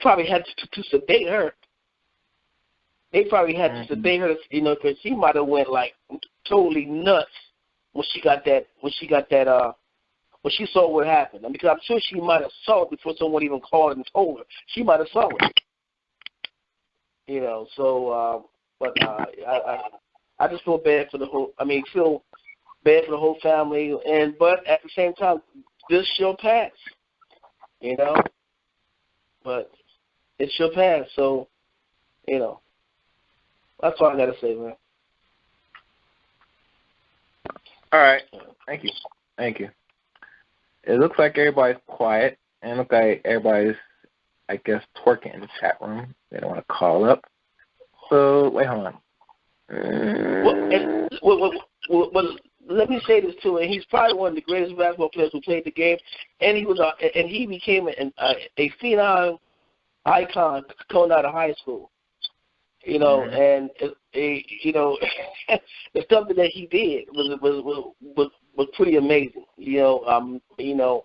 probably had to sedate her. They probably had to sedate her, you know, because she might have went like totally nuts when she saw what happened. I mean, because I'm sure she might have saw it before someone even called and told her. She might have saw it. You know, so but I just feel bad for the whole. I mean, feel bad for the whole family, but at the same time, this shall pass. You know, but it shall pass. So, you know, that's all I gotta say, man. All right, thank you. It looks like everybody's quiet, and it looks like everybody's, I guess, twerking in the chat room. They don't want to call up. So wait, hold on. Well, let me say this too. And he's probably one of the greatest basketball players who played the game, and he became a phenom icon coming out of high school. You know, and you know, the stuff that he did was pretty amazing. You know,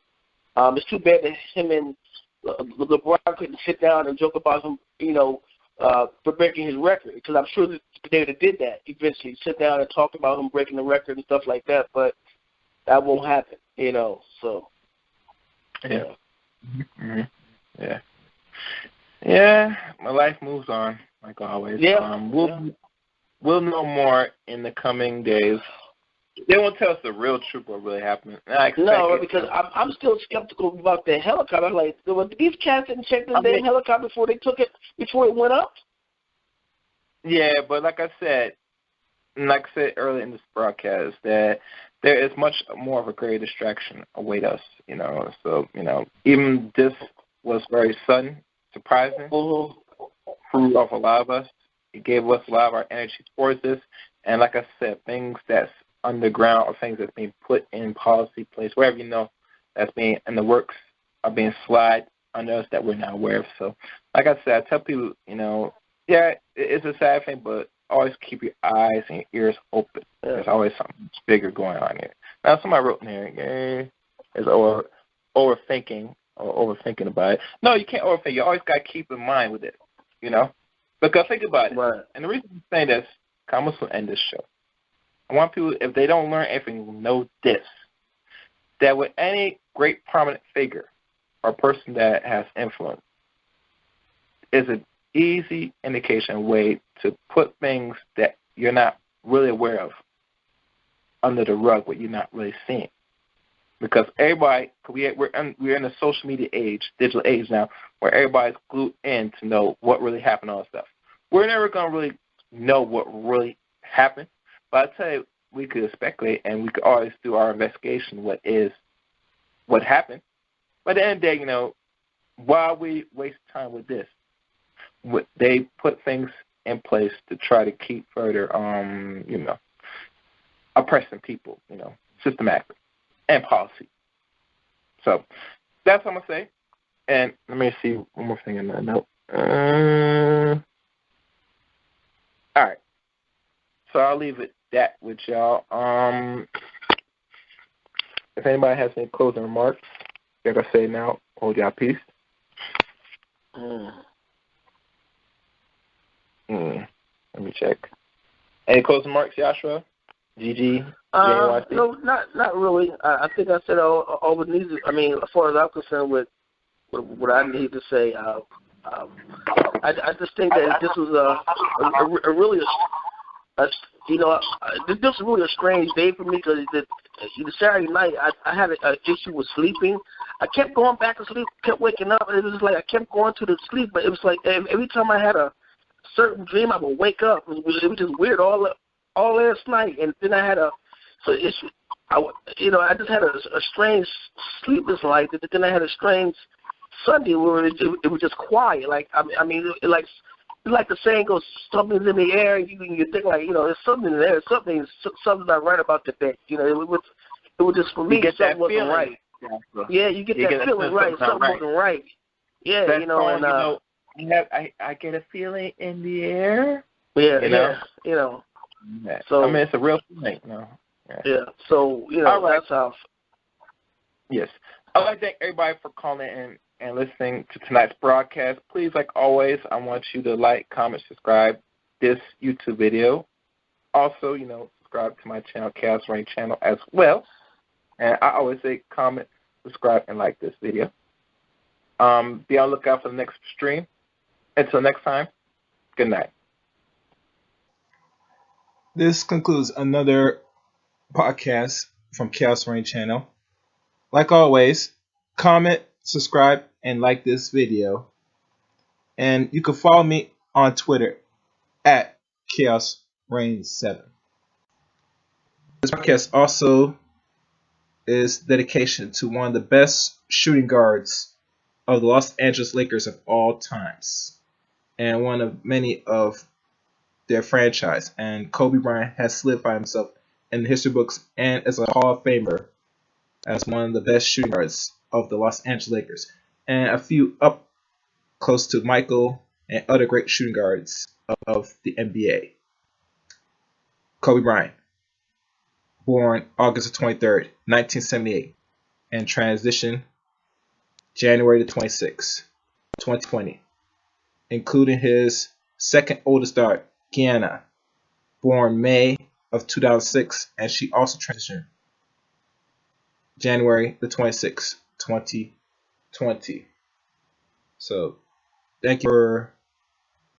it's too bad that him and LeBron couldn't sit down and joke about him. You know. For breaking his record, because I'm sure that they would have did that eventually, sit down and talk about him breaking the record and stuff like that, but that won't happen, you know, so. Yeah. Yeah, my life moves on, like always. Yeah. We'll know more in the coming days. They won't tell us the real truth what really happened. No, because I'm still skeptical about the helicopter. I'm like, these cats didn't check the damn helicopter before it went up? Yeah, but like I said earlier in this broadcast, that there is much more of a great distraction await us, you know. So, you know, even this was very sudden, surprising, threw off a lot of us. It gave us a lot of our energy towards this. And like I said, things that's underground or things that's being put in policy place, wherever you know that's being in the works are being slide under us that we're not aware of. So, like I said, I tell people, you know, yeah, it's a sad thing, but always keep your eyes and your ears open. There's always something bigger going on here. Now, somebody wrote in here, is overthinking or overthinking about it. No, you can't overthink. You always got to keep in mind with it, you know, because think about it. Right. And the reason I'm saying this, I almost will end this show. I want people, if they don't learn anything, know this, that with any great prominent figure or person that has influence is an easy indication way to put things that you're not really aware of under the rug, what you're not really seeing. because we're in a social media age, digital age now, where everybody's glued in to know what really happened, all that stuff. We're never gonna really know what really happened, but I tell you, we could speculate and we could always do our investigation. What happened? But at the end of the day, you know, why we waste time with this? They put things in place to try to keep further, you know, oppressing people, you know, systematically and policy. So that's what I'm gonna say. And let me see one more thing in that note. All right. So I'll leave it that with y'all. If anybody has any closing remarks, like I say now, hold y'all peace. Let me check. Any closing remarks, Joshua? GG? No, not really. I think I said all what needs. I mean, as far as I'm concerned with what I need to say, I just think that this was a really this was really a strange day for me because the Saturday night I had an issue with sleeping. I kept going back to sleep, kept waking up, and it was like I kept going to the sleep, but it was like every time I had a certain dream, I would wake up. It was just weird all last night, and then I had I just had a strange sleepless night. Then I had a strange Sunday where it was just quiet. Like I mean, like the saying goes, something's in the air. You think like, you know, there's something in there. Something's not right about the day. You know, it was just for me. Something wasn't right. Yeah, you get that feeling, right? Something wasn't right. Yeah, that you know, song, and I get a feeling in the air. Yeah, you know. Yeah. So I mean, it's a real thing. Yeah. So that's how. Yes, I'd like to thank everybody for calling in and listening to tonight's broadcast. Please, like always, I want you to like, comment, subscribe this YouTube video. Also, subscribe to my channel, Chaos Reign channel as well. And I always say comment, subscribe, and like this video. Be on the lookout for the next stream. Until next time, good night. This concludes another podcast from Chaos Reign channel. Like always, comment, subscribe, and like this video. And you can follow me on Twitter at Chaos Reign 7. This podcast also is dedication to one of the best shooting guards of the Los Angeles Lakers of all times, and one of many of their franchise. And Kobe Bryant has solidified himself in the history books and as a Hall of Famer as one of the best shooting guards of the Los Angeles Lakers, and a few up close to Michael and other great shooting guards of the NBA. Kobe Bryant, born August 23rd, 1978, and transitioned January 26, 2020, including his second oldest daughter, Kiana, born May of 2006, and she also transitioned January 26, 2020. So, thank you for